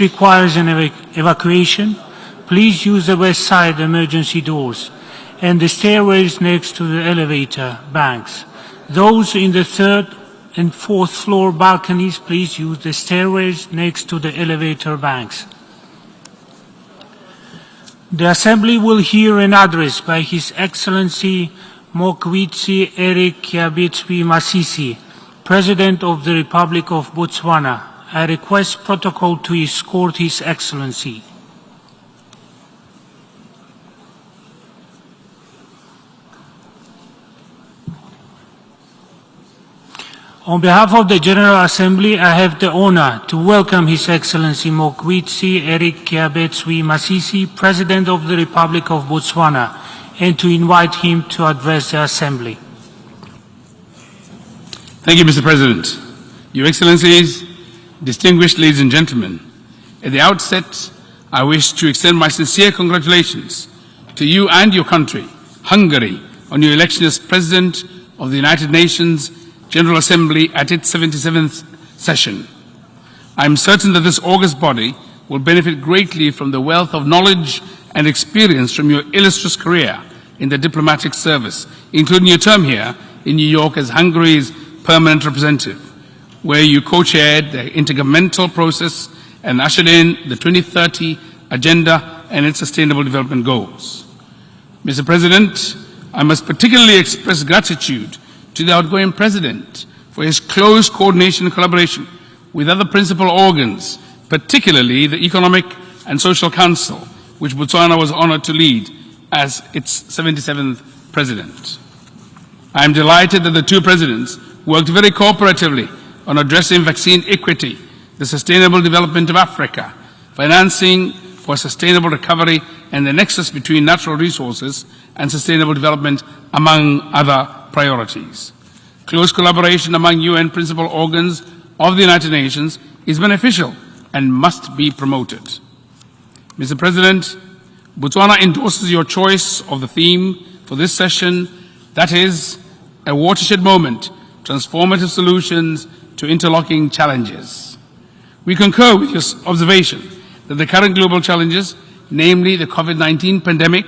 requires an evacuation, please use the west side emergency doors and the stairways next to the elevator banks. Those in the third and fourth floor balconies, please use the stairways next to the elevator banks. The Assembly will hear an address by His Excellency Mokgweetsi Eric Kiabetswe Masisi, President of the Republic of Botswana. I request protocol to escort His Excellency. On behalf of the General Assembly, I have the honor to welcome His Excellency Mokgweetsi Eric Kiabetswe Masisi, President of the Republic of Botswana, and to invite him to address the Assembly. Thank you, Mr. President. Your Excellencies, distinguished ladies and gentlemen, at the outset, I wish to extend my sincere congratulations to you and your country, Hungary, on your election as President of the United Nations General Assembly at its 77th session. I am certain that this august body will benefit greatly from the wealth of knowledge and experience from your illustrious career in the diplomatic service, including your term here in New York as Hungary's permanent representative, where you co-chaired the intergovernmental process and ushered in the 2030 Agenda and its sustainable development goals. Mr. President, I must particularly express gratitude to the outgoing President for his close coordination and collaboration with other principal organs, particularly the Economic and Social Council, which Botswana was honored to lead as its 77th President. I am delighted that the two Presidents worked very cooperatively on addressing vaccine equity, the sustainable development of Africa, financing for sustainable recovery, and the nexus between natural resources and sustainable development, among other priorities. Close collaboration among UN principal organs of the United Nations is beneficial and must be promoted. Mr. President, Botswana endorses your choice of the theme for this session, that is, a watershed moment, transformative solutions to interlocking challenges. We concur with your observation that the current global challenges, namely the COVID-19 pandemic,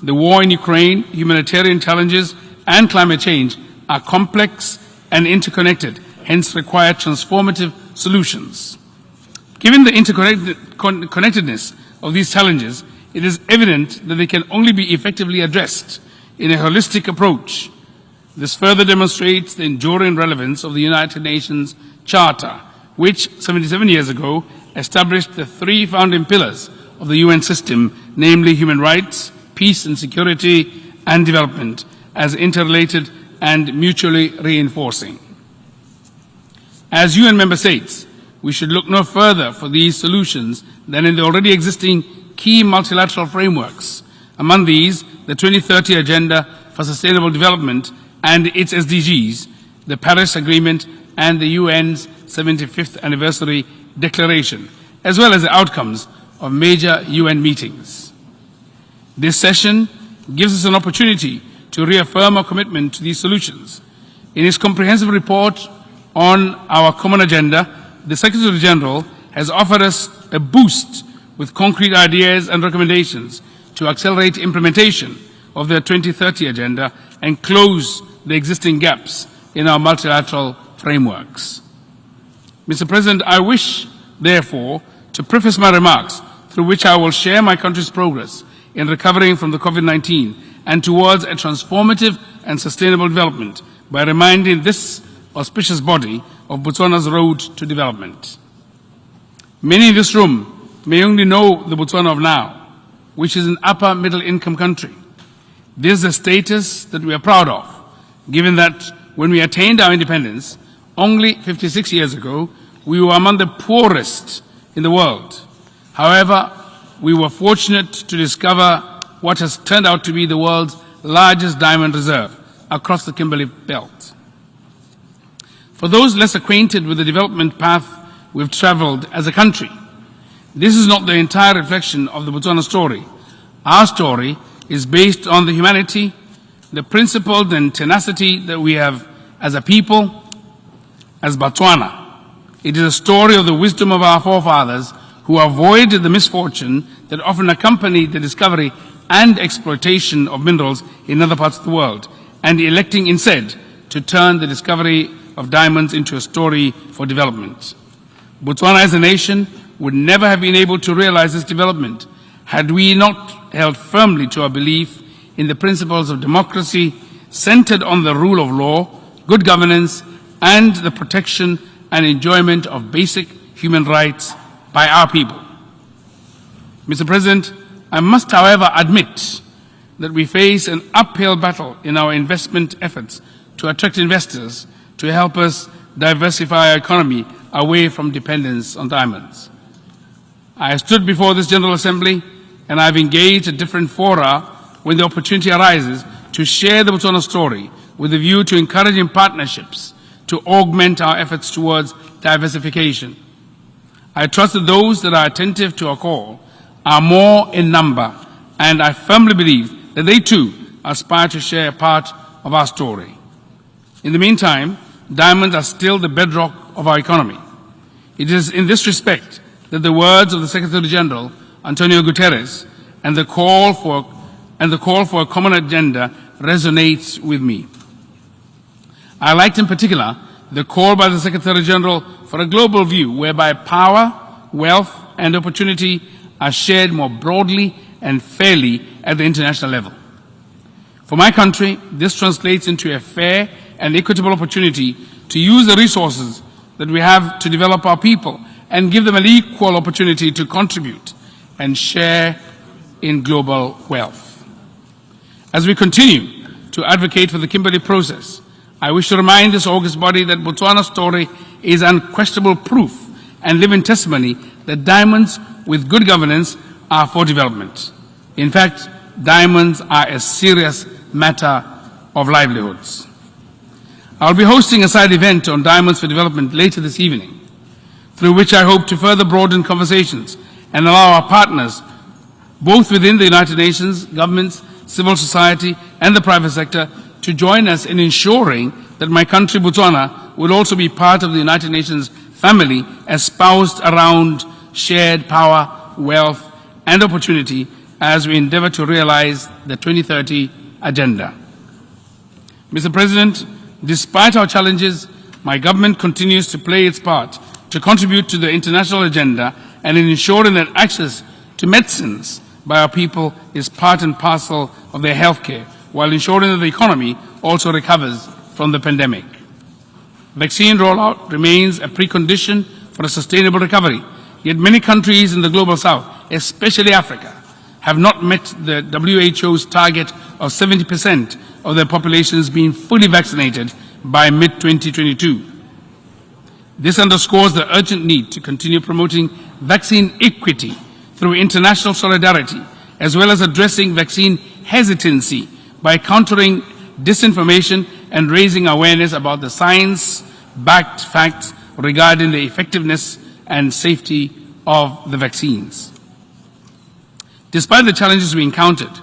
the war in Ukraine, humanitarian challenges, and climate change, are complex and interconnected, hence require transformative solutions. Given the interconnectedness of these challenges, it is evident that they can only be effectively addressed in a holistic approach. This further demonstrates the enduring relevance of the United Nations Charter, which 77 years ago established the three founding pillars of the UN system, namely human rights, peace and security, and development, as interrelated and mutually reinforcing. As UN member states, we should look no further for these solutions than in the already existing key multilateral frameworks. Among these, the 2030 Agenda for Sustainable Development and its SDGs, the Paris Agreement, and the UN's 75th Anniversary Declaration, as well as the outcomes of major UN meetings. This session gives us an opportunity to reaffirm our commitment to these solutions. In his comprehensive report on our common agenda, the Secretary General has offered us a boost with concrete ideas and recommendations to accelerate implementation of the 2030 Agenda and close the existing gaps in our multilateral frameworks. Mr. President, I wish, therefore, to preface my remarks through which I will share my country's progress in recovering from the COVID-19 and towards a transformative and sustainable development by reminding this auspicious body of Botswana's road to development. Many in this room may only know the Botswana of now, which is an upper middle income country. This is a status that we are proud of, given that when we attained our independence, only 56 years ago, we were among the poorest in the world. However, we were fortunate to discover what has turned out to be the world's largest diamond reserve across the Kimberley Belt. For those less acquainted with the development path we've traveled as a country, this is not the entire reflection of the Botswana story. Our story is based on the humanity, the principle and tenacity that we have as a people, as Botswana. It is a story of the wisdom of our forefathers who avoid the misfortune that often accompany the discovery and exploitation of minerals in other parts of the world, and electing instead to turn the discovery of diamonds into a story for development. Botswana as a nation would never have been able to realize this development had we not held firmly to our belief in the principles of democracy centered on the rule of law, good governance, and the protection and enjoyment of basic human rights by our people. Mr. President, I must, however, admit that we face an uphill battle in our investment efforts to attract investors to help us diversify our economy away from dependence on diamonds. I have stood before this General Assembly and I have engaged at different fora when the opportunity arises to share the Botswana story with a view to encouraging partnerships to augment our efforts towards diversification. I trust that those that are attentive to our call are more in number, and I firmly believe that they too aspire to share a part of our story. In the meantime, diamonds are still the bedrock of our economy. It is in this respect that the words of the Secretary General, Antonio Guterres, and the call for a common agenda resonates with me. I liked in particular the call by the Secretary General for a global view whereby power, wealth, and opportunity are shared more broadly and fairly at the international level. For my country, this translates into a fair and equitable opportunity to use the resources that we have to develop our people and give them an equal opportunity to contribute and share in global wealth. As we continue to advocate for the Kimberley process, I wish to remind this august body that Botswana's story is unquestionable proof and living testimony that diamonds with good governance are for development. In fact, diamonds are a serious matter of livelihoods. I'll be hosting a side event on diamonds for development later this evening, through which I hope to further broaden conversations and allow our partners, both within the United Nations, governments, civil society, and the private sector, to join us in ensuring that my country, Botswana, will also be part of the United Nations family espoused around shared power, wealth, and opportunity as we endeavor to realize the 2030 agenda. Mr. President, despite our challenges, my government continues to play its part to contribute to the international agenda and in ensuring that access to medicines by our people is part and parcel of their health care, while ensuring that the economy also recovers from the pandemic. Vaccine rollout remains a precondition for a sustainable recovery, yet many countries in the global south, especially Africa, have not met the WHO's target of 70% of their populations being fully vaccinated by mid-2022. This underscores the urgent need to continue promoting vaccine equity through international solidarity, as well as addressing vaccine hesitancy by countering disinformation and raising awareness about the science-backed facts regarding the effectiveness and safety of the vaccines. Despite the challenges we encountered,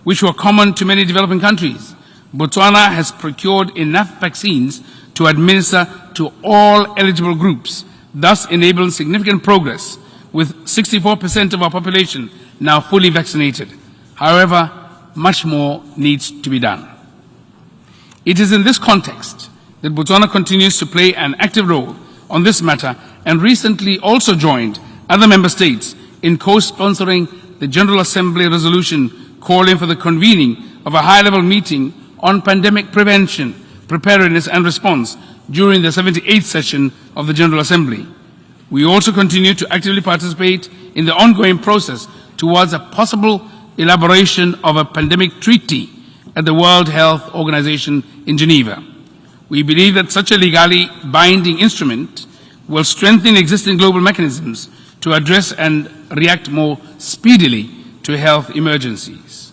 which were common to many developing countries, Botswana has procured enough vaccines to administer to all eligible groups, thus enabling significant progress, with 64% of our population now fully vaccinated. However, much more needs to be done. It is in this context that Botswana continues to play an active role on this matter and recently also joined other member states in co-sponsoring the General Assembly resolution calling for the convening of a high-level meeting on pandemic prevention, preparedness and response during the 78th session of the General Assembly. We also continue to actively participate in the ongoing process towards a possible elaboration of a pandemic treaty at the World Health Organization in Geneva. We believe that such a legally binding instrument will strengthen existing global mechanisms to address and react more speedily to health emergencies.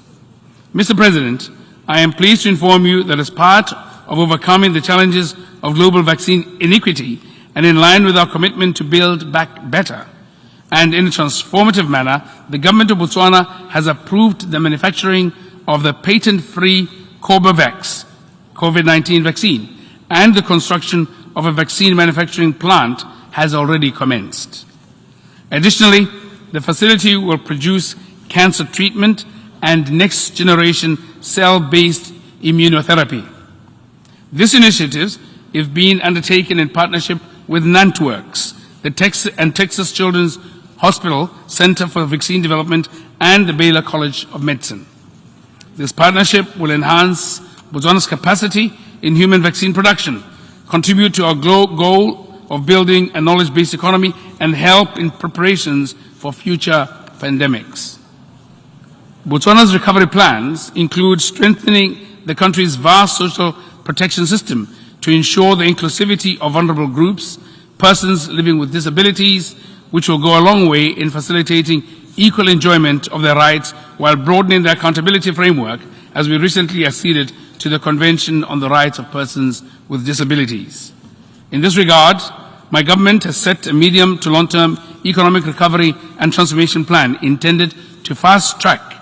Mr. President, I am pleased to inform you that as part of overcoming the challenges of global vaccine inequity and in line with our commitment to build back better, and in a transformative manner, the government of Botswana has approved the manufacturing of the patent-free Corbavax COVID-19 vaccine, and the construction of a vaccine manufacturing plant has already commenced. Additionally, the facility will produce cancer treatment and next-generation cell-based immunotherapy. This initiative is being undertaken in partnership with NantWorks, the Texas Children's Hospital Center for Vaccine Development, and the Baylor College of Medicine. This partnership will enhance Botswana's capacity in human vaccine production, contribute to our goal of building a knowledge-based economy, and help in preparations for future pandemics. Botswana's recovery plans include strengthening the country's vast social protection system to ensure the inclusivity of vulnerable groups, persons living with disabilities, which will go a long way in facilitating equal enjoyment of their rights while broadening the accountability framework, as we recently acceded to the Convention on the Rights of Persons with Disabilities. In this regard, my government has set a medium to long-term economic recovery and transformation plan intended to fast-track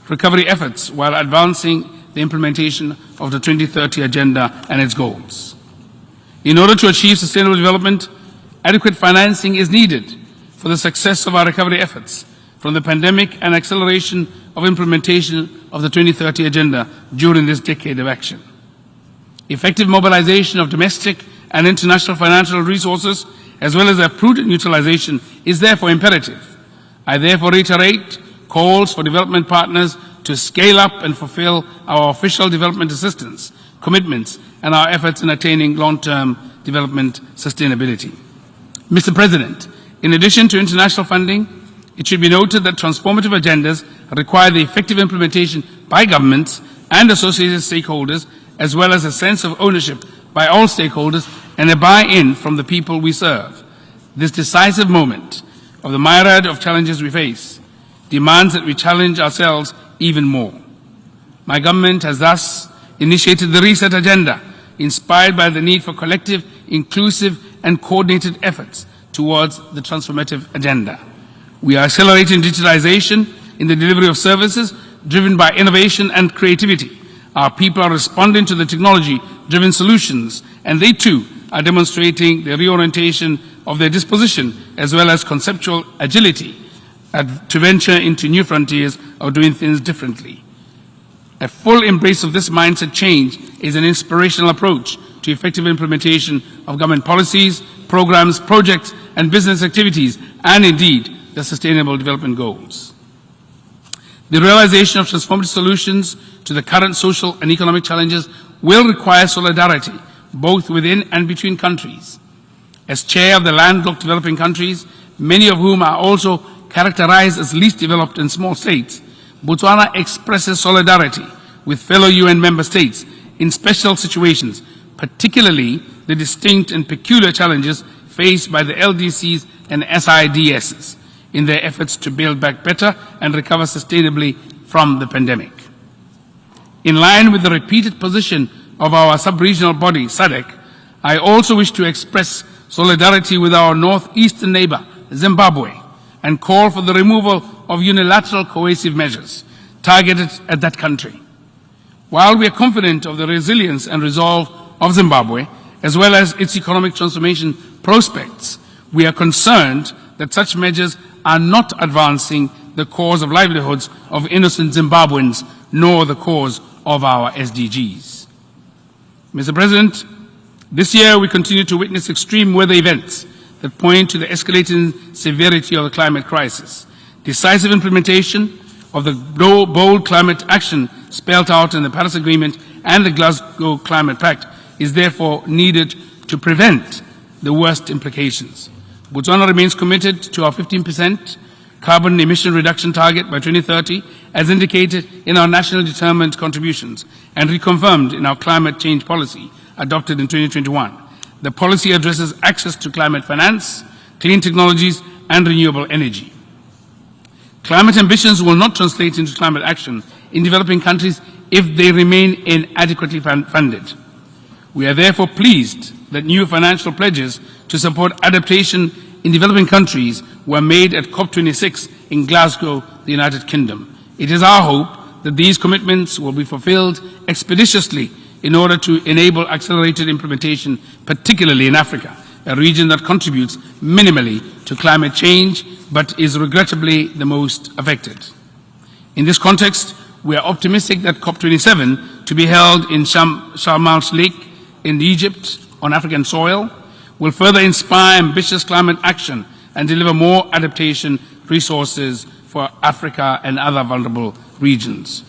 recovery efforts while advancing the implementation of the 2030 Agenda and its goals. In order to achieve sustainable development, adequate financing is needed for the success of our recovery efforts from the pandemic and acceleration of implementation of the 2030 Agenda during this decade of action. Effective mobilization of domestic and international financial resources, as well as their prudent utilization, is therefore imperative. I therefore reiterate calls for development partners to scale up and fulfill our official development assistance commitments and our efforts in attaining long-term development sustainability. Mr. President, in addition to international funding, it should be noted that transformative agendas require the effective implementation by governments and associated stakeholders, as well as a sense of ownership by all stakeholders and a buy-in from the people we serve. This decisive moment of the myriad of challenges we face demands that we challenge ourselves even more. My government has thus initiated the Reset Agenda, inspired by the need for collective, inclusive, and coordinated efforts towards the transformative agenda. We are accelerating digitalization in the delivery of services driven by innovation and creativity. Our people are responding to the technology-driven solutions, and they too are demonstrating the reorientation of their disposition as well as conceptual agility to venture into new frontiers of doing things differently. A full embrace of this mindset change is an inspirational approach to effective implementation of government policies, programs, projects, and business activities, and indeed the Sustainable Development Goals. The realization of transformative solutions to the current social and economic challenges will require solidarity, both within and between countries. As chair of the landlocked developing countries, many of whom are also characterized as least developed and small states, Botswana expresses solidarity with fellow UN member states in special situations, particularly the distinct and peculiar challenges faced by the LDCs and SIDSs in their efforts to build back better and recover sustainably from the pandemic. In line with the repeated position of our sub-regional body, SADC, I also wish to express solidarity with our northeastern neighbor, Zimbabwe, and call for the removal of unilateral coercive measures targeted at that country. While we are confident of the resilience and resolve of Zimbabwe, as well as its economic transformation prospects, we are concerned that such measures are not advancing the cause of livelihoods of innocent Zimbabweans, nor the cause of our SDGs. Mr. President, this year we continue to witness extreme weather events that point to the escalating severity of the climate crisis. Decisive implementation of the bold climate action spelled out in the Paris Agreement and the Glasgow Climate Pact is therefore needed to prevent the worst implications. Botswana remains committed to our 15% carbon emission reduction target by 2030, as indicated in our nationally determined contributions and reconfirmed in our climate change policy adopted in 2021. The policy addresses access to climate finance, clean technologies, and renewable energy. Climate ambitions will not translate into climate action in developing countries if they remain inadequately funded. We are therefore pleased that new financial pledges to support adaptation in developing countries were made at COP26 in Glasgow, the United Kingdom. It is our hope that these commitments will be fulfilled expeditiously in order to enable accelerated implementation, particularly in Africa, a region that contributes minimally to climate change, but is regrettably the most affected. In this context, we are optimistic that COP27, to be held in Sharm el-Sheikh in Egypt on African soil, will further inspire ambitious climate action and deliver more adaptation resources for Africa and other vulnerable regions.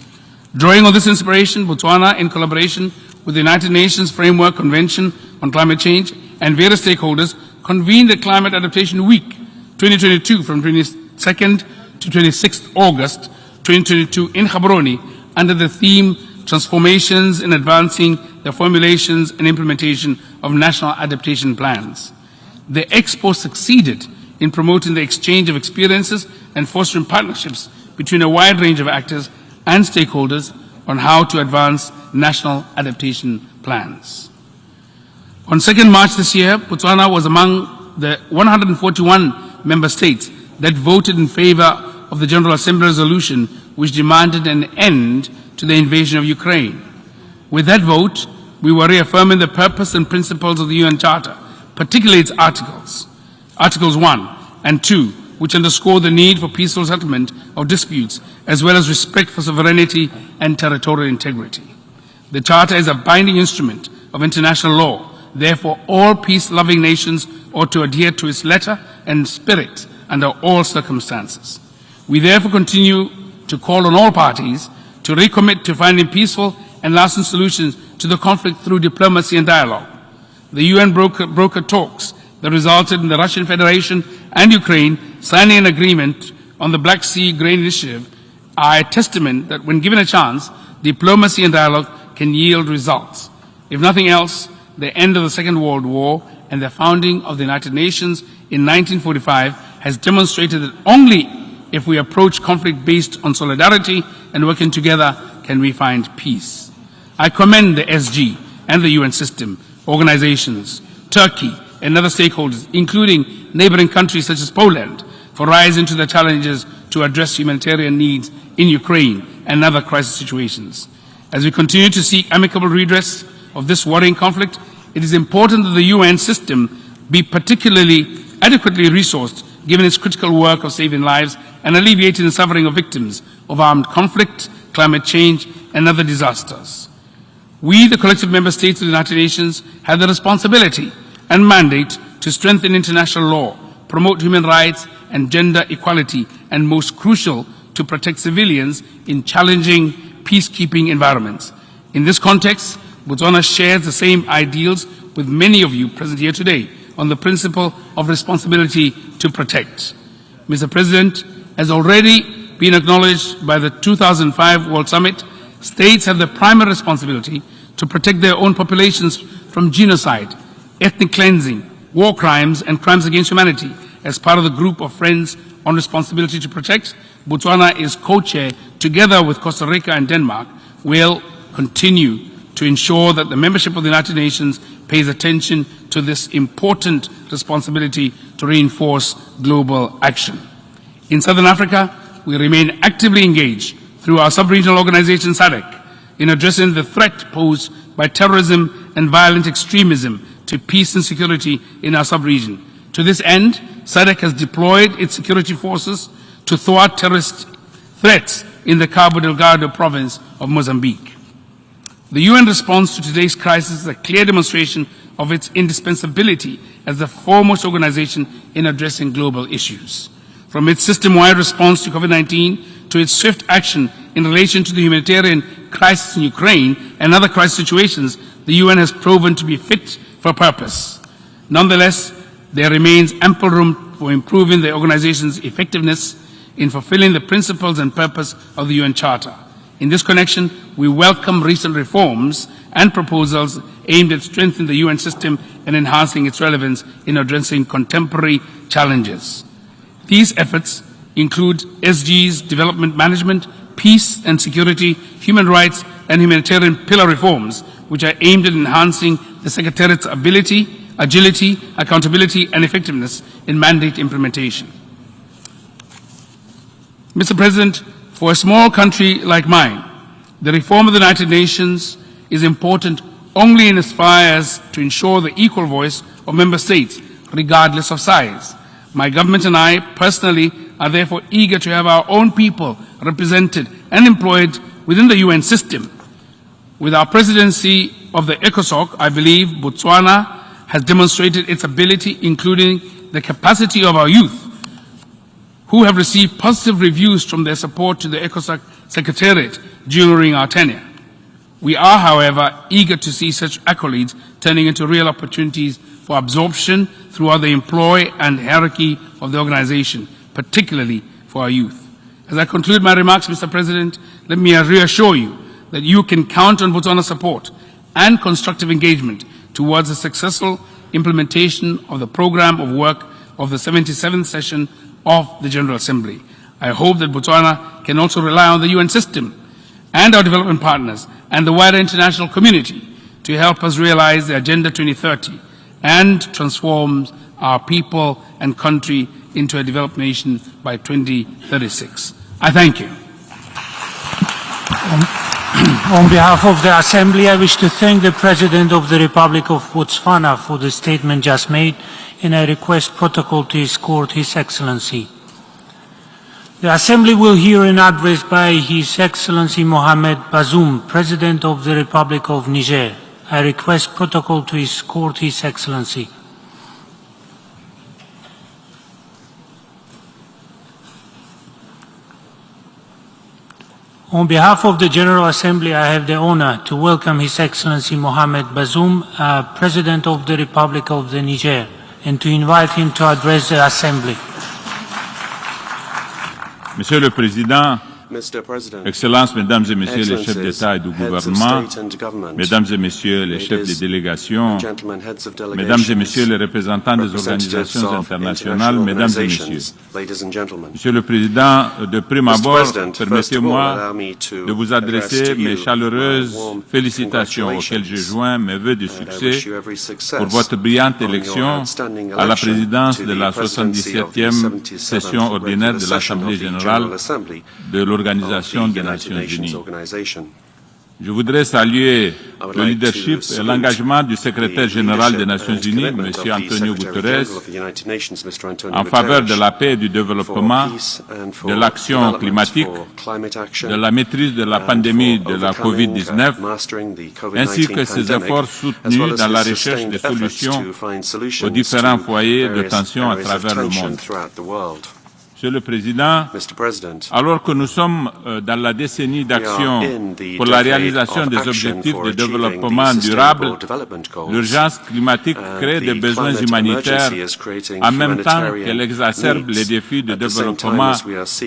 Drawing on this inspiration, Botswana, in collaboration with the United Nations Framework Convention on Climate Change and various stakeholders, convened the Climate Adaptation Week 2022 from 22nd to 26th August 2022 in Gaborone under the theme Transformations in Advancing the Formulations and Implementation of National Adaptation Plans. The Expo succeeded in promoting the exchange of experiences and fostering partnerships between a wide range of actors and stakeholders on how to advance national adaptation plans. On 2nd March this year, Botswana was among the 141 member states that voted in favor of the General Assembly resolution which demanded an end to the invasion of Ukraine. With that vote, we were reaffirming the purpose and principles of the UN Charter, particularly its Articles 1 and 2, which underscore the need for peaceful settlement of disputes, as well as respect for sovereignty and territorial integrity. The Charter is a binding instrument of international law. Therefore, all peace-loving nations ought to adhere to its letter and spirit under all circumstances. We therefore continue to call on all parties to recommit to finding peaceful and lasting solutions to the conflict through diplomacy and dialogue. The UN brokered talks that resulted in the Russian Federation and Ukraine signing an agreement on the Black Sea Grain Initiative are a testament that when given a chance, diplomacy and dialogue can yield results. If nothing else, the end of the Second World War and the founding of the United Nations in 1945 has demonstrated that only if we approach conflict based on solidarity and working together can we find peace. I commend the SG and the UN system, organizations, Turkey, and other stakeholders, including neighboring countries such as Poland, for rising to the challenges to address humanitarian needs in Ukraine and other crisis situations. As we continue to seek amicable redress of this worrying conflict, it is important that the UN system be particularly adequately resourced, given its critical work of saving lives and alleviating the suffering of victims of armed conflict, climate change, and other disasters. We, the collective member states of the United Nations, have the responsibility and mandate to strengthen international law, promote human rights and gender equality, and most crucial, to protect civilians in challenging peacekeeping environments. In this context, Botswana shares the same ideals with many of you present here today on the principle of responsibility to protect. Mr. President, as already been acknowledged by the 2005 World Summit, states have the primary responsibility to protect their own populations from genocide, ethnic cleansing, war crimes, and crimes against humanity. As part of the group of Friends on Responsibility to Protect, Botswana is co-chair, together with Costa Rica and Denmark, will continue to ensure that the membership of the United Nations pays attention to this important responsibility to reinforce global action. In Southern Africa, we remain actively engaged through our sub-regional organization SADC in addressing the threat posed by terrorism and violent extremism to peace and security in our sub-region. To this end, SADC has deployed its security forces to thwart terrorist threats in the Cabo Delgado province of Mozambique. The UN response to today's crisis is a clear demonstration of its indispensability as the foremost organization in addressing global issues. From its system-wide response to COVID-19 to its swift action in relation to the humanitarian crisis in Ukraine and other crisis situations, the UN has proven to be fit for purpose. Nonetheless, there remains ample room for improving the organization's effectiveness in fulfilling the principles and purpose of the UN Charter. In this connection, we welcome recent reforms and proposals aimed at strengthening the UN system and enhancing its relevance in addressing contemporary challenges. These efforts include SG's development management, peace and security, human rights, and humanitarian pillar reforms, which are aimed at enhancing the Secretariat's ability, agility, accountability, and effectiveness in mandate implementation. Mr. President, for a small country like mine, the reform of the United Nations is important only in as far as to ensure the equal voice of member states, regardless of size. My government and I personally are therefore eager to have our own people represented and employed within the UN system. With our presidency of the ECOSOC, I believe Botswana has demonstrated its ability, including the capacity of our youth, who have received positive reviews from their support to the ECOSOC Secretariat during our tenure. We are, however, eager to see such accolades turning into real opportunities for absorption throughout the employ and hierarchy of the organization, particularly for our youth. As I conclude my remarks, Mr. President, let me reassure you that you can count on Botswana's support and constructive engagement towards the successful implementation of the program of work of the 77th session of the General Assembly. I hope that Botswana can also rely on the UN system and our development partners and the wider international community to help us realize the Agenda 2030 and transform our people and country into a developed nation by 2036. I thank you. On behalf of the Assembly, I wish to thank the President of the Republic of Botswana for the statement just made, and I request protocol to escort His Excellency. The Assembly will hear an address by His Excellency Mohamed Bazoum, President of the Republic of Niger. I request protocol to escort His Excellency. On behalf of the General Assembly, I have the honor to welcome His Excellency Mohamed Bazoum, President of the Republic of the Niger, and to invite him to address the Assembly. Monsieur le Président, Excellences, Mesdames et Messieurs les chefs d'État et de gouvernement, Mesdames et Messieurs les chefs des délégations, Mesdames et Messieurs les représentants des organisations internationales, Mesdames et Messieurs. Monsieur le Président, de prime abord, permettez-moi de vous adresser mes chaleureuses félicitations auxquelles je joins mes vœux de succès pour votre brillante élection à la présidence de la 77e session ordinaire de l'Assemblée générale de l'Organisation des Nations Unies. Je voudrais saluer le leadership et l'engagement du secrétaire général des Nations Unies, M. Antonio Guterres, en faveur de la paix et du développement, de l'action climatique, de la maîtrise de la pandémie de la COVID-19, ainsi que ses efforts soutenus dans la recherche de solutions aux différents foyers de tension à travers le monde. Monsieur le Président, alors que nous sommes dans la décennie d'action pour la réalisation des objectifs de développement durable, l'urgence climatique crée des besoins humanitaires en même temps qu'elle exacerbe les défis de développement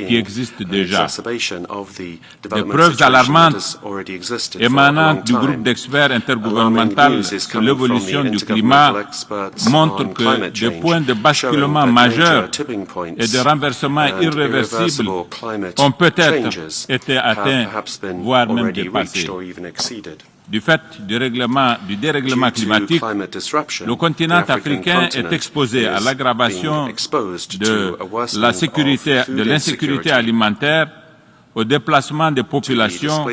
qui existent déjà. Des preuves alarmantes émanant du groupe d'experts intergouvernemental sur l'évolution du climat montrent que des points de basculement majeurs et de renversement irréversibles ont peut-être été atteints, voire même dépassés. Du fait du dérèglement climatique, le continent africain est exposé à l'aggravation de l'insécurité alimentaire, au déplacement des populations,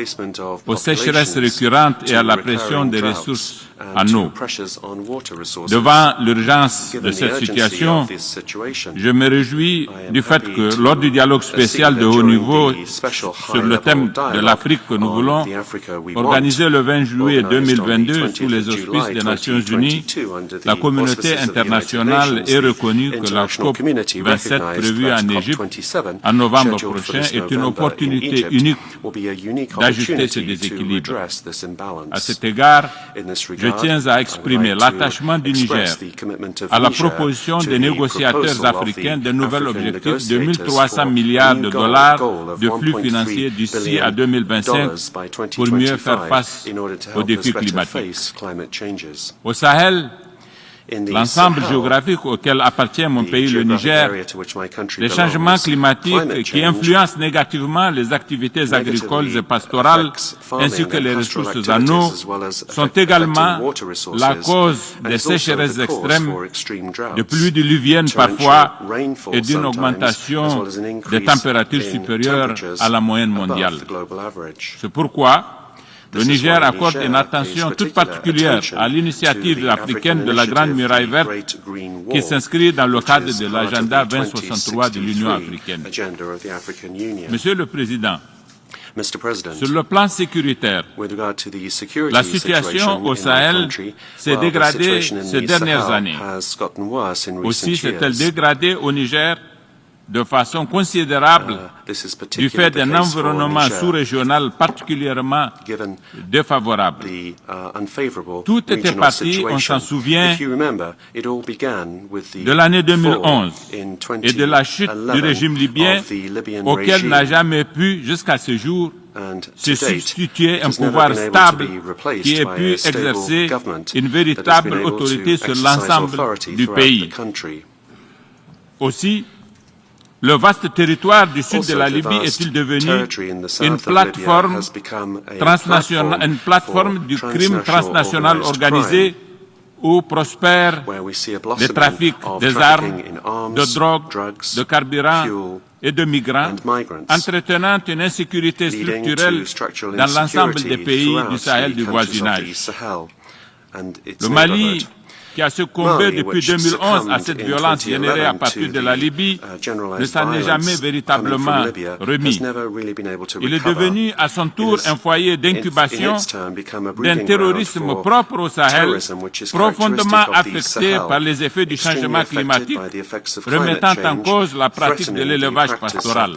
aux sécheresses récurrentes et à la pression des ressources en eau. Devant l'urgence de cette situation, je me réjouis du fait que lors du dialogue spécial de haut niveau sur le thème de l'Afrique que nous voulons organiser le 20 juillet 2022 sous les auspices des Nations Unies, la communauté internationale ait reconnu que la COP 27 prévue en Égypte en novembre prochain est une opportunité unique d'ajuster ce déséquilibre. À cet égard, je tiens à exprimer l'attachement du Niger à la proposition des négociateurs africains d'un nouvel objectif de 1 300 milliards de dollars de flux financiers d'ici à 2025 pour mieux faire face aux défis climatiques. Au Sahel, l'ensemble géographique auquel appartient mon pays, le Niger, les changements climatiques qui influencent négativement les activités agricoles et pastorales, ainsi que les ressources en eau, sont également la cause des sécheresses extrêmes, de pluies diluviennes parfois et d'une augmentation des températures supérieures à la moyenne mondiale. C'est pourquoi Le Niger accorde une attention toute particulière à l'initiative africaine de la Grande Muraille Verte qui s'inscrit dans le cadre de l'agenda 2063 de l'Union africaine. Monsieur le Président, sur le plan sécuritaire, la situation au Sahel s'est dégradée ces dernières années. Aussi s'est-elle dégradée au Niger de façon considérable du fait d'un environnement sous-régional particulièrement défavorable. Tout était parti, on s'en souvient, de l'année 2011 et de la chute du régime libyen auquel n'a jamais pu, jusqu'à ce jour, se substituer un pouvoir stable qui ait pu exercer une véritable autorité sur l'ensemble du pays. Aussi, le vaste territoire du sud de la Libye est-il devenu une plateforme du crime transnational organisé où prospèrent les trafics des armes, de drogue, de carburant et de migrants, entretenant une insécurité structurelle dans l'ensemble des pays du Sahel du voisinage. Le Mali, qui a succombé depuis 2011 à cette violence générée à partir de la Libye, ne s'en est jamais véritablement remis. Il est devenu à son tour un foyer d'incubation d'un terrorisme propre au Sahel, profondément affecté par les effets du changement climatique, remettant en cause la pratique de l'élevage pastoral.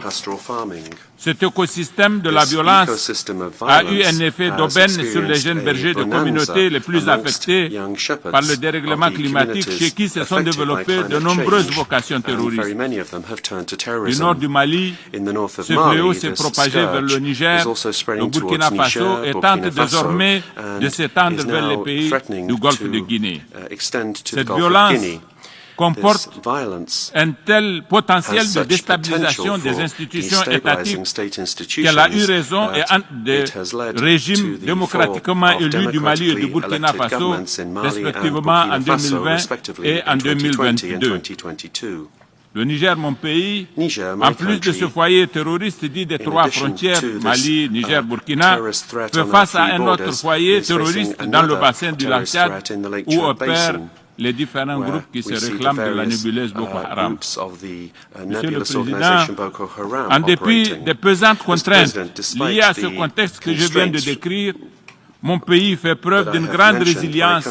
Cet écosystème de la violence a eu un effet d'aubaine sur les jeunes bergers de communautés les plus affectés par le dérèglement climatique chez qui se sont développées de nombreuses vocations terroristes. Du nord du Mali, ce fléau s'est propagé vers le Niger, le Burkina Faso et tente désormais de s'étendre vers les pays du Golfe de Guinée. Cette violence comporte un tel potentiel de déstabilisation des institutions étatiques qu'elle a eu raison des régimes démocratiquement élus du Mali et du Burkina Faso, respectivement en 2020 et en 2022. Le Niger, mon pays, en plus de ce foyer terroriste dit des trois frontières, Mali, Niger, Burkina, fait face à un autre foyer terroriste dans le bassin du lac Tchad où opèrent les différents groupes qui se réclament de la nébuleuse Boko Haram. Monsieur le Président, en dépit des pesantes contraintes liées à ce contexte que je viens de décrire, mon pays fait preuve d'une grande résilience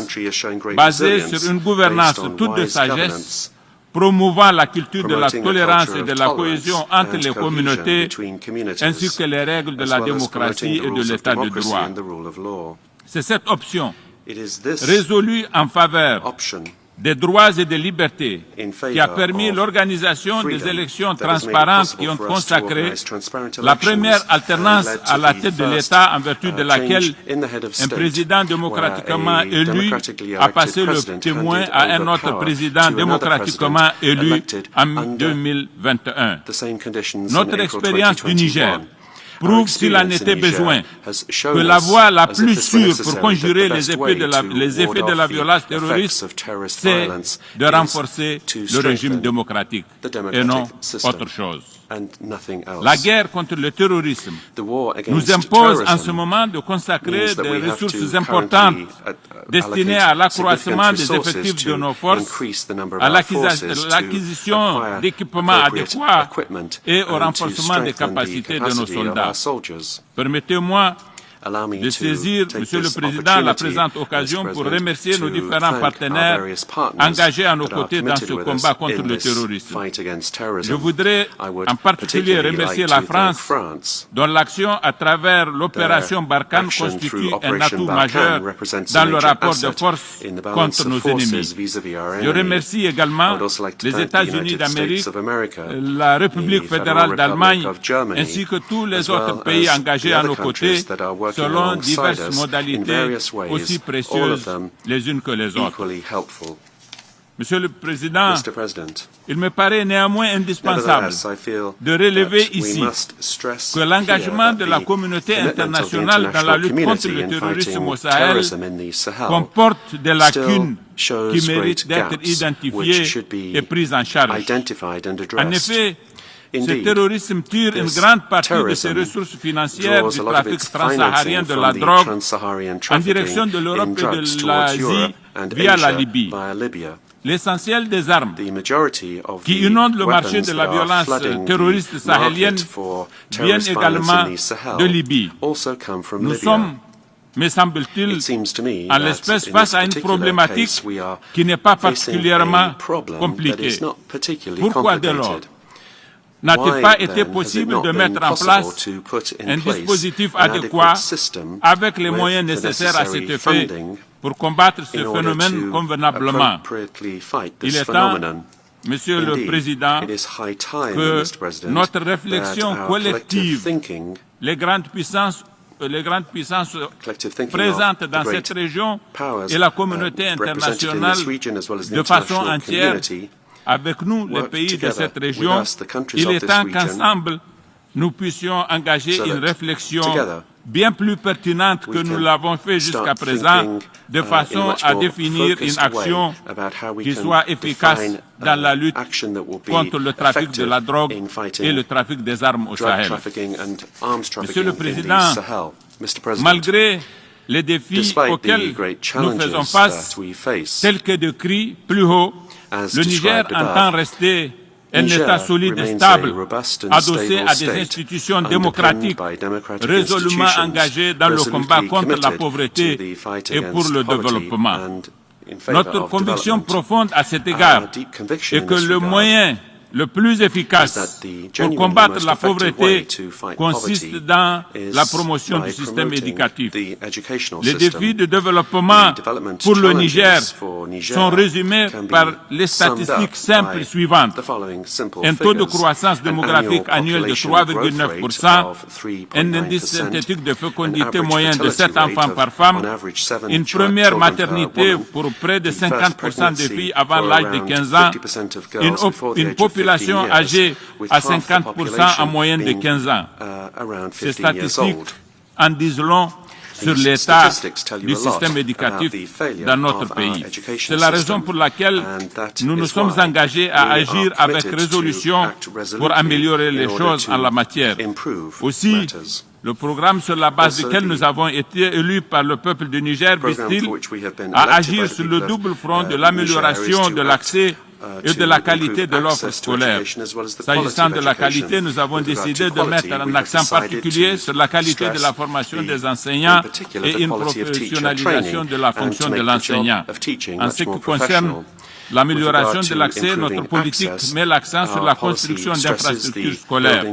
basée sur une gouvernance toute de sagesse, promouvant la culture de la tolérance et de la cohésion entre les communautés, ainsi que les règles de la démocratie et de l'état de droit. C'est cette option résolue en faveur des droits et des libertés qui a permis l'organisation des élections transparentes qui ont consacré la première alternance à la tête de l'État en vertu de laquelle un président démocratiquement élu a passé le témoin à un autre président démocratiquement élu en 2021. Notre expérience du Niger prouve, s'il en était besoin, que la voie la plus sûre pour conjurer les effets de la violence terroriste, c'est de renforcer le régime démocratique et non autre chose. La guerre contre le terrorisme nous impose en ce moment de consacrer des ressources importantes destinées à l'accroissement des effectifs de nos forces, à l'acquisition d'équipements adéquats et au renforcement des capacités de nos soldats. Permettez-moi de saisir, Monsieur le Président, la présente occasion pour remercier nos différents partenaires engagés à nos côtés dans ce combat contre le terrorisme. Je voudrais en particulier remercier la France, dont l'action à travers l'opération Barkhane constitue un atout majeur dans le rapport de force contre nos ennemis. Je remercie également les États-Unis d'Amérique, la République fédérale d'Allemagne, ainsi que tous les autres pays engagés à nos côtés, selon diverses modalités aussi précieuses les unes que les autres. Monsieur le Président, il me paraît néanmoins indispensable de relever ici que l'engagement de la communauté internationale dans la lutte contre le terrorisme au Sahel comporte des lacunes qui méritent d'être identifiées et prises en charge. En effet, Ce terrorisme tire une grande partie de ses ressources financières du trafic transsaharien de la drogue en direction de l'Europe et de l'Asie via la Libye. L'essentiel des armes qui inondent le marché de la violence terroriste sahélienne viennent également de Libye. Nous sommes, me semble-t-il, en l'espèce face à une problématique qui n'est pas particulièrement compliquée. Pourquoi dès lors n'a-t-il pas été possible de mettre en place un dispositif adéquat avec les moyens nécessaires à cet effet pour combattre ce phénomène convenablement? Il est temps, Monsieur le Président, que notre réflexion collective, les grandes puissances présentes dans cette région et la communauté internationale de façon entière, avec nous, les pays de cette région, il est temps qu'ensemble, nous puissions engager une réflexion bien plus pertinente que nous l'avons fait jusqu'à présent, de façon à définir une action qui soit efficace dans la lutte contre le trafic de la drogue et le trafic des armes au Sahel. Monsieur le Président, malgré les défis auxquels nous faisons face, tels que décrits plus haut, le Niger entend rester un État solide et stable, adossé à des institutions démocratiques, résolument engagé dans le combat contre la pauvreté et pour le développement. Notre conviction profonde à cet égard est que le moyen le plus efficace pour combattre la pauvreté consiste dans la promotion du système éducatif. Les défis de développement pour le Niger sont résumés par les statistiques simples suivantes. Un taux de croissance démographique annuel de 3,9%, un indice synthétique de fécondité moyen de 7 enfants par femme, une première maternité pour près de 50% des filles avant l'âge de 15 ans, une population âgée à 50% en moyenne de 15 ans. Ces statistiques en disent long sur l'état du système éducatif dans notre pays. C'est la raison pour laquelle nous nous sommes engagés à agir avec résolution pour améliorer les choses en la matière. Aussi, le programme sur la base duquel nous avons été élus par le peuple du Niger vise-t-il à agir sur le double front de l'amélioration de l'accès et de la qualité de l'offre scolaire. S'agissant de la qualité, nous avons décidé de mettre un accent particulier sur la qualité de la formation des enseignants et une professionnalisation de la fonction de l'enseignant. En ce qui concerne l'amélioration de l'accès, notre politique met l'accent sur la construction d'infrastructures scolaires.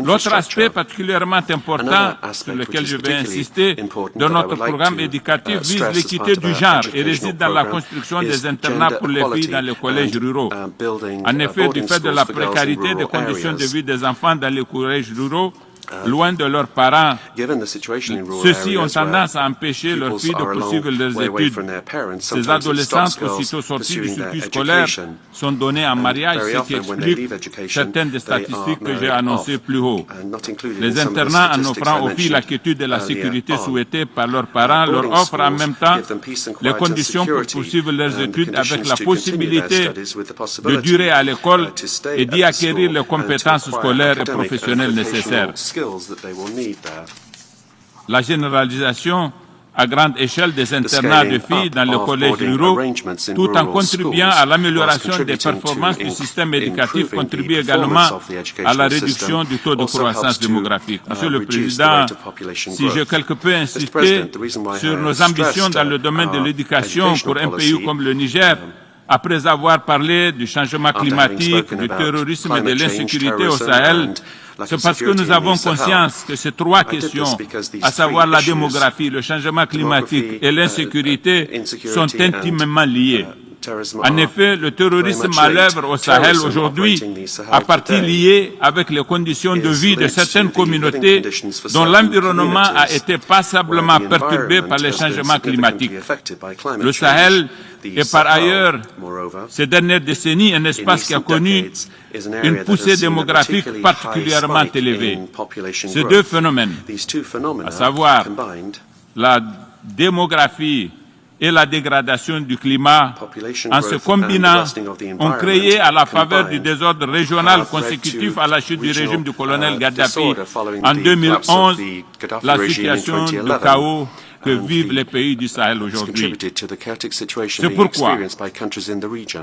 L'autre aspect particulièrement important sur lequel je vais insister de notre programme éducatif vise l'équité du genre et réside dans la construction des internats pour les filles dans les collèges ruraux. En effet, du fait de la précarité des conditions de vie des enfants dans les collèges ruraux, loin de leurs parents, ceux-ci ont tendance à empêcher leurs filles de poursuivre leurs études. Ces adolescentes, aussitôt sorties du circuit scolaire, sont données en mariage, ce qui explique certaines des statistiques que j'ai annoncées plus haut. Les internats, en offrant aux filles la quiétude et la sécurité souhaitées par leurs parents, leur offrent en même temps les conditions pour poursuivre leurs études avec la possibilité de durer à l'école et d'y acquérir les compétences scolaires et professionnelles nécessaires. La généralisation à grande échelle des internats de filles dans les collèges ruraux, tout en contribuant à l'amélioration des performances du système éducatif, contribue également à la réduction du taux de croissance démographique. Monsieur le Président, si j'ai quelque peu insisté sur nos ambitions dans le domaine de l'éducation pour un pays comme le Niger, après avoir parlé du changement climatique, du terrorisme et de l'insécurité au Sahel, c'est parce que nous avons conscience que ces trois questions, à savoir la démographie, le changement climatique et l'insécurité, sont intimement liées. En effet, le terrorisme à l'œuvre au Sahel aujourd'hui a partie liée avec les conditions de vie de certaines communautés dont l'environnement a été passablement perturbé par les changements climatiques. Le Sahel est par ailleurs, ces dernières décennies, un espace qui a connu une poussée démographique particulièrement élevée. Ces deux phénomènes, à savoir la démographie et la dégradation du climat, en se combinant, ont créé à la faveur du désordre régional consécutif à la chute du régime du colonel Gaddafi en 2011, la situation de chaos que vivent les pays du Sahel aujourd'hui. C'est pourquoi,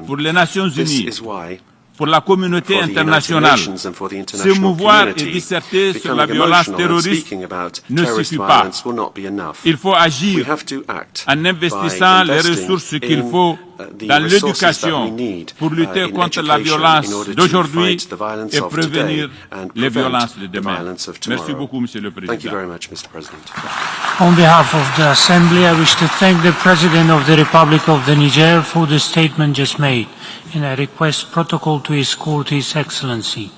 pour les Nations Unies, pour la communauté internationale, se mouvoir et disserter sur la violence terroriste ne suffit pas. Il faut agir en investissant les ressources qu'il faut dans l'éducation pour lutter contre la violence d'aujourd'hui et prévenir les violences de demain. Merci beaucoup, Monsieur le Président. On behalf of the Assembly, I wish to thank the President of the Republic of the Niger for the statement just made, and I request protocol to escort His Excellency.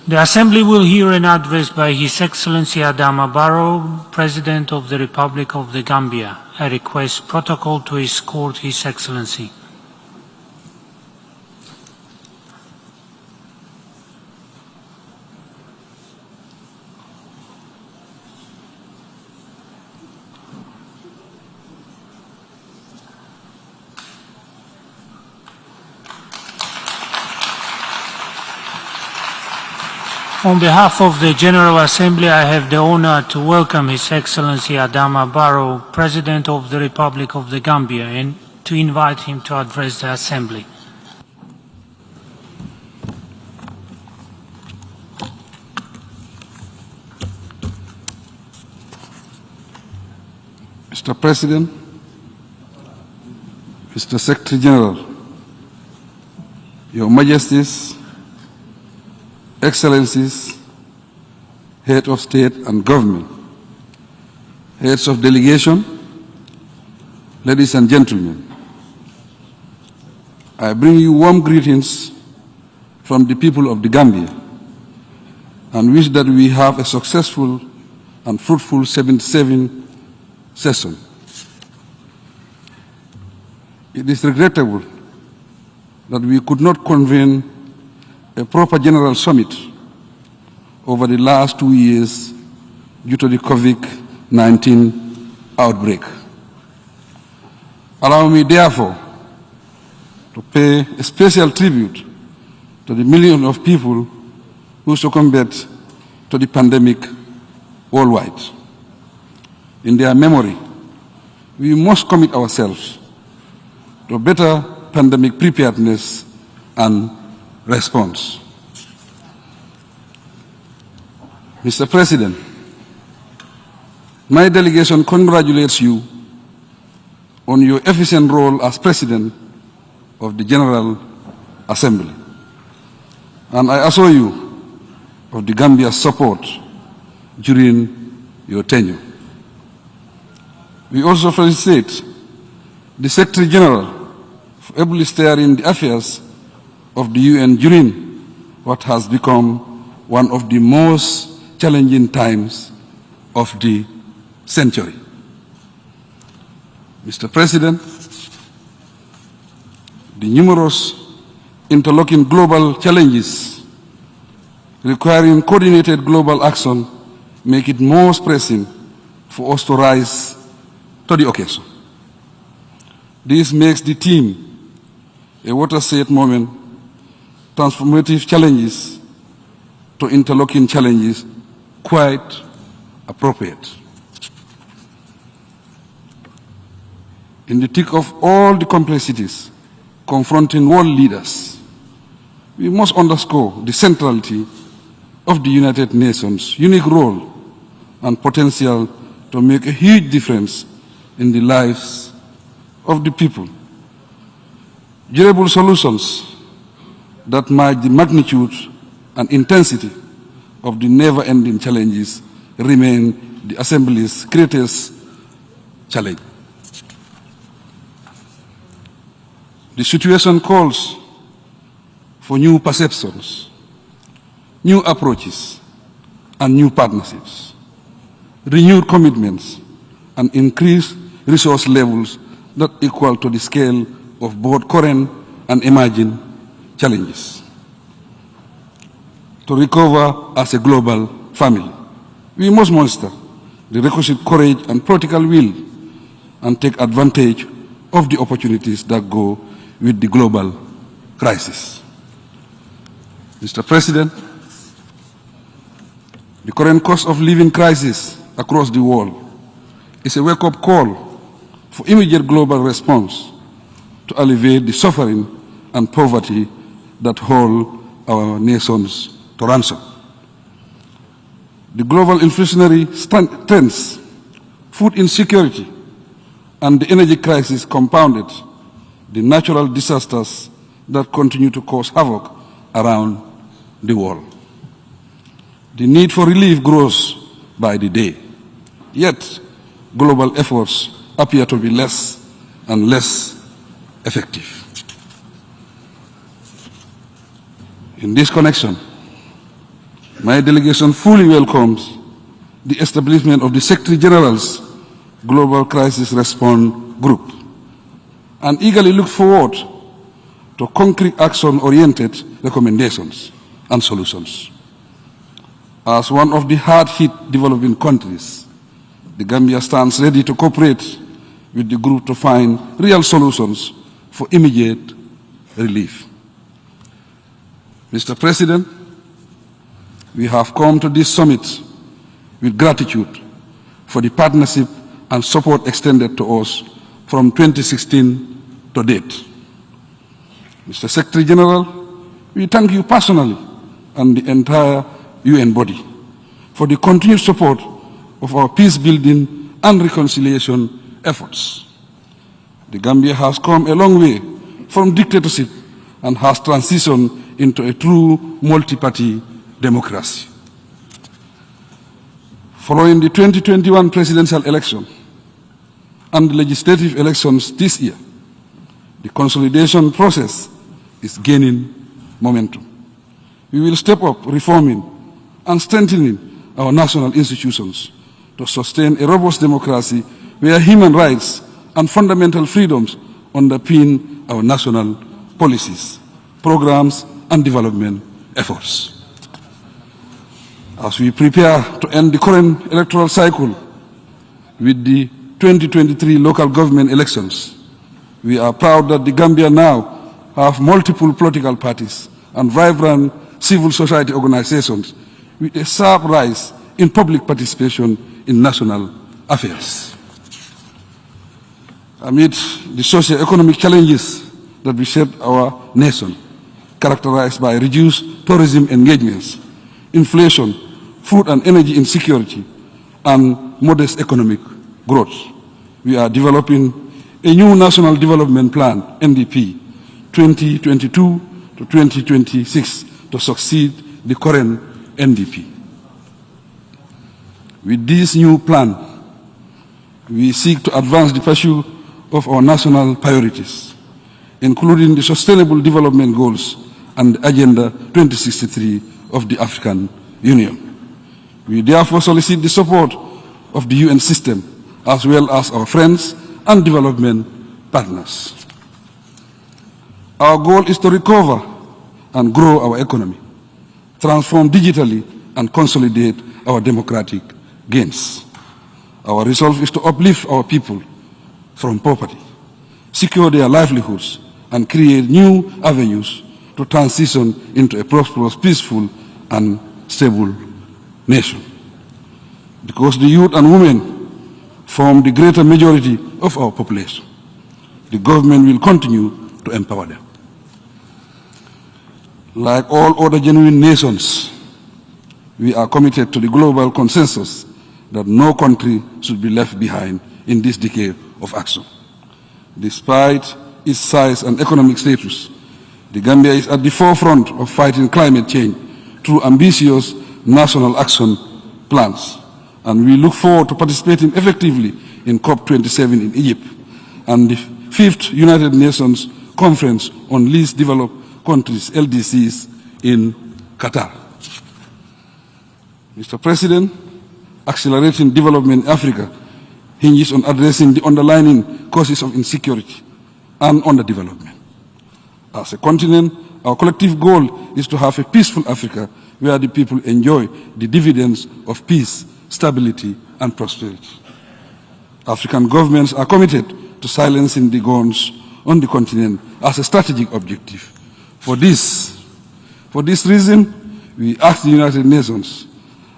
The Assembly will hear an address by His Excellency Adama Barrow, President of the Republic of the Gambia. I request protocol to escort His Excellency. On behalf of the General Assembly, I have the honor to welcome His Excellency Adama Barrow, President of the Republic of the Gambia, and to invite him to address the Assembly. Mr. President, Mr. Secretary General, Your Majesties, Excellencies, Head of State and Government, Heads of Delegation, ladies and gentlemen, I bring you warm greetings from the people of the Gambia and wish that we have a successful and fruitful 77 session. It is regrettable that we could not convene a proper general summit over the last 2 years due to the COVID-19 outbreak. Allow me, therefore, to pay a special tribute to the millions of people who succumbed to the pandemic worldwide. In their memory, we must commit ourselves to better pandemic preparedness and response. Mr. President, my delegation congratulates you on your efficient role as President of the General Assembly, and I assure you of the Gambia's support during your tenure. We also felicitate the Secretary General for ably steering the affairs of the UN during what has become one of the most challenging times of the century. Mr. President, the numerous interlocking global challenges requiring coordinated global action make it most pressing for us to rise to the occasion. This makes the theme a watershed moment, transformative challenges to interlocking challenges, quite appropriate. In the thick of all the complexities confronting world leaders, we must underscore the centrality of the United Nations' unique role and potential to make a huge difference in the lives of the people. Durable solutions that match the magnitude and intensity of the never-ending challenges remain the Assembly's greatest challenge. The situation calls for new perceptions, new approaches, and new partnerships, renewed commitments, and increased resource levels that equal to the scale of both current and emerging challenges. To recover as a global family, we must muster the requisite courage and political will and take advantage of the opportunities that go with the global crisis. Mr. President, the current cost of living crisis across the world is a wake-up call for immediate global response to alleviate the suffering and poverty that hold our nations to ransom. The global inflationary trends, food insecurity, and the energy crisis compounded the natural disasters that continue to cause havoc around the world. The need for relief grows by the day, yet global efforts appear to be less and less effective. In this connection, my delegation fully welcomes the establishment of the Secretary General's Global Crisis Response Group and eagerly look forward to concrete action-oriented recommendations and solutions. As one of the hard-hit developing countries, the Gambia stands ready to cooperate with the group to find real solutions for immediate relief. Mr. President, we have come to this summit with gratitude for the partnership and support extended to us from 2016 to date. Mr. Secretary General, we thank you personally and the entire UN body for the continued support of our peace-building and reconciliation efforts. The Gambia has come a long way from dictatorship and has transitioned into a true multi-party democracy. Following the 2021 presidential election and the legislative elections this year, the consolidation process is gaining momentum. We will step up reforming and strengthening our national institutions to sustain a robust democracy where human rights and fundamental freedoms underpin our national policies, programs, and development efforts. As we prepare to end the current electoral cycle with the 2023 local government elections, we are proud that the Gambia now have multiple political parties and vibrant civil society organizations with a sharp rise in public participation in national affairs. Amid the socio-economic challenges that beset our nation, characterized by reduced tourism engagements, inflation, food and energy insecurity, and modest economic growth, we are developing a new National Development Plan, NDP, 2022 to 2026, to succeed the current NDP. With this new plan, we seek to advance the pursuit of our national priorities, including the Sustainable Development Goals and Agenda 2063 of the African Union. We therefore solicit the support of the UN system as well as our friends and development partners. Our goal is to recover and grow our economy, transform digitally, and consolidate our democratic gains. Our resolve is to uplift our people from poverty, secure their livelihoods, and create new avenues to transition into a prosperous, peaceful, and stable nation. Because the youth and women form the greater majority of our population, the government will continue to empower them. Like all other genuine nations, we are committed to the global consensus that no country should be left behind in this decade of action. Despite its size and economic status, the Gambia is at the forefront of fighting climate change through ambitious national action plans, and we look forward to participating effectively in COP27 in Egypt and the 5th United Nations Conference on Least Developed Countries, LDCs, in Qatar. Mr. President, accelerating development in Africa hinges on addressing the underlying causes of insecurity and underdevelopment. As a continent, our collective goal is to have a peaceful Africa where the people enjoy the dividends of peace, stability, and prosperity. African governments are committed to silencing the guns on the continent as a strategic objective. For this reason, we ask the United Nations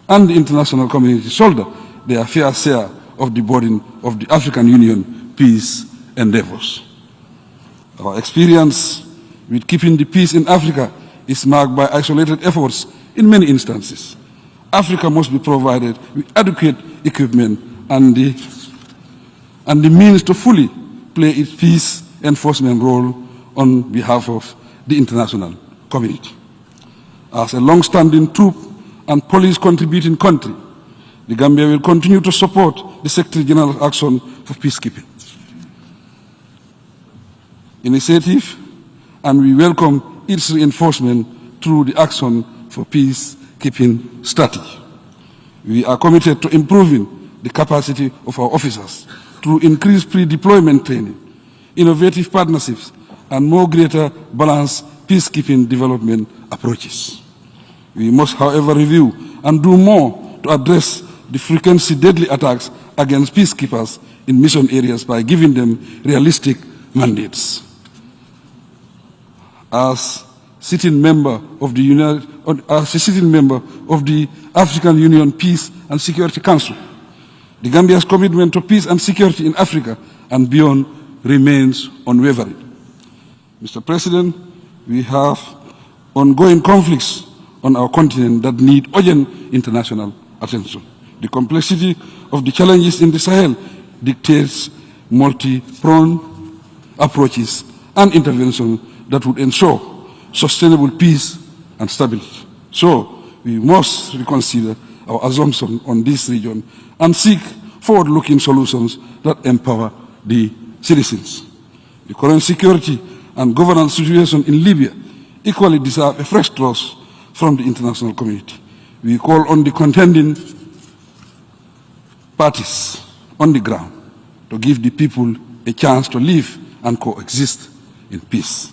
and the international community to shoulder their fair share of the burden of the African Union peace endeavors. Our experience with keeping the peace in Africa is marked by isolated efforts in many instances. Africa must be provided with adequate equipment and the means to fully play its peace enforcement role on behalf of the international community. As a long-standing troop and police-contributing country, the Gambia will continue to support the Secretary General's action for peacekeeping initiative, and we welcome its reinforcement through the Action for Peacekeeping strategy. We are committed to improving the capacity of our officers through increased pre-deployment training, innovative partnerships, and more greater balanced peacekeeping development approaches. We must, however, review and do more to address the frequency deadly attacks against peacekeepers in mission areas by giving them realistic mandates. As sitting member of the African Union Peace and Security Council, the Gambia's commitment to peace and security in Africa and beyond remains unwavering. Mr. President, we have ongoing conflicts on our continent that need urgent international attention. The complexity of the challenges in the Sahel dictates multi-pronged approaches and intervention that would ensure sustainable peace and stability. So we must reconsider our assumption on this region and seek forward-looking solutions that empower the citizens. The current security and governance situation in Libya equally deserve a fresh thrust from the international community. We call on the contending parties on the ground to give the people a chance to live and coexist in peace.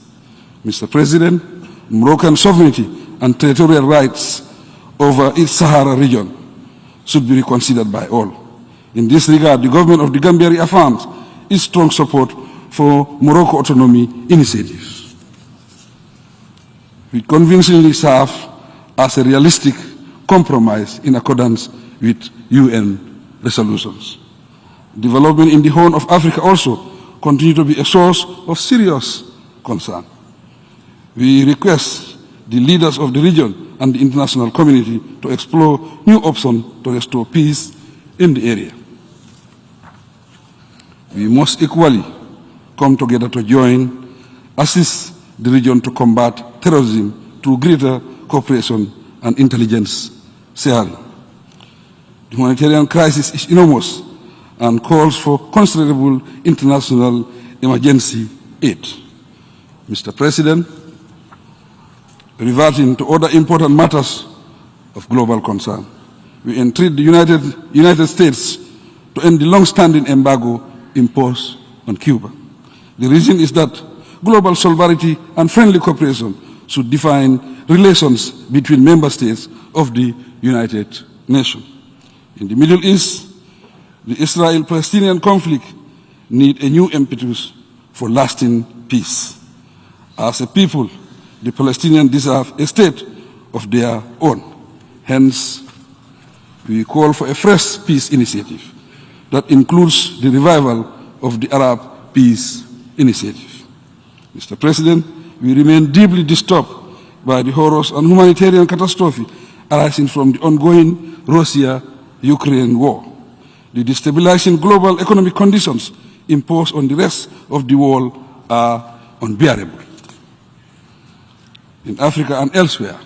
Mr. President, Moroccan sovereignty and territorial rights over its Sahara region should be reconsidered by all. In this regard, the government of the Gambia reaffirms its strong support for Morocco autonomy initiatives, which convincingly serve as a realistic compromise in accordance with UN resolutions. Development in the Horn of Africa also continue to be a source of serious concern. We request the leaders of the region and the international community to explore new options to restore peace in the area. We must equally come together to assist the region to combat terrorism through greater cooperation and intelligence sharing. The humanitarian crisis is enormous and calls for considerable international emergency aid. Mr. President, reverting to other important matters of global concern, we entreat the United States to end the long-standing embargo imposed on Cuba. The reason is that global solidarity and friendly cooperation should define relations between member states of the United Nations. In the Middle East, the Israel-Palestinian conflict needs a new impetus for lasting peace. As a people, the Palestinians deserve a state of their own. Hence, we call for a fresh peace initiative that includes the revival of the Arab Peace Initiative. Mr. President, we remain deeply disturbed by the horrors and humanitarian catastrophe arising from the ongoing Russia-Ukraine war. The destabilizing global economic conditions imposed on the rest of the world are unbearable. In Africa and elsewhere,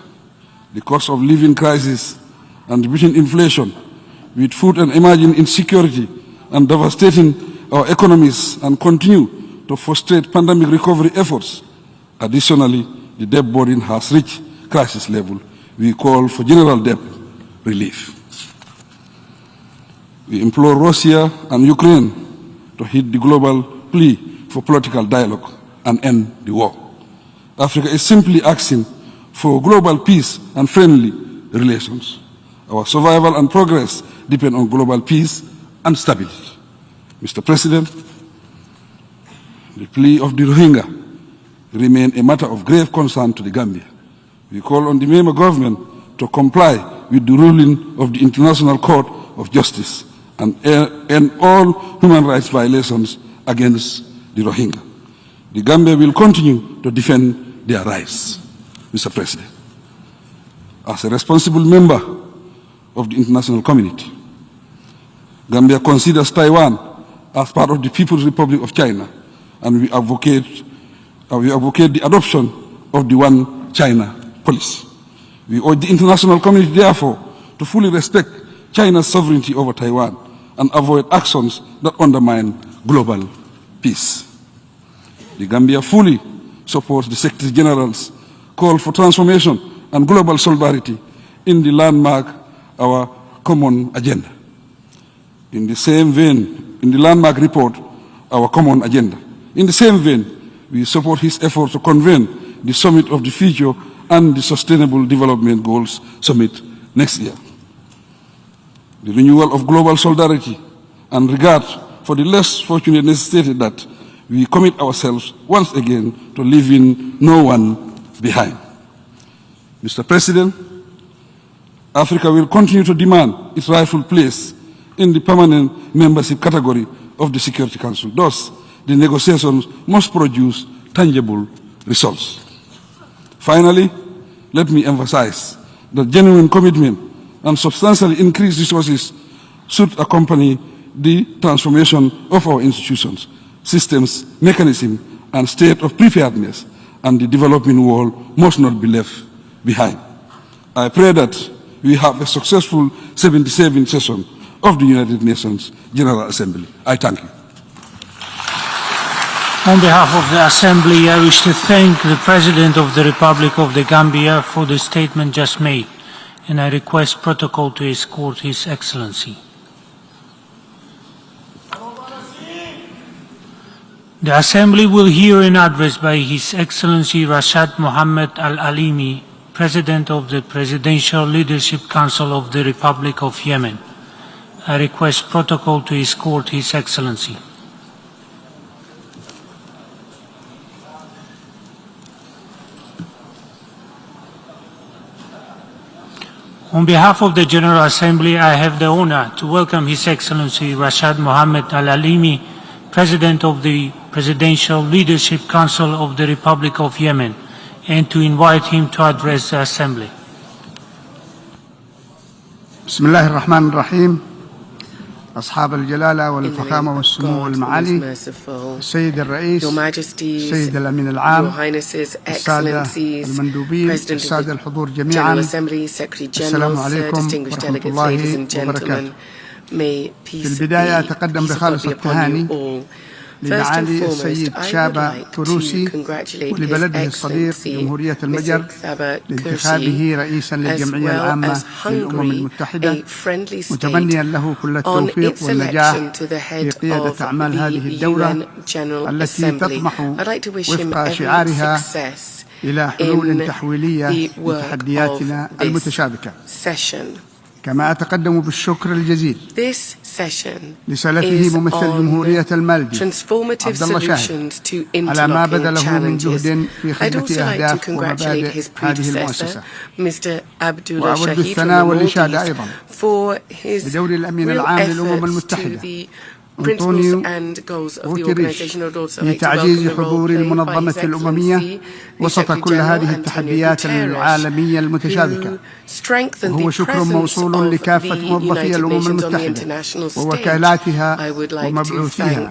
the cost of living crisis and deepening inflation, with food and emerging insecurity and devastating our economies and continue to frustrate pandemic recovery efforts. Additionally, the debt burden has reached crisis level. We call for general debt relief. We implore Russia and Ukraine to heed the global plea for political dialogue and end the war. Africa is simply asking for global peace and friendly relations. Our survival and progress depend on global peace and stability. Mr. President, the plea of the Rohingya remain a matter of grave concern to the Gambia. We call on the Myanmar government to comply with the ruling of the International Court of Justice and end all human rights violations against the Rohingya. The Gambia will continue to defend their rights, Mr. President. As a responsible member of the international community, Gambia considers Taiwan as part of the People's Republic of China, and we advocate the adoption of the One China policy. We urge the international community, therefore, to fully respect China's sovereignty over Taiwan and avoid actions that undermine global peace. The Gambia fully supports the Secretary General's call for transformation and global solidarity in the landmark, our common agenda. In the same vein, in the landmark report, our common agenda. In the same vein, we support his effort to convene the Summit of the Future and the Sustainable Development Goals Summit next year. The renewal of global solidarity and regard for the less fortunate necessitated that we commit ourselves once again to leaving no one behind. Mr. President, Africa will continue to demand its rightful place in the permanent membership category of the Security Council. Thus, the negotiations must produce tangible results. Finally, let me emphasize that genuine commitment and substantially increased resources should accompany the transformation of our institutions, systems, mechanisms, and state of preparedness, and the developing world must not be left behind. I pray that we have a successful 77th session of the United Nations General Assembly. I thank you. On behalf of the Assembly, I wish to thank the President of the Republic of the Gambia for the statement just made, and I request protocol to escort His Excellency. The Assembly will hear an address by His Excellency Rashad Mohammed Al-Alimi, President of the Presidential Leadership Council of the Republic of Yemen. I request protocol to escort His Excellency. On behalf of the General Assembly, I have the honor to welcome His Excellency Rashad Mohammed Al-Alimi, President of the Presidential Leadership Council of the Republic of Yemen, and to invite him to address the Assembly. بسم الله الرحمن الرحيم. أصحاب الجلالة والفخامة والسمو والمعالي، السيد الرئيس، السيد الأمين العام، السادة المندوبين، السادة الحضور جميعا، السلام عليكم ورحمة الله وبركاته. في البداية أتقدم بخالص التهاني لمعالي السيد شابا كروسي ولبلده الصديق جمهورية المجر لانتخابه رئيسا للجمعية العامة للأمم المتحدة، متمنيا له كل التوفيق والنجاح في قيادة أعمال هذه الدورة التي تطمح وفق شعارها إلى حلول تحويلية لتحدياتنا المتشابكة. كما أتقدم بالشكر الجزيل لسلفه ممثل جمهورية المالدي عبد الله شاهد على ما بذله من جهد في خدمة أهداف ومبادئ هذه المؤسسة. وأود الثناء والإشادة أيضا بدور الأمين العام للأمم المتحدة أنطونيو غوتيريش في تعزيز حضور المنظمة الأممية وسط كل هذه التحديات العالمية المتشابكة، وهو شكر موصول لكافة موظفي الأمم المتحدة ووكالاتها ومبعوثيها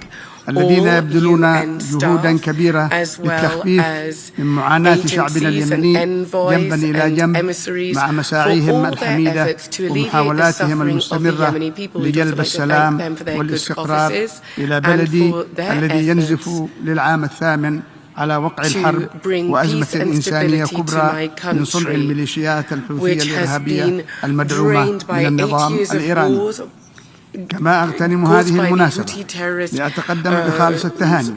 الذين يبذلون جهودا كبيرة للتخفيف من معاناة شعبنا اليمني جنبا إلى جنب مع مساعيهم الحميدة ومحاولاتهم المستمرة لجلب السلام والاستقرار إلى بلدي الذي ينزف للعام الثامن على وقع الحرب وأزمة إنسانية كبرى من صنع الميليشيات الحوثية الإرهابية المدعومة من النظام الإيراني. كما أغتنم هذه المناسبة لأتقدم بخالص التهاني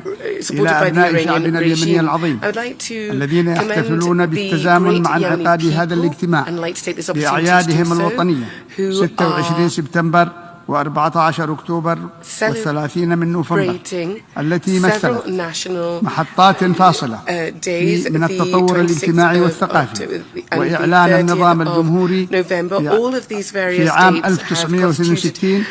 إلى أبناء شعبنا اليمني العظيم الذين يحتفلون بالتزامن مع انعقاد هذا الاجتماع بأعيادهم الوطنية 26 سبتمبر و14 أكتوبر و30 من نوفمبر التي مثلت محطات فاصلة من التطور الاجتماعي والثقافي وإعلان النظام الجمهوري في عام 1962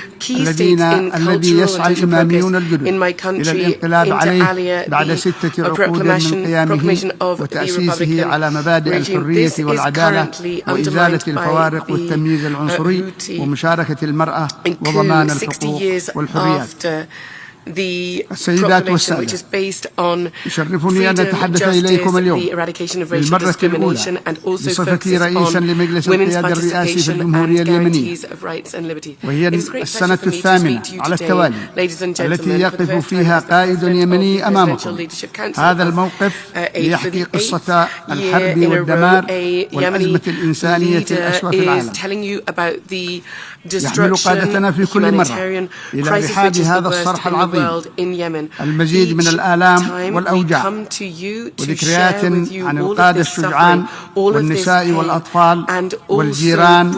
الذي يسعى الإماميون الجدد إلى الانقلاب عليه بعد 6 عقود من قيامه وتأسيسه على مبادئ الحرية والعدالة وإزالة الفوارق والتمييز العنصري ومشاركة المرأة وضمان الحقوق والحريات. السيدات والسادة، يشرفني أن أتحدث إليكم اليوم للمرة الأولى بصفتي رئيسا لمجلس القيادة الرئاسي في الجمهورية اليمنية، وهي السنة الثامنة على التوالي التي يقف فيها قائد يمني أمامكم. هذا الموقف ليحكي قصة الحرب والدمار والأزمة الإنسانية الأسوأ في العالم. يحمل قادتنا في كل مرة إلى رحاب هذا الصرح العظيم المزيد من الآلام والأوجاع، وذكريات عن القادة الشجعان والنساء والأطفال والجيران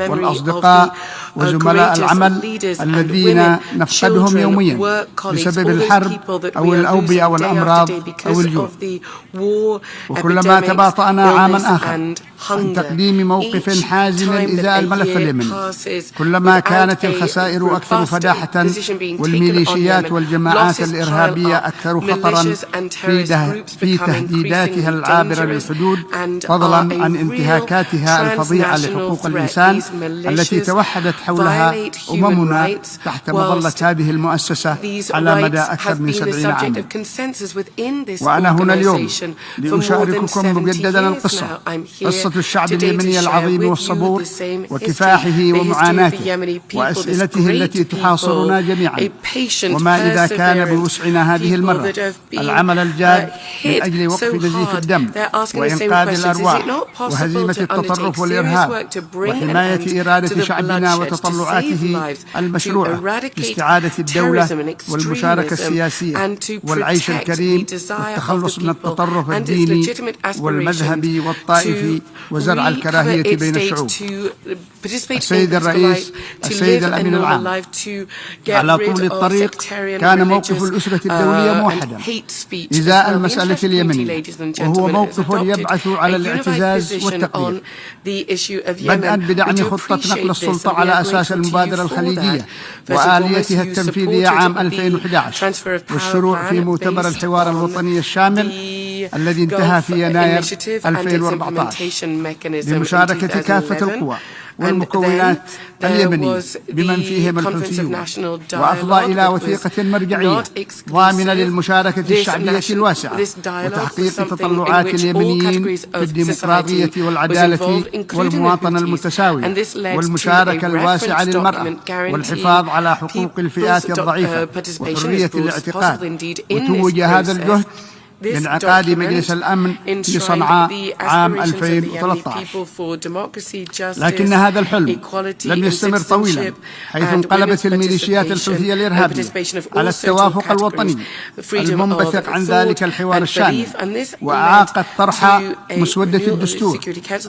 والأصدقاء وزملاء العمل الذين نفقدهم يوميا بسبب الحرب أو الأوبئة أو الأمراض أو الجوع. وكلما تباطأنا عاما آخر عن تقديم موقف حازم إزاء الملف اليمني، كلما كانت الخسائر أكثر فداحة والميليشيات والجماعات الإرهابية أكثر خطرا في تهديداتها العابرة للحدود، فضلا عن انتهاكاتها الفظيعة لحقوق الإنسان التي توحدت حولها أممنا تحت مظلة هذه المؤسسة على مدى أكثر من 70 عاما. وأنا هنا اليوم لأشارككم مجددا قصة الشعب اليمني العظيم والصبور وكفاحه ومعاناته وأسئلته التي تحاصرنا جميعا، وما إذا كان بوسعنا هذه المرة العمل الجاد من أجل وقف نزيف الدم وإنقاذ الأرواح وهزيمة التطرف والإرهاب وحماية إرادة شعبنا وتطلعاته المشروعة لاستعادة الدولة والمشاركة السياسية والعيش الكريم والتخلص من التطرف الديني والمذهبي والطائفي وزرع الكراهية بين الشعوب. السيد الرئيس، السيد الأمين العام، على طول الطريق كان موقف الأسرة الدولية موحدا إزاء المسألة اليمنية، وهو موقف يبعث على الاعتزاز والتقدير، بدءا بدعم خطة نقل السلطة على أساس المبادرة الخليجية وآليتها التنفيذية عام 2011 والشروع في مؤتمر الحوار الوطني الشامل الذي انتهى في يناير 2014 بمشاركة كافة القوى والمكونات اليمنية بمن فيهم الحوثيون، وأفضى إلى وثيقة مرجعية ضامنة للمشاركة الشعبية الواسعة وتحقيق تطلعات اليمنيين في الديمقراطية والعدالة والمواطنة المتساوية والمشاركة الواسعة للمرأة والحفاظ على حقوق الفئات الضعيفة وحرية الاعتقاد. وتوج هذا الجهد بانعقاد مجلس الأمن في صنعاء عام 2013. لكن هذا الحلم لم يستمر طويلا، حيث انقلبت الميليشيات الحوثية الإرهابية على التوافق الوطني المنبثق عن ذلك الحوار الشامل، وأعاقت طرح مسودة الدستور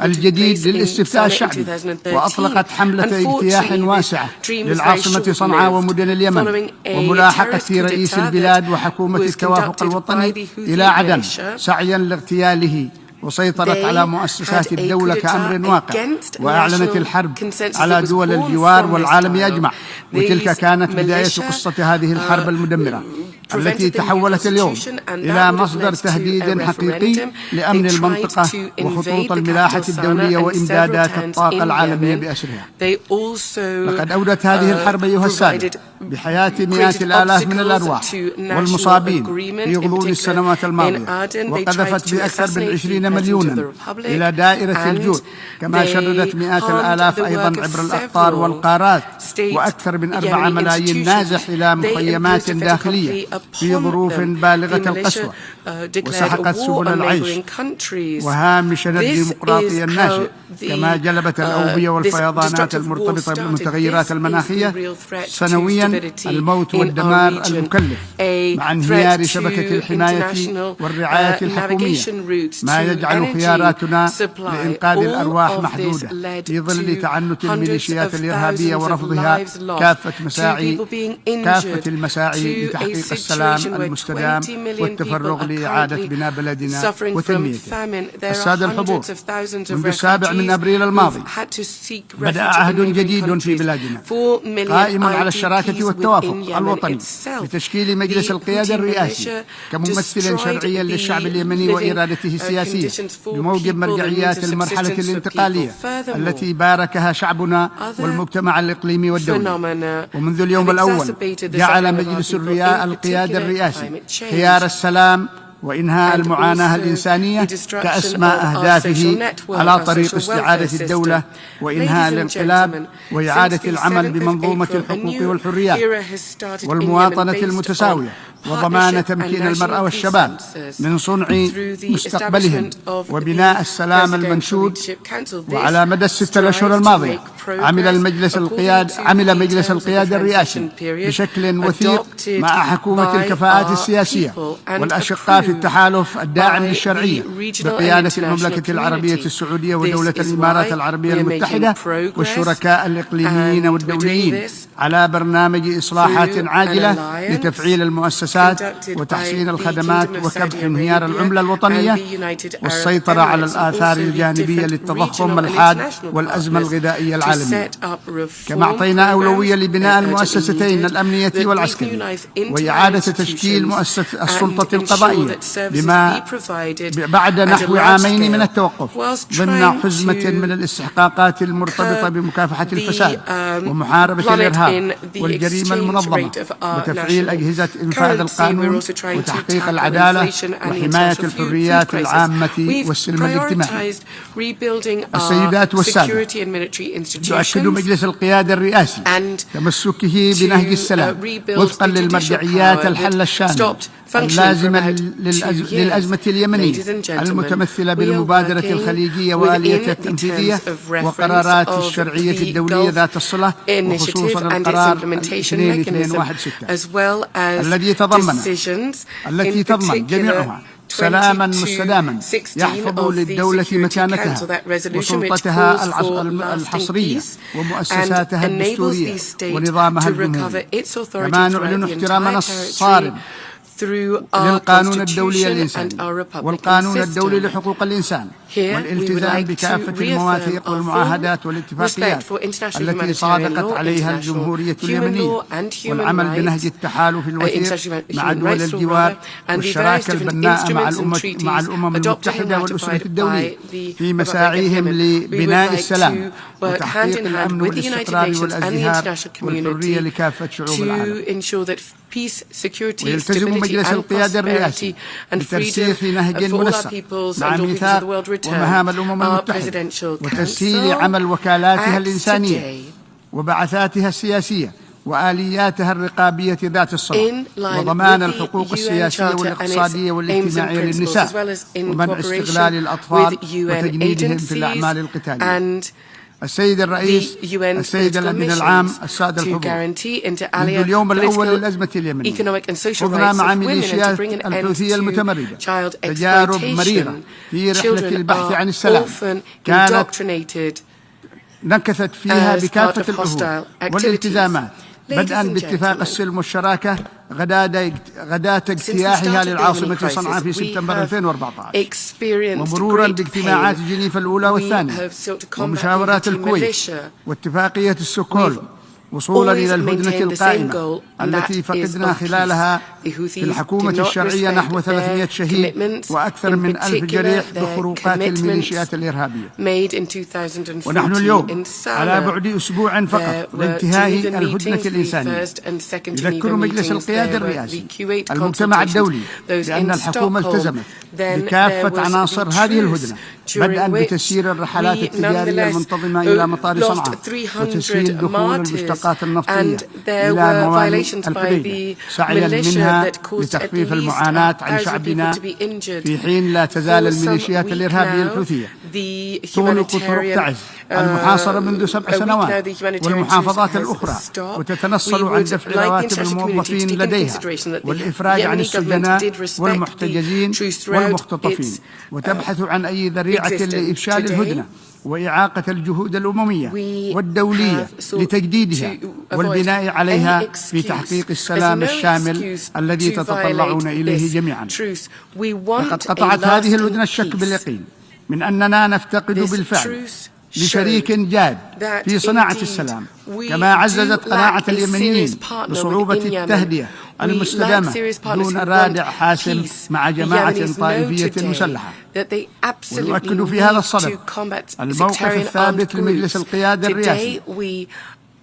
الجديد للاستفتاء الشعبي، وأطلقت حملة اجتياح واسعة للعاصمة صنعاء ومدن اليمن وملاحقة رئيس البلاد وحكومة التوافق الوطني إلى عدن سعيا لاغتياله، وسيطرت على مؤسسات الدولة كأمر واقع، وأعلنت الحرب على دول الجوار والعالم أجمع. وتلك كانت بداية قصة هذه الحرب المدمرة التي تحولت اليوم إلى مصدر تهديد حقيقي لأمن المنطقة وخطوط الملاحة الدولية وإمدادات الطاقة العالمية بأسرها. لقد أودت هذه الحرب أيها السادة بحياة مئات الآلاف من الأرواح والمصابين في غضون السنوات الماضية، وقذفت بأكثر من 20 مليونا إلى دائرة الجوع، كما شردت مئات الآلاف أيضا عبر الأقطار والقارات، وأكثر من 4 ملايين نازح إلى مخيمات داخلية في ظروف بالغة القسوة، وسحقت سبل العيش وهامش الديمقراطية الناشئ، كما جلبت الأوبئة والفيضانات المرتبطة بالمتغيرات المناخية سنويا الموت والدمار المكلف، مع انهيار شبكة الحماية والرعاية الحكومية، ما تجعل خياراتنا لإنقاذ الأرواح محدودة في ظل تعنت الميليشيات الإرهابية ورفضها كافة المساعي لتحقيق السلام المستدام والتفرغ لإعادة بناء بلدنا وتنميته. السادة الحضور، منذ 7 من أبريل الماضي بدأ عهد جديد في بلادنا قائم على الشراكة والتوافق الوطني لتشكيل مجلس القيادة الرئاسي كممثل شرعي للشعب اليمني وإرادته السياسية بموجب مرجعيات المرحلة الانتقالية التي باركها شعبنا والمجتمع الإقليمي والدولي. ومنذ اليوم الأول جعل مجلس القيادة الرئاسي خيار السلام وإنهاء المعاناة الإنسانية كأسمى أهدافه على طريق استعادة الدولة وإنهاء الانقلاب وإعادة العمل بمنظومة الحقوق والحريات والمواطنة المتساوية وضمان تمكين المرأة والشباب من صنع مستقبلهم وبناء السلام المنشود. وعلى مدى ال6 أشهر الماضية عمل مجلس القيادة الرئاسي بشكل وثيق مع حكومة الكفاءات السياسية والأشقاء في التحالف الداعم للشرعية بقيادة المملكة العربية السعودية ودولة الإمارات العربية المتحدة والشركاء الإقليميين والدوليين على برنامج إصلاحات عاجلة لتفعيل المؤسسات وتحسين الخدمات وكبح انهيار العملة الوطنية والسيطرة على الآثار الجانبية للتضخم الحاد والأزمة الغذائية العالمية. كما أعطينا أولوية لبناء المؤسستين الأمنية والعسكرية وإعادة تشكيل مؤسسة السلطة القضائية بما بعد نحو عامين من التوقف ضمن حزمة من الاستحقاقات المرتبطة بمكافحة الفساد ومحاربة الإرهاب والجريمة المنظمة وتفعيل أجهزة إنفاذ القانون وتحقيق العدالة وحماية الحريات العامة والسلم الاجتماعي. السيدات والسادة، يؤكد مجلس القيادة الرئاسي تمسكه بنهج السلام وفقا للمرجعيات الحل الشامل اللازمة للأزمة اليمنية المتمثلة بالمبادرة الخليجية وآليتها التنفيذية وقرارات الشرعية الدولية ذات الصلة وخصوصا القرار 2216 التي تضمن جميعها سلاما مستداما يحفظ للدولة مكانتها وسلطتها الحصرية ومؤسساتها الدستورية ونظامها الجمهوري. كما نعلن احترامنا الصارم للقانون الدولي الإنساني والقانون الدولي لحقوق الإنسان والالتزام بكافة المواثيق والمعاهدات والاتفاقيات التي صادقت عليها الجمهورية اليمنية والعمل بنهج التحالف الوثيق مع دول الجوار والشراكة البناءة مع الأمم المتحدة والأسرة الدولية في مساعيهم لبناء السلام وتحقيق الأمن والاستقرار والازدهار والحرية لكافة شعوب العالم. ويلتزم مجلس القيادة الرئاسي بترسيخ نهج منسق مع ميثاق ومهام الأمم المتحدة وتسهيل عمل وكالاتها الإنسانية وبعثاتها السياسية وآلياتها الرقابية ذات الصلة وضمان الحقوق السياسية والاقتصادية والاجتماعية للنساء ومنع استغلال الأطفال وتجنيدهم في الأعمال القتالية. السيد الرئيس، السيد الأمين العام، السادة الحضور، منذ اليوم الأول للأزمة اليمنية خضنا مع ميليشيات الحوثية المتمردة تجارب مريرة في رحلة البحث عن السلام نكثت فيها بكافة العهود والالتزامات بدءا باتفاق السلم والشراكة غداة اجتياحها للعاصمة صنعاء في سبتمبر 2014 ومرورا باجتماعات جنيف الأولى والثانية ومشاورات الكويت واتفاقية ستوكهولم وصولا إلى الهدنة القائمة التي فقدنا خلالها في الحكومة الشرعية نحو 300 شهيد وأكثر من 1000 جريح بخروقات الميليشيات الإرهابية. ونحن اليوم على بعد أسبوع فقط لانتهاء الهدنة الإنسانية. يذكر مجلس القيادة الرئاسي المجتمع الدولي بأن الحكومة التزمت بكافة عناصر هذه الهدنة بدءا بتسيير الرحلات التجارية المنتظمة إلى مطار صنعاء وتسهيل دخول المشتقات النفطية إلى موانئ الحديدة سعيا منها لتخفيف المعاناة عن شعبنا في حين لا تزال الميليشيات الإرهابية الحوثية تغلق طرق تعز المحاصرة منذ 7 سنوات والمحافظات الأخرى، وتتنصل عن دفع رواتب الموظفين لديها والإفراج عن السجناء والمحتجزين والمختطفين، وتبحث عن أي ذريعة لإفشال الهدنة وإعاقة الجهود الأممية والدولية لتجديدها والبناء عليها في تحقيق السلام الشامل الذي تتطلعون إليه جميعا. لقد قطعت هذه الهدنة الشك باليقين من أننا نفتقد بالفعل لشريك جاد في صناعة السلام، كما عززت قناعة اليمنيين بصعوبة التهدئة المستدامة دون رادع حاسم مع جماعة طائفية مسلحة. ونؤكد في هذا الصدد الموقف الثابت لمجلس القيادة الرئاسي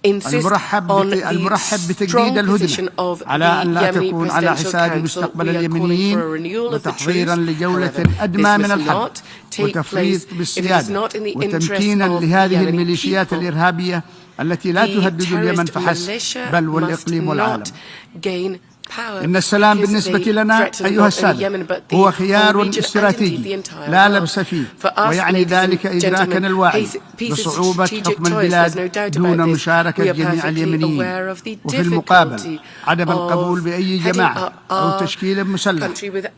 المرحب بتجديد الهدنة على أن لا تكون على حساب مستقبل اليمنيين، وتحضيرا لجولة أدمى من الحرب وتفريط بالسيادة وتمكينا لهذه الميليشيات الإرهابية التي لا تهدد اليمن فحسب بل والإقليم والعالم. إن السلام بالنسبة لنا أيها السادة هو خيار استراتيجي لا لبس فيه، ويعني ذلك إدراكنا الواعي بصعوبة حكم البلاد دون مشاركة جميع اليمنيين، وفي المقابل عدم القبول بأي جماعة أو تشكيل مسلح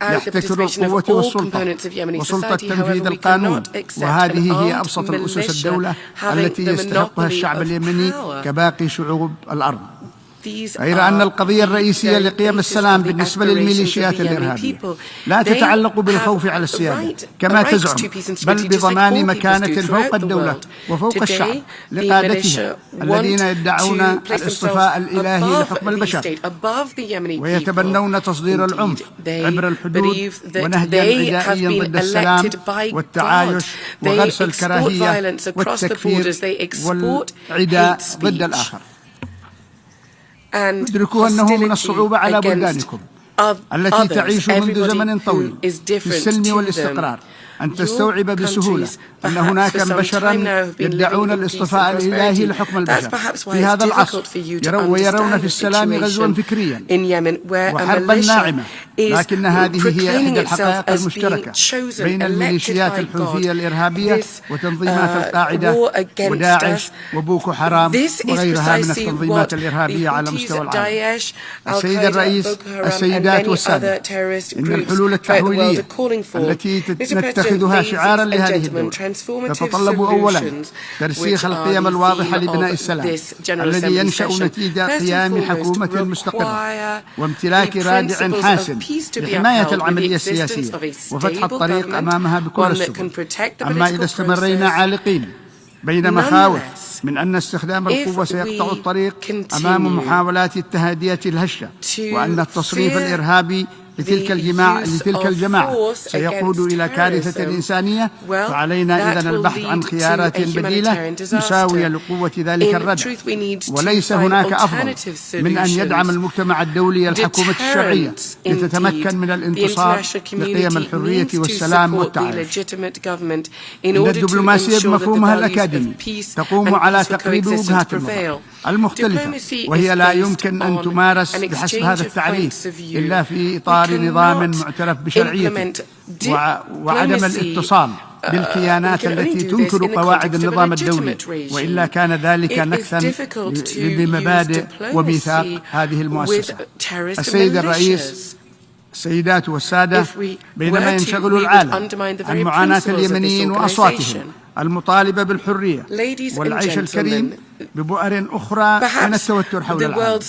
يحتكر القوة والسلطة وسلطة تنفيذ القانون، وهذه هي أبسط الأسس الدولة التي يستحقها الشعب اليمني كباقي شعوب الأرض. غير أن القضية الرئيسية لقيام السلام بالنسبة للميليشيات الإرهابية لا تتعلق بالخوف على السيادة كما تزعم، بل بضمان مكانة فوق الدولة وفوق الشعب لقادتها الذين يدعون الاصطفاء الإلهي لحكم البشر، ويتبنون تصدير العنف عبر الحدود ونهجا عدائيا ضد السلام والتعايش وغرس الكراهية والتكفير والعداء ضد الآخر. ادركوا أنه من الصعوبة على بلدانكم التي تعيش منذ زمن طويل في السلم والاستقرار أن تستوعب بسهولة أن هناك بشرا يدعون الاصطفاء الإلهي لحكم البشر في هذا العصر، ويرون في السلام غزوا فكريا وحربا ناعمة، لكن هذه هي إحدى الحقائق المشتركة بين الميليشيات الحوثية الإرهابية وتنظيمات القاعدة وداعش وبوكو حرام وغيرها من التنظيمات الإرهابية على مستوى العالم. السيد الرئيس، السيدات والسادة، إن الحلول التحويلية التي نتخذها شعارا لهذه الدولة تتطلب أولا ترسيخ القيم الواضحة لبناء السلام الذي ينشأ نتيجة قيام حكومة مستقرة وامتلاك رادع حاسم لحماية العملية السياسية وفتح الطريق أمامها بكل السبل. أما إذا استمرينا عالقين بين مخاوف من أن استخدام القوة سيقطع الطريق أمام محاولات التهدئة الهشة، وأن التصريف الإرهابي لتلك الجماعة سيقود إلى كارثة إنسانية، فعلينا إذن البحث عن خيارات بديلة مساوية لقوة ذلك الردع. وليس هناك أفضل من أن يدعم المجتمع الدولي الحكومة الشرعية لتتمكن من الانتصار لقيم الحرية والسلام والتعايش. إن الدبلوماسية بمفهومها الأكاديمي تقوم على تقريب وجهات النظر المختلفة، وهي لا يمكن أن تمارس بحسب هذا التعريف إلا في إطار نظام معترف بشرعيته وعدم الاتصال بالكيانات التي تنكر قواعد النظام الدولي، وإلا كان ذلك نكثا بمبادئ وميثاق هذه المؤسسة. السيد الرئيس، السيدات والسادة، بينما ينشغل العالم عن معاناة اليمنيين وأصواتهم المطالبة بالحرية والعيش الكريم ببؤر أخرى من التوتر حول العالم،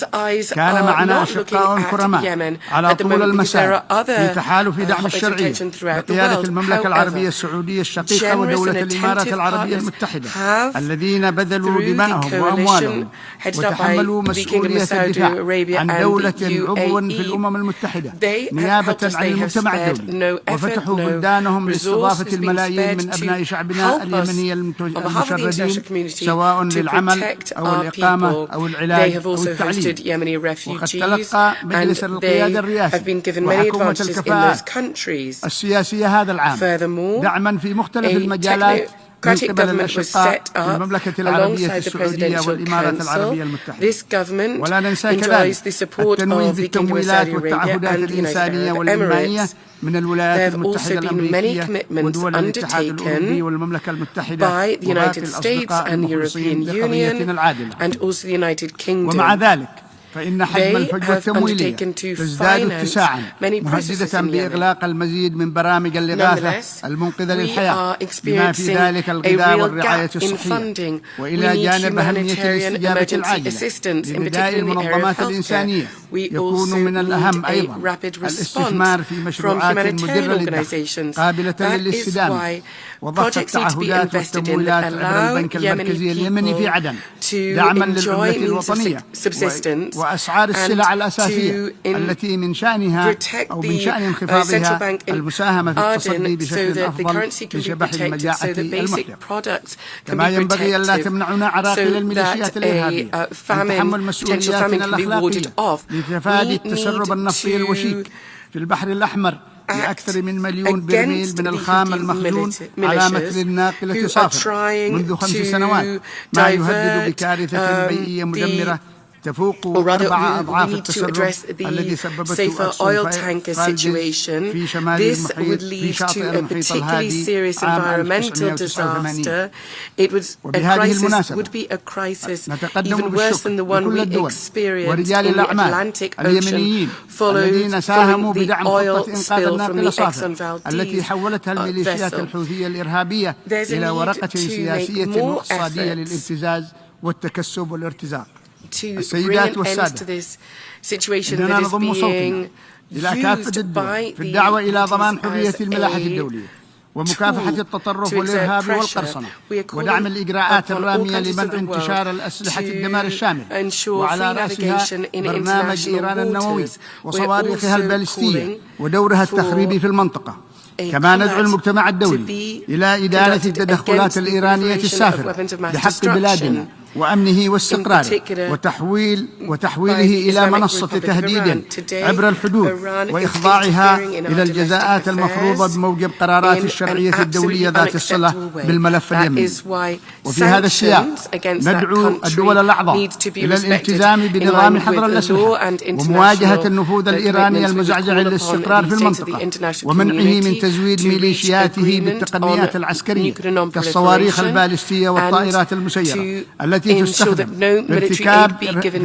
كان معنا أشقاء كرماء على طول المسار في تحالف دعم الشرعية بقيادة المملكة العربية السعودية الشقيقة ودولة الإمارات العربية المتحدة، الذين بذلوا دماءهم وأموالهم وتحملوا مسؤولية الدفاع عن دولة عضو في الأمم المتحدة نيابة عن المجتمع الدولي، وفتحوا بلدانهم لاستضافة الملايين من أبناء شعبنا اليمني المشردين سواء للعمل أو الإقامة أو العلاج أو التعليم. وقد تلقى مجلس القيادة الرئاسي وحكومة الكفاءات السياسية هذا العام دعما في مختلف المجالات democratic government was set up alongside the Presidential Council. This government enjoys the support of the Kingdom of Saudi Arabia and the United Arab Emirates. There have also been many commitments undertaken by the United States and the European Union and also the United Kingdom. فإن حجم الفجوة التمويلية تزداد اتساعا مهددة بإغلاق المزيد من برامج الإغاثة المنقذة للحياة بما في ذلك الغذاء والرعاية الصحية وإلى جانب أهمية الاستجابة العاجلة لنداء المنظمات الإنسانية يكون من الأهم أيضا الاستثمار في مشروعات مدرة للدخل قابلة للاستدامة وضخ التعهدات والتمويلات عبر البنك المركزي اليمني في عدن دعما للعملة الوطنية وأسعار السلع الأساسية التي من شأنها أو من شأن انخفاضها المساهمة في التصدي بشكل أفضل لشبح المجاعة المحرقة. كما ينبغي ألا تمنعنا عراقيل الميليشيات الإرهابية من تحمل مسؤولياتنا الأخلاقية لتفادي التسرب النفطي الوشيك في البحر الأحمر لأكثر من 1,000,000 برميل من الخام المخزون على متن الناقلة صافر منذ 5 سنوات ما يهدد بكارثة بيئية مدمرة تفوق 4 أضعاف التسرب الذي سببته oil tanker situation. في شمال المحيط في شاطئ المحيط الهادي عام 1989. وبهذه المناسبة نتقدم بالشكر لكل الدول ورجال الأعمال اليمنيين الذين ساهموا بدعم خطة إنقاذ الناقلة صافر التي حولتها الميليشيات الحوثية الإرهابية إلى ورقة سياسية واقتصادية للابتزاز والتكسب والارتزاق. السيدات والسادة، إننا نضم صوتنا إلى كافة الدول في الدعوة إلى ضمان حرية الملاحة الدولية ومكافحة التطرف والإرهاب والقرصنة ودعم الإجراءات الرامية لمنع انتشار الأسلحة الدمار الشامل وعلى رأسها برنامج إيران النووي وصواريخها البالستية ودورها التخريبي في المنطقة. كما ندعو المجتمع الدولي إلى إدانة التدخلات الإيرانية السافرة بحق بلادنا وأمنه واستقراره وتحويله إلى منصة تهديد عبر الحدود وإخضاعها إلى الجزاءات المفروضة بموجب قرارات الشرعية الدولية ذات الصلة بالملف اليمني. وفي هذا السياق ندعو الدول الأعضاء إلى الالتزام بنظام حظر الأسلحة ومواجهة النفوذ الإيراني المزعزع للاستقرار في المنطقة ومنعه من تزويد ميليشياته بالتقنيات العسكرية كالصواريخ البالستية والطائرات المسيرة التي تستخدم لارتكاب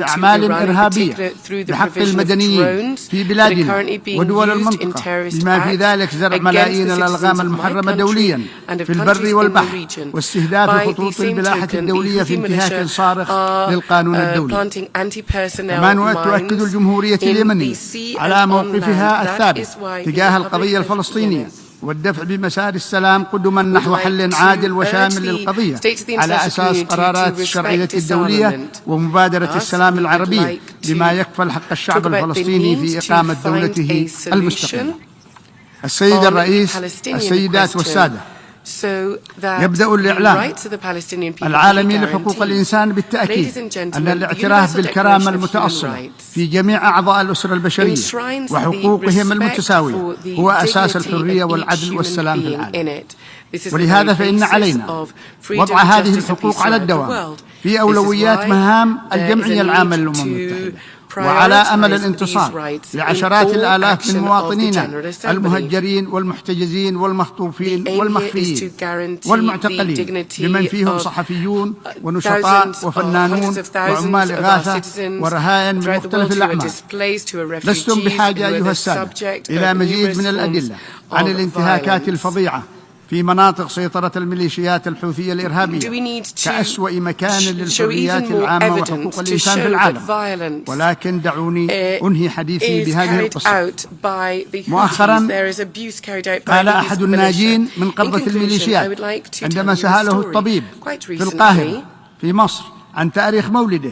أعمال إرهابية بحق المدنيين في بلادنا ودول المنطقة بما في ذلك زرع ملايين الألغام المحرمة دوليا في البر والبحر واستهداف خطوط البلاحة الدولية في انتهاك صارخ للقانون الدولي. كما تؤكد الجمهورية اليمنية على موقفها الثابت تجاه القضية الفلسطينية والدفع بمسار السلام قدما نحو حل عادل وشامل للقضية على أساس قرارات الشرعية الدولية ومبادرة السلام العربية بما يكفل حق الشعب الفلسطيني في إقامة دولته المستقلة. السيد الرئيس، السيدات والسادة، يبدأ الإعلام العالمي لحقوق الإنسان بالتأكيد أن الاعتراف بالكرامة المتأصلة في جميع أعضاء الأسرة البشرية وحقوقهم المتساوية هو أساس الحرية والعدل والسلام في العالم. ولهذا فإن علينا وضع هذه الحقوق على الدوام في أولويات مهام الجمعية العامة للأمم المتحدة وعلى أمل الانتصار لعشرات الآلاف من مواطنينا المهجرين والمحتجزين والمخطوفين والمخفيين والمعتقلين بمن فيهم صحفيون ونشطاء وفنانون وعمال إغاثة ورهائن من مختلف الأعمال. لستم بحاجة أيها السادة إلى مزيد من الأدلة عن الانتهاكات الفظيعة في مناطق سيطرة الميليشيات الحوثية الإرهابية كأسوأ مكان للحريات العامة وحقوق الإنسان في العالم. ولكن دعوني أنهي حديثي بهذه القصة. مؤخرا قال أحد الناجين من قبضة الميليشيات عندما سأله الطبيب في القاهرة في مصر عن تاريخ مولده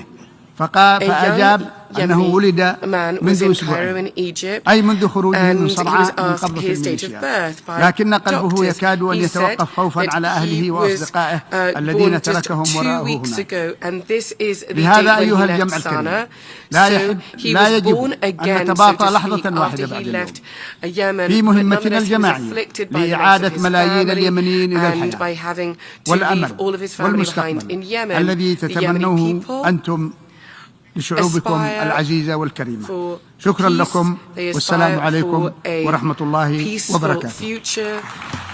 فأجاب أنه ولد man was منذ in Cairo أسبوعين، in Egypt, أي منذ خروجه من and he صنعاء was من asked قبضة his date of الميليشيات، birth by لكن قلبه doctors. يكاد أن He said يتوقف خوفا على that he أهله was وأصدقائه الذين born just تركهم 2 وراءه weeks هناك. ago, and this is the date لهذا when he أيها left الجمع الكريم، Sana. لا So he was born يجب أن again, so نتباطأ to لحظة speak, واحدة after بعد he اليوم left Yemen, في but مهمتنا nonetheless he was الجماعية afflicted by the loss of لإعادة his ملايين family اليمنيين إلى and by الحياة having to والأمل leave all of his family behind in والمستقبل Yemen. الذي The Yemeni تتمنوه people أنتم لشعوبكم العزيزة والكريمة. for شكرا peace. لكم They والسلام aspire عليكم for a ورحمة الله peaceful وبركاته. future,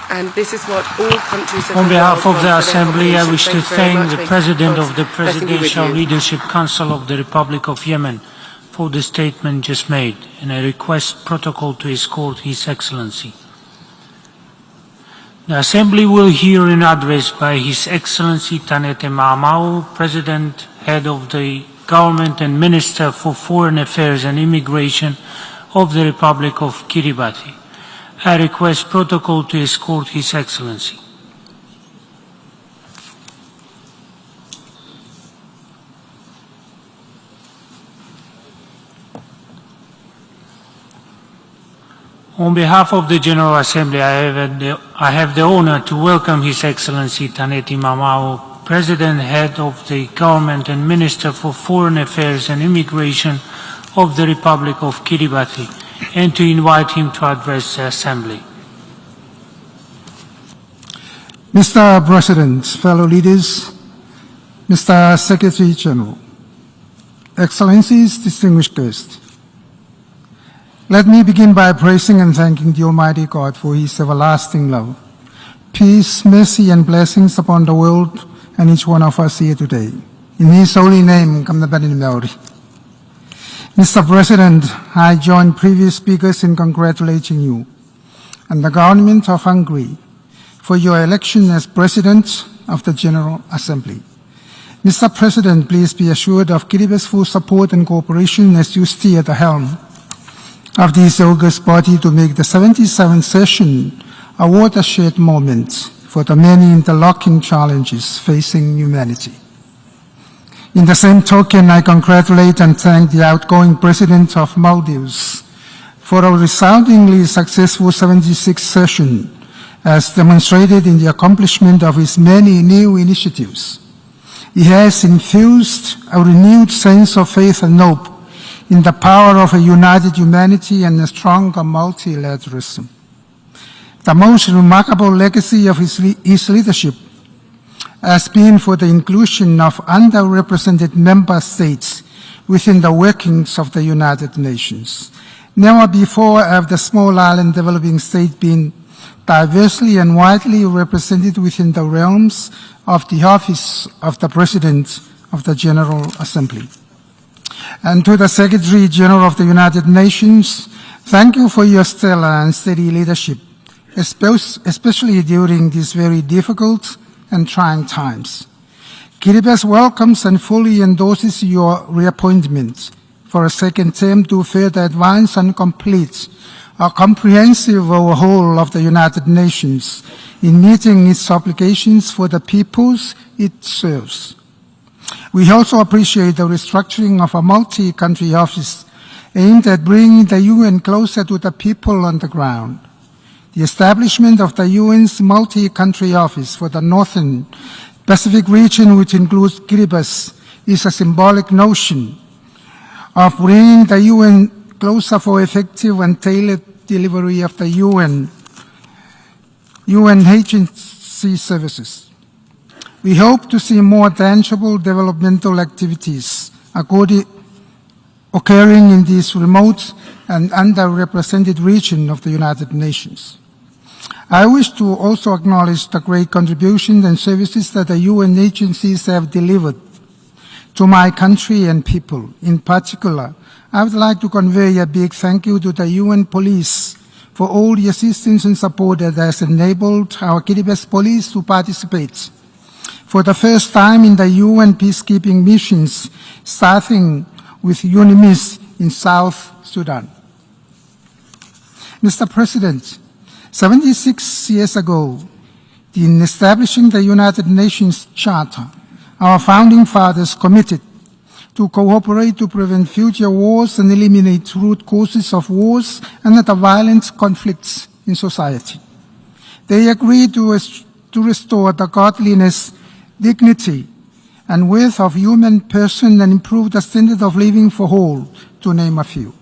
and this is what all countries of On the behalf world of the want for their Assembly, I wish population. to Thank you very thank the much. President May of the God bless and be with Presidential you. Leadership Council of the Republic of Yemen for the statement just made, and I request protocol to escort His Excellency. The Assembly will hear an address by His Excellency Tanete Maamau, President, Head of the Government and Minister for Foreign Affairs and Immigration of the Republic of Kiribati. I request protocol to escort His Excellency. On behalf of the General Assembly, I have the honor to welcome His Excellency Taneti Mamao, President, Head of the Government and Minister for Foreign Affairs and Immigration of the Republic of Kiribati, and to invite him to address the Assembly. Mr. President, fellow leaders, Mr. Secretary General, Excellencies, distinguished guests, let me begin by praising and thanking the Almighty God for His everlasting love, peace, mercy, and blessings upon the world and each one of us here today. In His holy name, Mr. President, I join previous speakers in congratulating you and the government of Hungary for your election as President of the General Assembly. Mr. President, please be assured of Kiribati's full support and cooperation as you steer the helm of this august body to make the 77th session a watershed moment for the many interlocking challenges facing humanity. In the same token, I congratulate and thank the outgoing President of Maldives for a resoundingly successful 76th session, as demonstrated in the accomplishment of his many new initiatives. He has infused a renewed sense of faith and hope in the power of a united humanity and a stronger multilateralism. The most remarkable legacy of his leadership has been for the inclusion of underrepresented member states within the workings of the United Nations. Never before have the small island developing states been diversely and widely represented within the realms of the office of the President of the General Assembly. And to the Secretary General of the United Nations, thank you for your stellar and steady leadership, especially during these very difficult and trying times. Kiribati welcomes and fully endorses your reappointment for a second term to further advance and complete a comprehensive overhaul of the United Nations in meeting its obligations for the peoples it serves. We also appreciate the restructuring of a multi-country office aimed at bringing the UN closer to the people on the ground. The establishment of the UN's multi-country office for the Northern Pacific region, which includes Kiribati, is a symbolic notion of bringing the UN closer for effective and tailored delivery of the UN agency services. We hope to see more tangible developmental activities occurring in this remote and underrepresented region of the United Nations. I wish to also acknowledge the great contributions and services that the UN agencies have delivered to my country and people. In particular, I would like to convey a big thank you to the UN Police for all the assistance and support that has enabled our Kiribati Police to participate for the first time in the UN peacekeeping missions, starting with UNIMIS in South Sudan. Mr. President, 76 years ago, in establishing the United Nations Charter, our founding fathers committed to cooperate to prevent future wars and eliminate root causes of wars and other violent conflicts in society. They agreed to restore the godliness, dignity, and worth of human person and improve the standard of living for all, to name a few.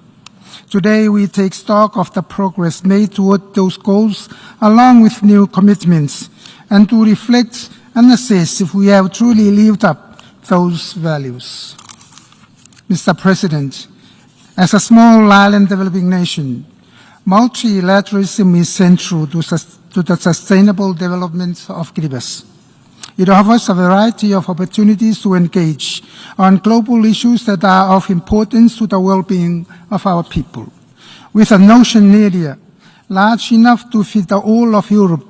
Today, we take stock of the progress made toward those goals, along with new commitments, and to reflect and assess if we have truly lived up those values. Mr. President, as a small island developing nation, multilateralism is central to the sustainable development of Kiribati. It offers a variety of opportunities to engage on global issues that are of importance to the well-being of our people. With an ocean area large enough to fit the whole of Europe,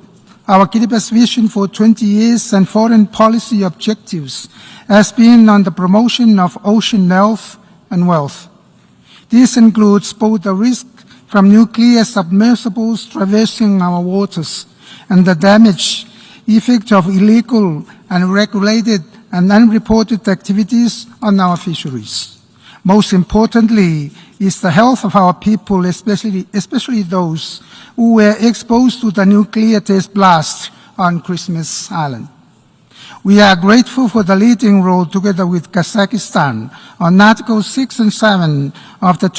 our Kiribati vision for 20 years and foreign policy objectives has been on the promotion of ocean health and wealth. This includes both the risk from nuclear submersibles traversing our waters and the damage effect of illegal, unregulated, and unreported activities on our fisheries. Most importantly is the health of our people, especially those who were exposed to the nuclear test blast on Christmas Island. We are grateful for the leading role together with Kazakhstan on Articles 6 and 7 of the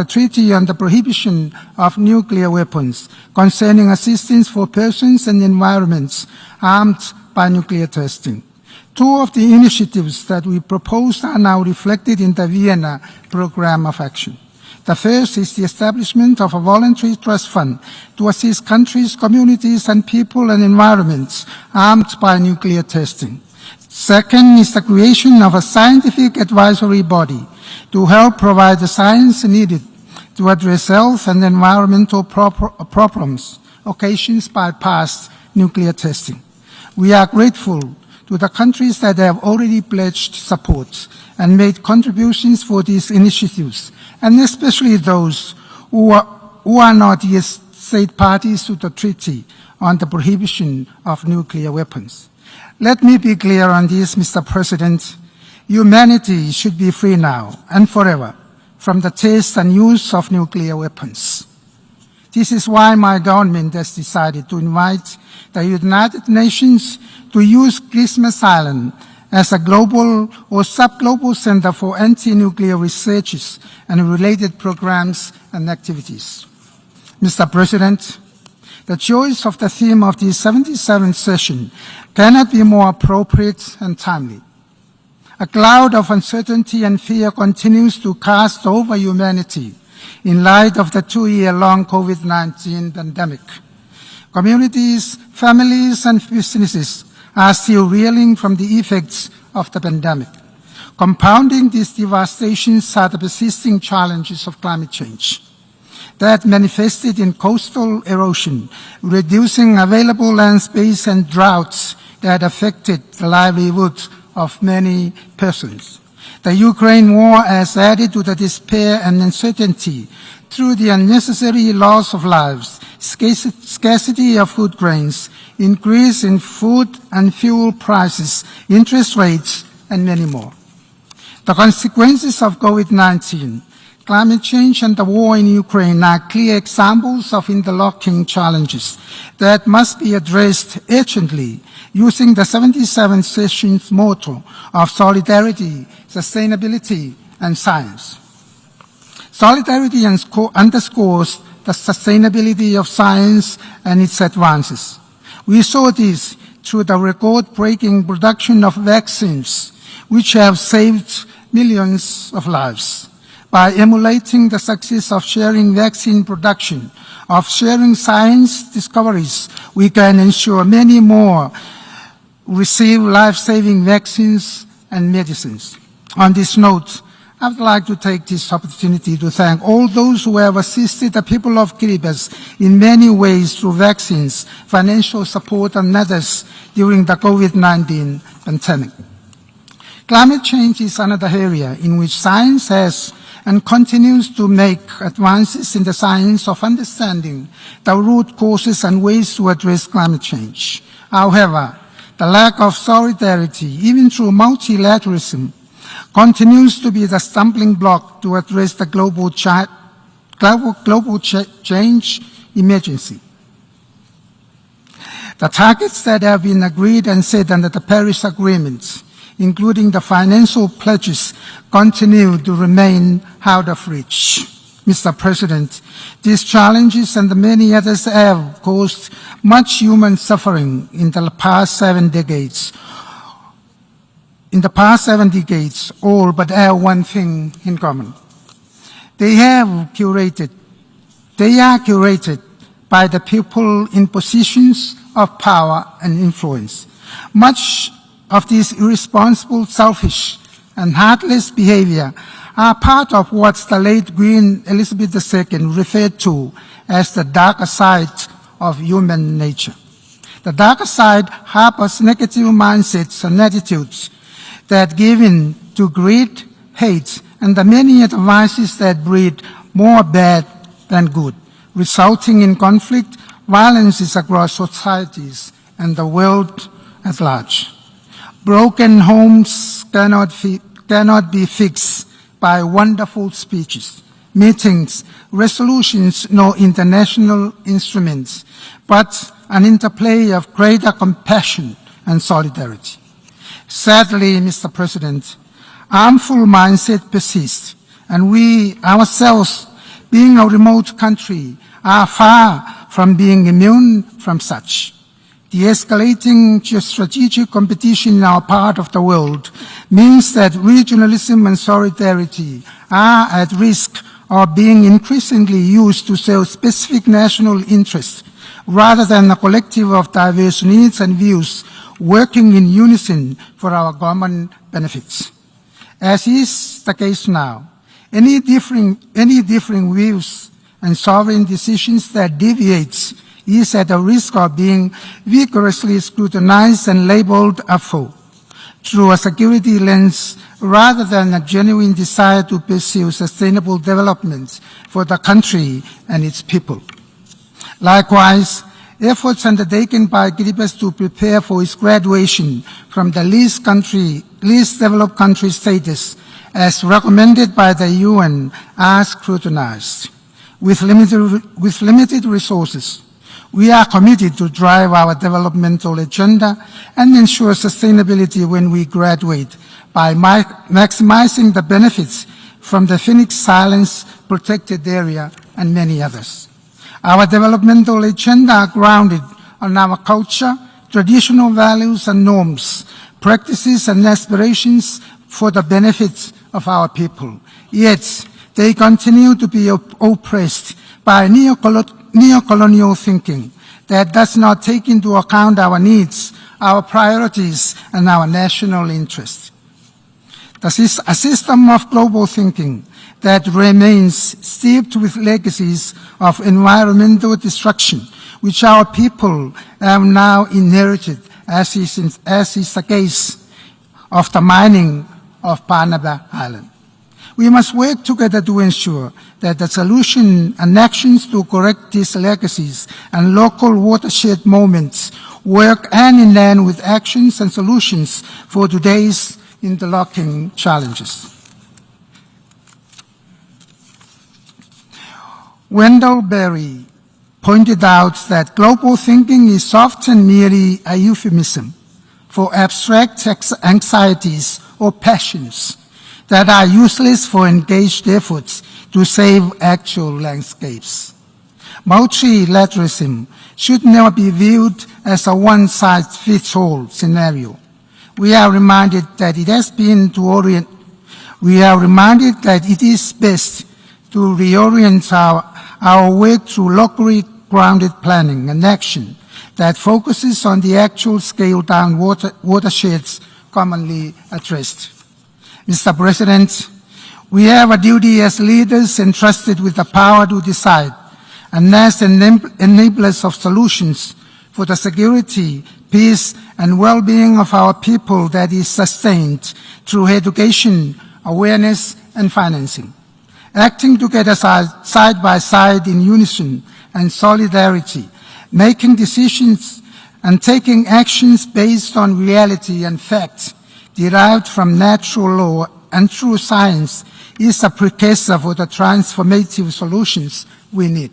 Treaty on the Prohibition of Nuclear Weapons concerning assistance for persons and environments harmed by nuclear testing. Two of the initiatives that we proposed are now reflected in the Vienna Programme of Action. The first is the establishment of a voluntary trust fund to assist countries, communities, and people and environments harmed by nuclear testing. Second is the creation of a scientific advisory body to help provide the science needed to address health and environmental problems occasioned by past nuclear testing. We are grateful to the countries that have already pledged support and made contributions for these initiatives, and especially those who are not yet state parties to the Treaty on the Prohibition of Nuclear Weapons. Let me be clear on this, Mr. President. Humanity should be free now and forever from the test and use of nuclear weapons. This is why my government has decided to invite the United Nations to use Christmas Island as a global or sub-global center for anti-nuclear researches and related programs and activities. Mr. President, the choice of the theme of the 77th session cannot be more appropriate and timely. A cloud of uncertainty and fear continues to cast over humanity in light of the 2-year-long COVID-19 pandemic. Communities, families, and businesses are still reeling from the effects of the pandemic. Compounding these devastations are the persisting challenges of climate change that manifested in coastal erosion, reducing available land space, and droughts that affected the livelihood of many persons. The Ukraine war has added to the despair and uncertainty through the unnecessary loss of lives, scarcity of food grains, increase in food and fuel prices, interest rates, and many more. The consequences of COVID-19, climate change, and the war in Ukraine are clear examples of interlocking challenges that must be addressed urgently using the 77th session's motto of solidarity, sustainability, and science. Solidarity underscores the sustainability of science and its advances. We saw this through the record-breaking production of vaccines, which have saved millions of lives. By emulating the success of sharing vaccine production, of sharing science discoveries, we can ensure many more receive life-saving vaccines and medicines. On this note, I would like to take this opportunity to thank all those who have assisted the people of Kiribati in many ways through vaccines, financial support, and others during the COVID-19 pandemic. Climate change is another area in which science has and continues to make advances in the science of understanding the root causes and ways to address climate change. However, the lack of solidarity, even through multilateralism, continues to be the stumbling block to address the global change emergency. The targets that have been agreed and set under the Paris Agreement, including the financial pledges, continue to remain out of reach. Mr. President, these challenges and the many others have caused much human suffering in the past 7 decades. All but have one thing in common. They are curated by the people in positions of power and influence. Much of this irresponsible, selfish, and heartless behavior are part of what the late Queen Elizabeth II referred to as the darker side of human nature. The darker side harbors negative mindsets and attitudes that give in to greed, hate, and the many other vices that breed more bad than good, resulting in conflict, violences across societies and the world at large. Broken homes cannot be fixed by wonderful speeches, meetings, resolutions, nor international instruments, but an interplay of greater compassion and solidarity. Sadly, Mr. President, harmful mindset persists, and we ourselves, being a remote country, are far from being immune from such. The escalating geostrategic competition in our part of the world means that regionalism and solidarity are at risk of being increasingly used to serve specific national interests rather than a collective of diverse needs and views working in unison for our common benefits. As is the case now, any differing views and sovereign decisions that deviate is at the risk of being vigorously scrutinized and labeled a foe through a security lens rather than a genuine desire to pursue sustainable development for the country and its people. Likewise, efforts undertaken by Kiribati to prepare for its graduation from the least developed country status as recommended by the UN are scrutinized. With limited resources, we are committed to drive our developmental agenda and ensure sustainability when we graduate by maximizing the benefits from the Phoenix Islands protected area and many others. Our developmental agenda are grounded on our culture, traditional values and norms, practices and aspirations for the benefit of our people. Yet, they continue to be oppressed by neo-colonial thinking that does not take into account our needs, our priorities, and our national interests. This is a system of global thinking that remains steeped with legacies of environmental destruction, which our people have now inherited, as is the case of the mining of Panaba Island. We must work together to ensure that the solution and actions to correct these legacies and local watershed moments work hand in hand with actions and solutions for today's interlocking challenges. Wendell Berry pointed out that global thinking is often merely a euphemism for abstract anxieties or passions that are useless for engaged efforts to save actual landscapes. Multilateralism should never be viewed as a one-size-fits-all scenario. We are reminded that it is best to reorient our work through locally grounded planning and action that focuses on the actual scaled-down watersheds commonly addressed. Mr. President, we have a duty as leaders entrusted with the power to decide and as enablers of solutions for the security, peace, and well-being of our people that is sustained through education, awareness, and financing. Acting together side by side in unison and solidarity, making decisions and taking actions based on reality and facts derived from natural law and true science is a precursor for the transformative solutions we need.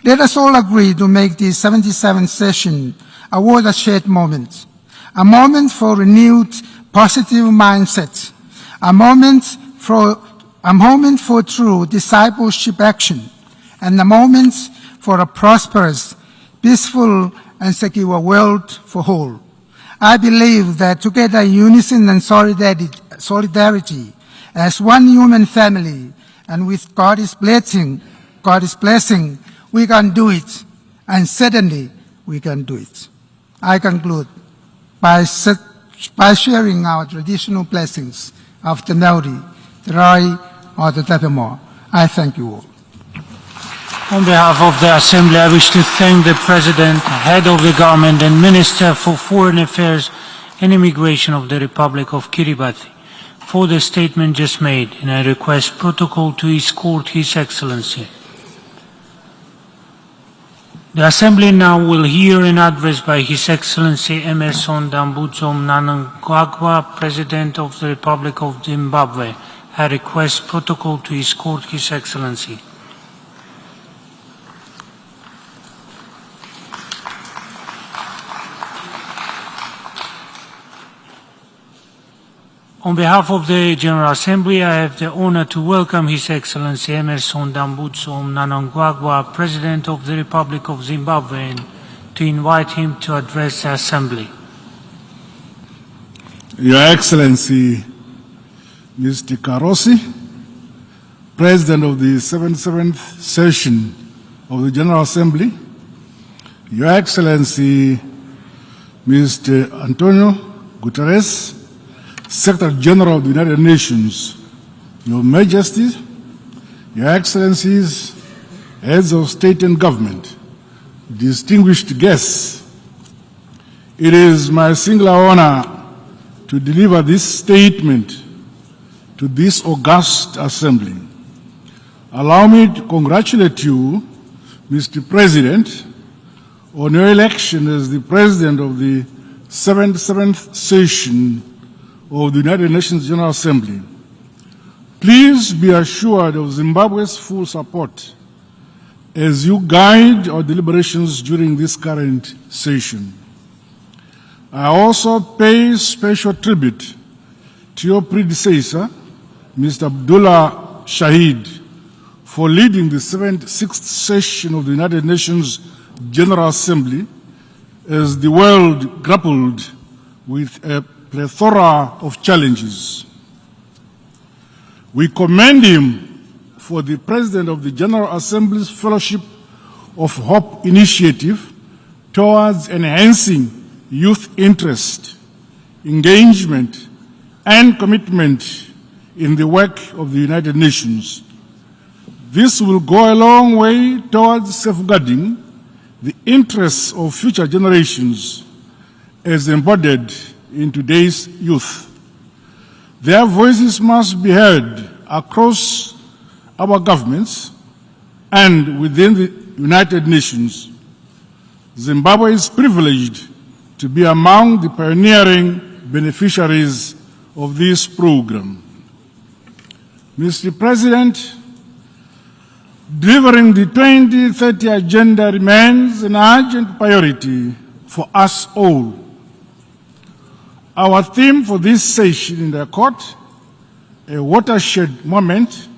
Let us all agree to make the 77th session a watershed moment, a moment for renewed positive mindset, a moment for true discipleship action, and a moment for a prosperous, peaceful, and secure world for all. I believe that together in unison and solidarity as one human family, and with God's blessing, we can do it, and certainly we can do it. I conclude by sharing our traditional blessings of the Maori, the Rai, or the Tapemore. I thank you all. On behalf of the Assembly, I wish to thank the President, Head of the Government, and Minister for Foreign Affairs and Immigration of the Republic of Kiribati for the statement just made, and I request protocol to escort His Excellency. The Assembly now will hear an address by His Excellency Emmerson Dambudzo Mnangagwa, President of the Republic of Zimbabwe. I request protocol to escort His Excellency. On behalf of the General Assembly, I have the honor to welcome His Excellency Emmerson Dambudzo Mnangagwa, President of the Republic of Zimbabwe, and to invite him to address the Assembly. Your Excellency, Mr. Karosi, President of the 77th session of the General Assembly, Your Excellency, Mr. Antonio Guterres, Secretary General of the United Nations, Your Majesty, Your Excellencies, Heads of State and Government, distinguished guests, it is my singular honor to deliver this statement to this august Assembly. Allow me to congratulate you, Mr. President, on your election as the President of the 77th session of the United Nations General Assembly. Please be assured of Zimbabwe's full support as you guide our deliberations during this current session. I also pay special tribute to your predecessor, Mr. Abdullah Shahid, for leading the 76th session of the United Nations General Assembly as the world grappled with a plethora of challenges. We commend him for the President of the General Assembly's Fellowship of Hope initiative towards enhancing youth interest, engagement, and commitment in the work of the United Nations. This will go a long way towards safeguarding the interests of future generations as embodied in today's youth. Their voices must be heard across our governments and within the United Nations. Zimbabwe is privileged to be among the pioneering beneficiaries of this program. Mr. President, delivering the 2030 agenda remains an urgent priority for us all. Our theme for this session in the court, a watershed moment,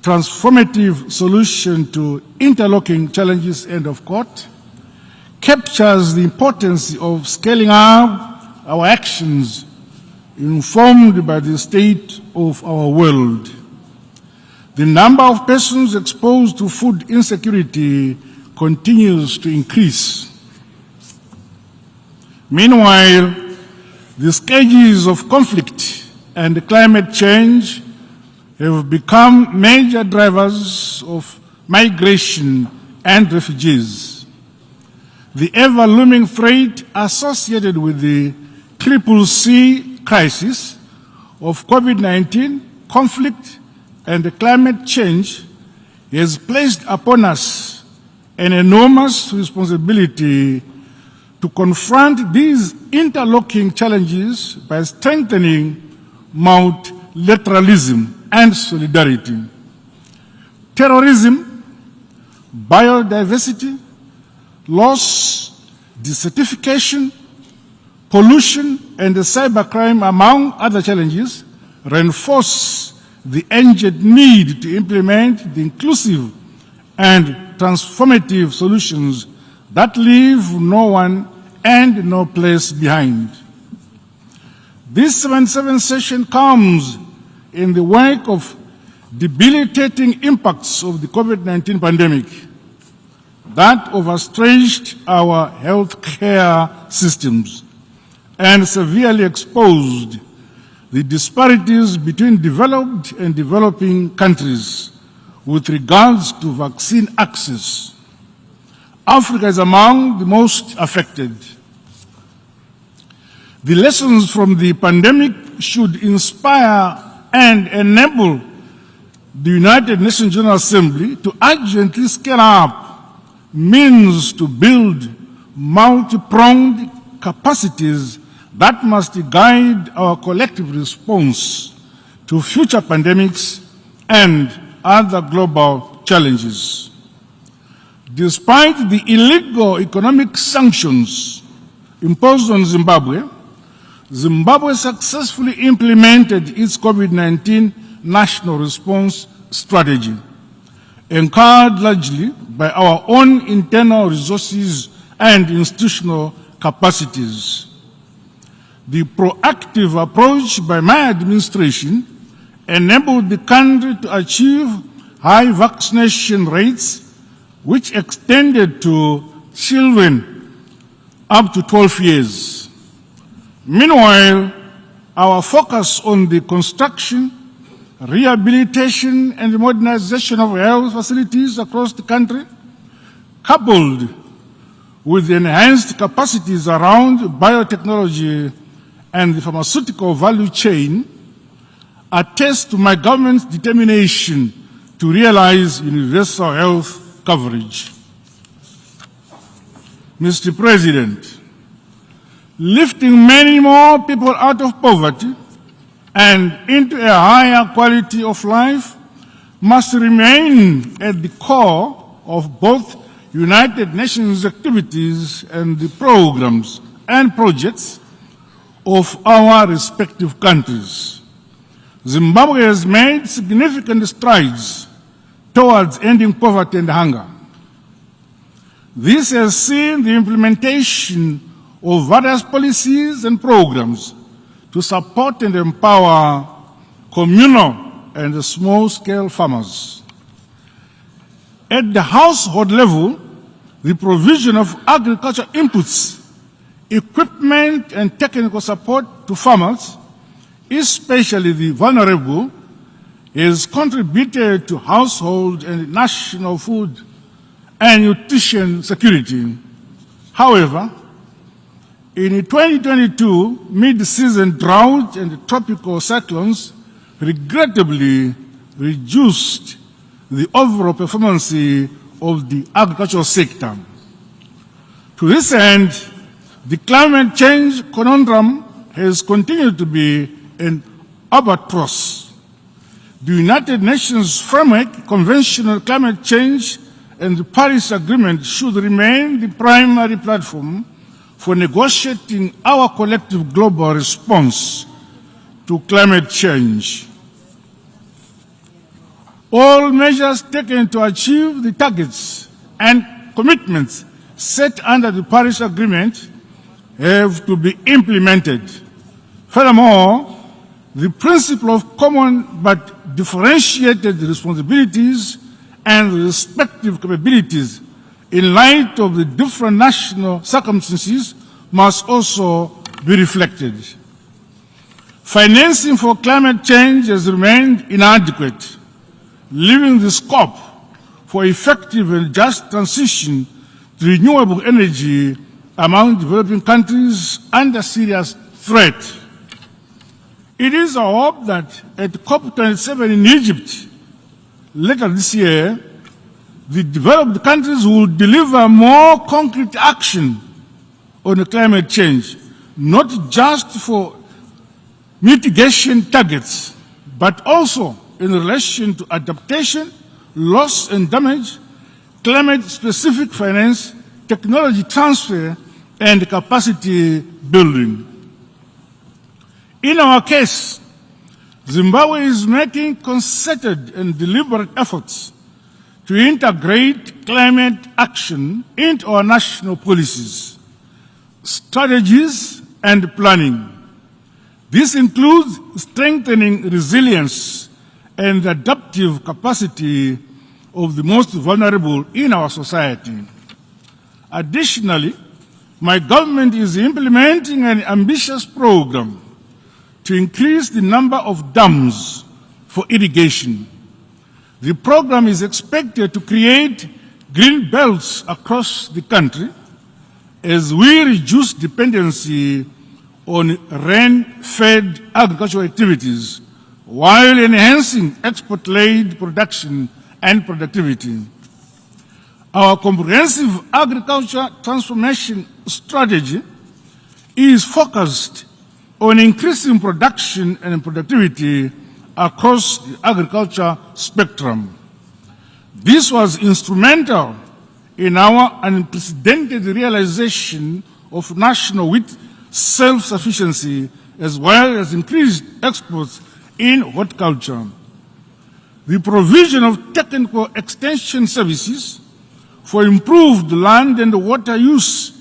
transformative solution to interlocking challenges, end of quote, captures the importance of scaling up our actions informed by the state of our world. The number of persons exposed to food insecurity continues to increase. Meanwhile, the scourges of conflict and climate change have become major drivers of migration and refugees. The ever-looming threat associated with the CCC crisis of COVID-19, conflict, and climate change has placed upon us an enormous responsibility to confront these interlocking challenges by strengthening multilateralism and solidarity. Terrorism, biodiversity, loss, desertification, pollution, and cybercrime, among other challenges, reinforce the urgent need to implement the inclusive and transformative solutions that leave no one and no place behind. This 77th session comes in the wake of debilitating impacts of the COVID-19 pandemic that overstretched our healthcare systems and severely exposed the disparities between developed and developing countries with regards to vaccine access. Africa is among the most affected. The lessons from the pandemic should inspire and enable the United Nations General Assembly to urgently scale up means to build multi-pronged capacities that must guide our collective response to future pandemics and other global challenges. Despite the illegal economic sanctions imposed on Zimbabwe, Zimbabwe successfully implemented its COVID-19 national response strategy, encouraged largely by our own internal resources and institutional capacities. The proactive approach by my administration enabled the country to achieve high vaccination rates, which extended to children up to 12 years. Meanwhile, our focus on the construction, rehabilitation, and modernization of health facilities across the country, coupled with enhanced capacities around biotechnology and the pharmaceutical value chain, attest to my government's determination to realize universal health coverage. Mr. President, lifting many more people out of poverty and into a higher quality of life must remain at the core of both United Nations activities and the programs and projects of our respective countries. Zimbabwe has made significant strides towards ending poverty and hunger. This has seen the implementation of various policies and programs to support and empower communal and small-scale farmers. At the household level, the provision of agricultural inputs, equipment, and technical support to farmers, especially the vulnerable, has contributed to household and national food and nutrition security. However, in 2022, mid-season drought and tropical cyclones regrettably reduced the overall performance of the agricultural sector. To this end, the climate change conundrum has continued to be an albatross. The United Nations Framework Convention on Climate Change and the Paris Agreement should remain the primary platform for negotiating our collective global response to climate change. All measures taken to achieve the targets and commitments set under the Paris Agreement have to be implemented. Furthermore, the principle of common but differentiated responsibilities and respective capabilities in light of the different national circumstances must also be reflected. Financing for climate change has remained inadequate, leaving the scope for effective and just transition to renewable energy among developing countries under serious threat. It is our hope that at COP27 in Egypt later this year, the developed countries will deliver more concrete action on climate change, not just for mitigation targets, but also in relation to adaptation, loss and damage, climate-specific finance, technology transfer, and capacity building. In our case, Zimbabwe is making concerted and deliberate efforts to integrate climate action into our national policies, strategies, and planning. This includes strengthening resilience and adaptive capacity of the most vulnerable in our society. Additionally, my government is implementing an ambitious program to increase the number of dams for irrigation. The program is expected to create green belts across the country as we reduce dependency on rain-fed agricultural activities while enhancing export-led production and productivity. Our comprehensive agriculture transformation strategy is focused on increasing production and productivity across the agriculture spectrum. This was instrumental in our unprecedented realization of national wheat self-sufficiency as well as increased exports in horticulture. The provision of technical extension services for improved land and water use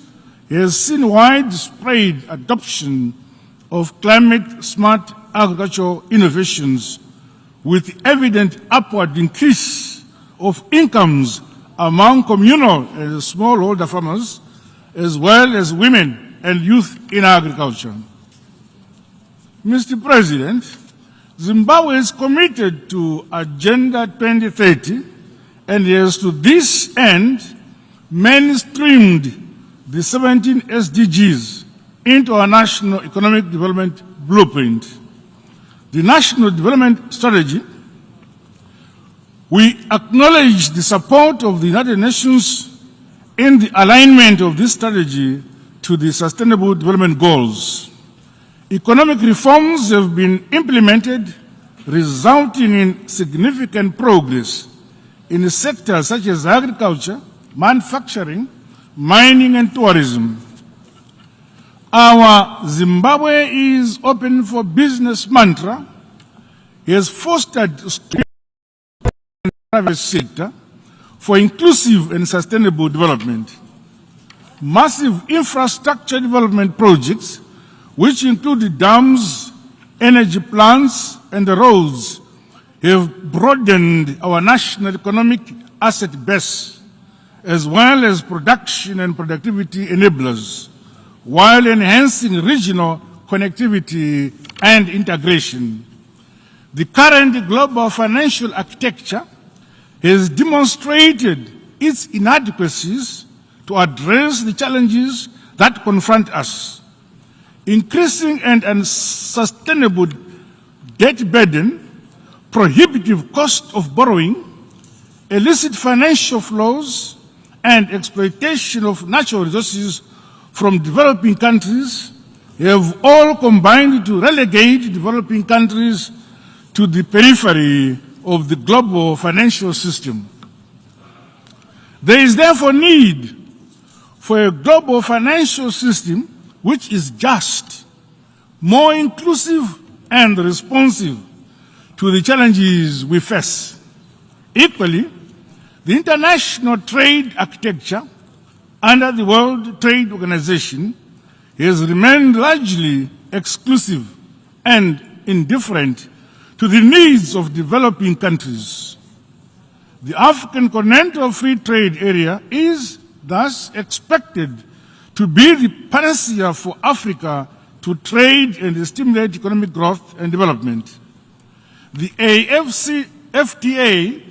has seen widespread adoption of climate-smart agricultural innovations with evident upward increase of incomes among communal and smallholder farmers, as well as women and youth in agriculture. Mr. President, Zimbabwe is committed to Agenda 2030 and has to this end mainstreamed the 17 SDGs into our National Economic Development Blueprint. The National Development Strategy, we acknowledge the support of the United Nations in the alignment of this strategy to the Sustainable Development Goals. Economic reforms have been implemented, resulting in significant progress in sectors such as agriculture, manufacturing, mining, and tourism. Our Zimbabwe is open for business mantra has fostered the private sector for inclusive and sustainable development. Massive infrastructure development projects, which include the dams, energy plants, and the roads, have broadened our national economic asset base, as well as production and productivity enablers, while enhancing regional connectivity and integration. The current global financial architecture has demonstrated its inadequacies to address the challenges that confront us. Increasing and unsustainable debt burden, prohibitive cost of borrowing, illicit financial flows, and exploitation of natural resources from developing countries have all combined to relegate developing countries to the periphery of the global financial system. There is therefore need for a global financial system which is just, more inclusive, and responsive to the challenges we face. Equally, the international trade architecture under the World Trade Organization has remained largely exclusive and indifferent to the needs of developing countries. The African Continental Free Trade Area is thus expected to be the panacea for Africa to trade and stimulate economic growth and development. The AfCFTA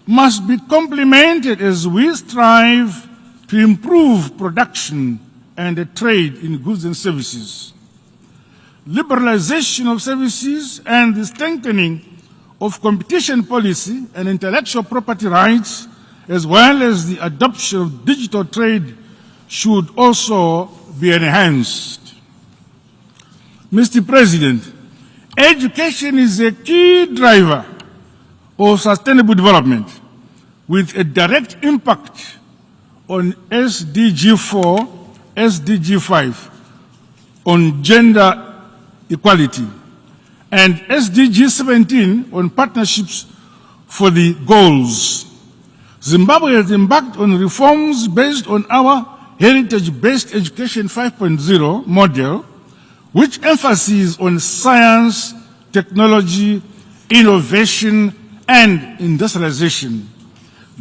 must be complemented as we strive to improve production and trade in goods and services. Liberalization of services and the strengthening of competition policy and intellectual property rights, as well as the adoption of digital trade, should also be enhanced. Mr. President, Education is a key driver of sustainable development with a direct impact on SDG 4, SDG 5, on gender equality, and SDG 17 on partnerships for the goals. Zimbabwe has embarked on reforms based on our heritage-based education 5.0 model, which emphasizes on science, technology, innovation, and industrialization.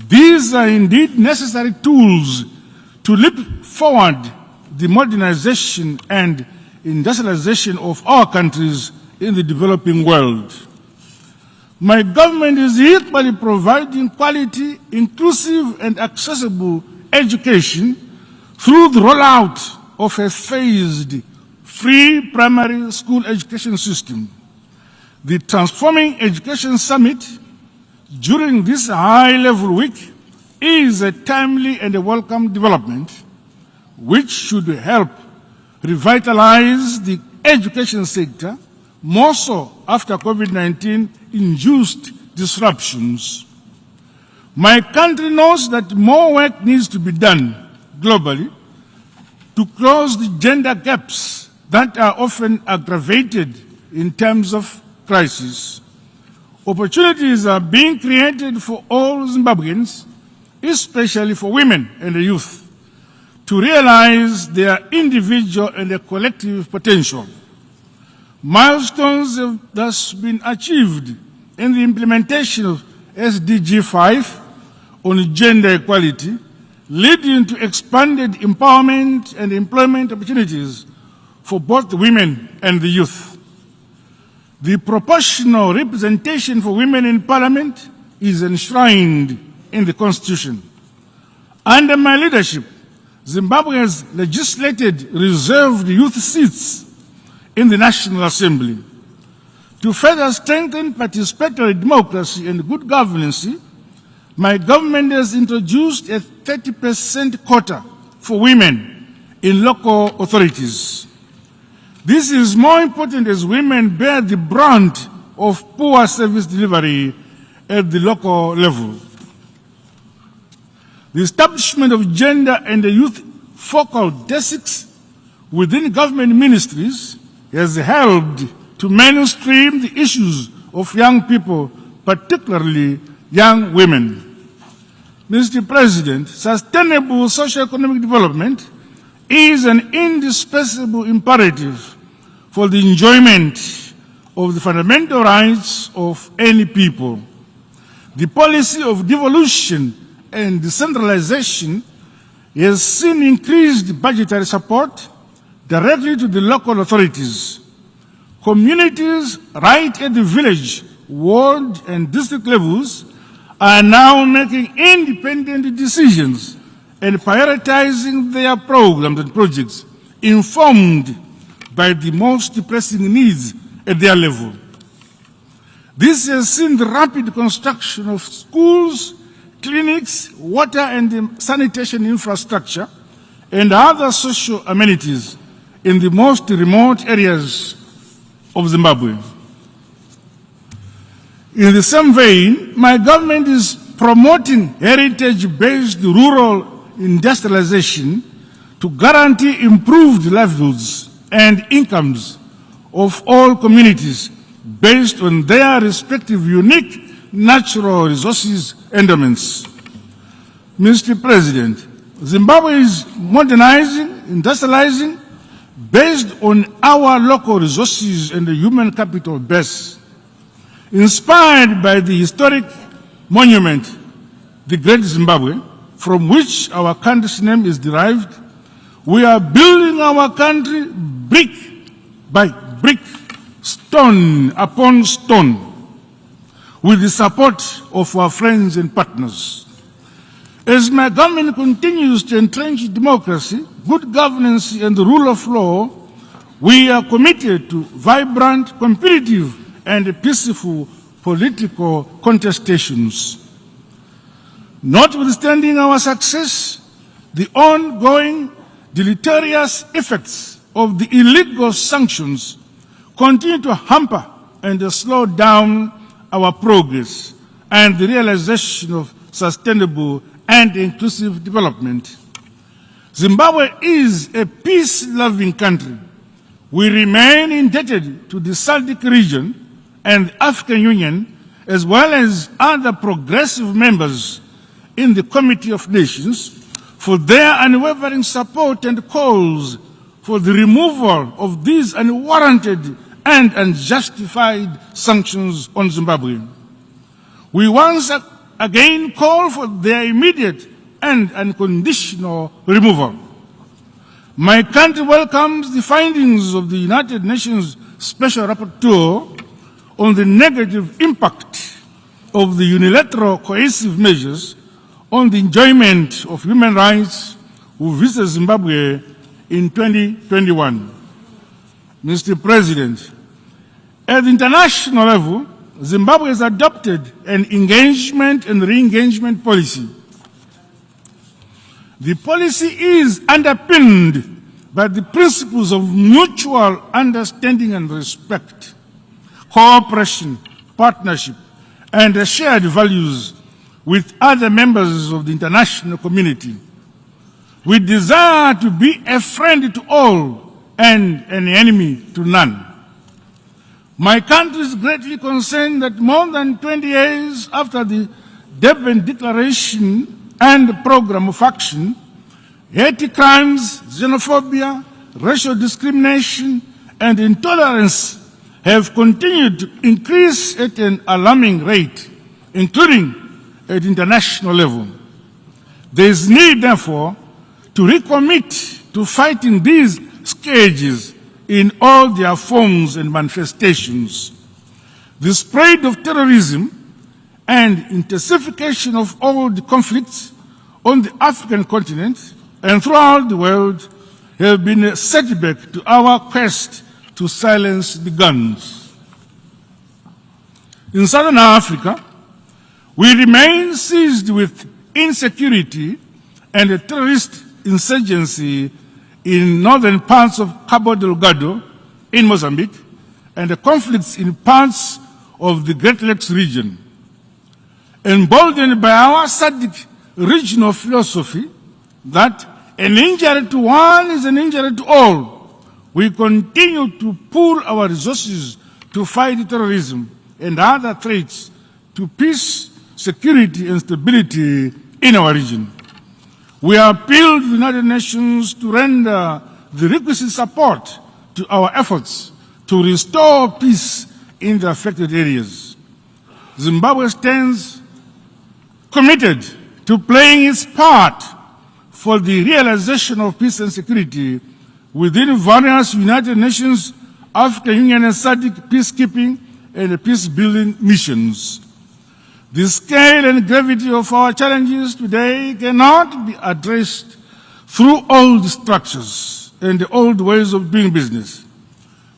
These are indeed necessary tools to leap forward the modernization and industrialization of our countries in the developing world. My government is equally providing quality, inclusive, and accessible education through the rollout of a phased free primary school education system. The Transforming Education Summit during this high-level week is a timely and a welcome development which should help revitalize the education sector, more so after COVID-19 induced disruptions. My country knows that more work needs to be done globally to close the gender gaps that are often aggravated in times of crisis. Opportunities are being created for all Zimbabweans, especially for women and the youth, to realize their individual and their collective potential. Milestones have thus been achieved in the implementation of SDG 5 on gender equality, leading to expanded empowerment and employment opportunities for both the women and the youth. The proportional representation for women in Parliament is enshrined in the Constitution. Under my leadership, Zimbabwe has legislated reserved youth seats in the National Assembly. To further strengthen participatory democracy and good governance, my government has introduced a 30% quota for women in local authorities. This is more important as women bear the brunt of poor service delivery at the local level. The establishment of gender and youth focal desks within government ministries has helped to mainstream the issues of young people, particularly young women. Mr. President, sustainable socio-economic development is an indispensable imperative for the enjoyment of the fundamental rights of any people. The policy of devolution and decentralization has seen increased budgetary support directly to the local authorities. Communities right at the village, ward, and district levels are now making independent decisions and prioritizing their programs and projects informed by the most pressing needs at their level. This has seen the rapid construction of schools, clinics, water and sanitation infrastructure, and other social amenities in the most remote areas of Zimbabwe. In the same vein, my government is promoting heritage-based rural industrialization to guarantee improved livelihoods and incomes of all communities based on their respective unique natural resources endowments. Mr. President, Zimbabwe is modernizing, industrializing, based on our local resources and the human capital base. Inspired by the historic monument, the Great Zimbabwe, from which our country's name is derived, we are building our country brick by brick, stone upon stone, with the support of our friends and partners. As my government continues to entrench democracy, good governance, and the rule of law, we are committed to vibrant, competitive, and peaceful political contestations. Notwithstanding our success, the ongoing deleterious effects of the illegal sanctions continue to hamper and slow down our progress and the realization of sustainable and inclusive development. Zimbabwe is a peace-loving country. We remain indebted to the SADC region and the African Union, as well as other progressive members in the Committee of Nations, for their unwavering support and calls for the removal of these unwarranted and unjustified sanctions on Zimbabwe. We once again call for their immediate and unconditional removal. My country welcomes the findings of the United Nations Special Rapporteur on the negative impact of the unilateral coercive measures on the enjoyment of human rights who visited Zimbabwe in 2021. Mr. President, at the international level, Zimbabwe has adopted an engagement and re-engagement policy. The policy is underpinned by the principles of mutual understanding and respect, cooperation, partnership, and shared values with other members of the international community. We desire to be a friend to all and an enemy to none. My country is greatly concerned that more than 20 years after the Durban Declaration and Program of Action, hate crimes, xenophobia, racial discrimination, and intolerance have continued to increase at an alarming rate, including at international level. There is need, therefore, to recommit to fighting these scourges in all their forms and manifestations. The spread of terrorism and intensification of all the conflicts on the African continent and throughout the world have been a setback to our quest to silence the guns. In Southern Africa, we remain seized with insecurity and a terrorist insurgency in northern parts of Cabo Delgado in Mozambique and the conflicts in parts of the Great Lakes region. Emboldened by our SADC regional philosophy that an injury to one is an injury to all, we continue to pool our resources to fight terrorism and other threats to peace, security, and stability in our region. We appeal to the United Nations to render the requisite support to our efforts to restore peace in the affected areas. Zimbabwe stands committed to playing its part for the realization of peace and security within various United Nations, African Union, and SADC peacekeeping and peace-building missions. The scale and gravity of our challenges today cannot be addressed through old structures and the old ways of doing business.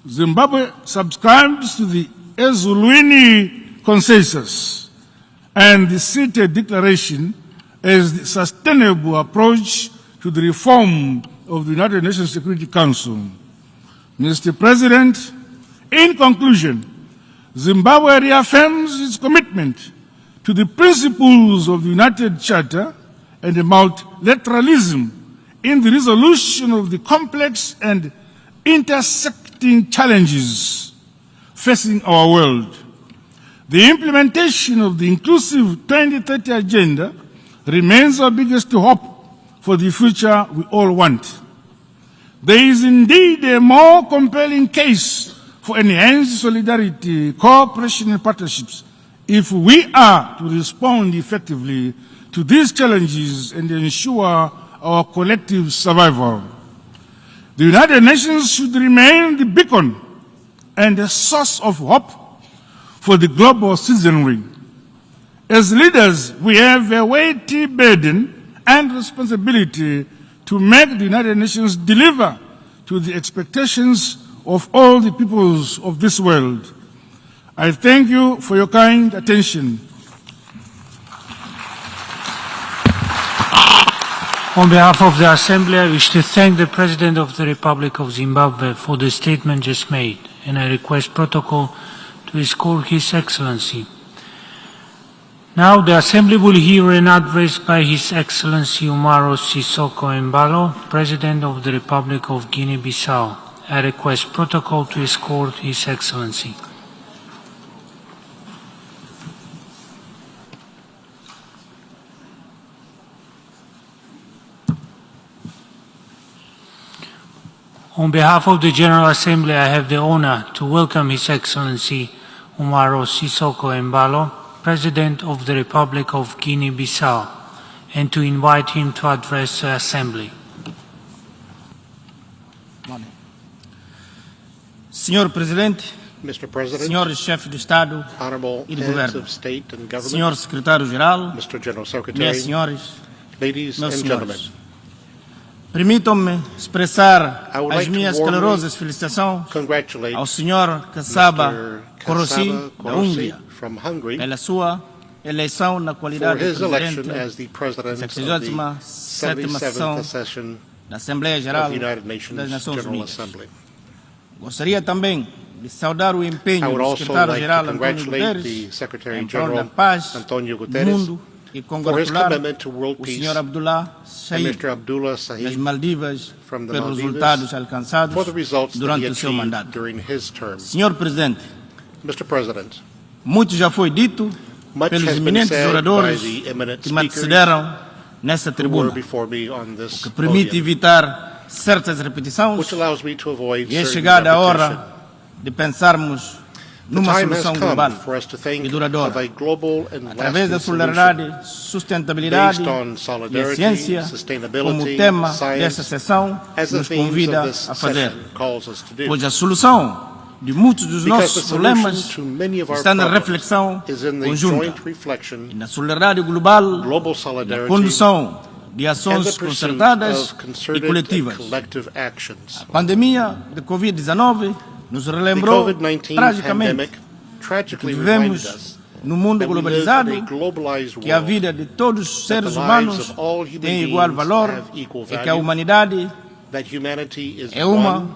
Zimbabwe subscribes to the Ezulwini Consensus and the CITE Declaration as the sustainable approach to the reform of the United Nations Security Council. Mr. President, in conclusion, Zimbabwe reaffirms its commitment to the principles of the United Charter and the multilateralism in the resolution of the complex and intersecting challenges facing our world. The implementation of the inclusive 2030 agenda remains our biggest hope for the future we all want. There is indeed a more compelling case for enhanced solidarity, cooperation, and partnerships if we are to respond effectively to these challenges and ensure our collective survival. The United Nations should remain the beacon and a source of hope for the global citizenry. As leaders, we have a weighty burden and responsibility to make the United Nations deliver to the expectations of all the peoples of this world. I thank you for your kind attention. On behalf of the Assembly, I wish to thank the President of the Republic of Zimbabwe for the statement just made, and I request protocol to to escort His Excellency. Now the Assembly will hear an address by His Excellency Umaro Sissoco Embalo, President of the Republic of Guinea-Bissau. I request protocol to escort His Excellency. On behalf of the General Assembly, I have the honor to welcome His Excellency Umaro Sissoco Embalo, President of the Republic of Guinea-Bissau, and to invite him to address the Assembly. Senhor Presidente, Mr. President, senhores chefes de Estado honorable e de heads Governo, of state and government, senhor Secretário-Geral, Mr. General Secretary, minhas senhoras, ladies meus and senhores. gentlemen, Permitam-me expressar I would as like to minhas warmly calorosas felicitações congratulate ao senhor Kasaba Mr. Korossi, Kasaba da Korossi Hungria, from Hungary pela sua eleição na for qualidade de his election Presidente as the President da of the 67ª sessão 77th session da Assembleia of Geral the United das Nations Nações General Unidas. Assembly. Gostaria também de saudar o I empenho would do also like to Secretário-Geral António congratulate Guterres the Secretary em prol da General paz Antonio do Guterres mundo e for his congratular commitment to world o peace Sr. Abdullah and Said Mr. Abdullah das Sahid Maldivas from the pelos Maldives resultados alcançados for the results that he durante o seu achieved mandato. during his term. Senhor Presidente, Mr. President, muito já foi dito much pelos has been eminentes said by oradores the eminent que me speakers antecederam nesta who were tribuna, before me on this que permite podium, evitar certas repetições which allows me to avoid e é certain chegada a repetition. hora de pensarmos The numa time has solução come global for us to think e of duradoura, a global and através da lasting solidariedade, solution sustentabilidade based on e a solidarity, ciência, como sustainability, tema science, desta sessão as the nos themes convida of this a fazer. session calls us to do. Pois a solução de muitos dos Because the nossos problemas solution to many of our está na problems reflexão is in the conjunta joint reflection, e na solidariedade global, global na solidarity, condução de and the ações pursuit concertadas of e concerted and coletivas. collective actions. A pandemia de Covid-19 nos The relembrou COVID-19 tragicamente pandemic tragically que reminded vivemos us no mundo that we live globalizado, in a globalized que a world, vida de todos os that the seres lives humanos of all human tem igual beings valor have equal e que a value, humanidade that humanity is é uma one,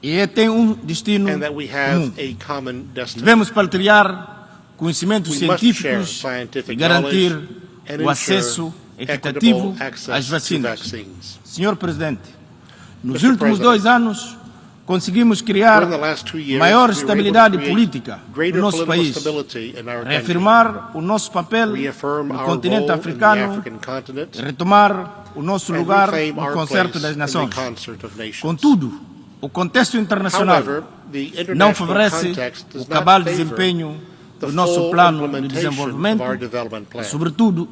e tem destino and that we have comum. a common destiny. Devemos partilhar conhecimentos We must share científicos scientific e garantir knowledge and o acesso equitativo equitable access às to vacinas. vaccines. Senhor Presidente, nos Mr. últimos President, 2 anos conseguimos criar During the last 2 years, maior we were able to estabilidade create política greater no nosso political país, stability in our country, reafirmar o nosso papel reaffirm no our continente role in the africano, African continent, retomar o nosso and lugar reclaim no our concerto place das in the nações. concert of nations. Contudo, o contexto internacional However, the não international favorece context does o cabal not favor desempenho the do nosso full plano de implementation desenvolvimento, of our development plan, sobretudo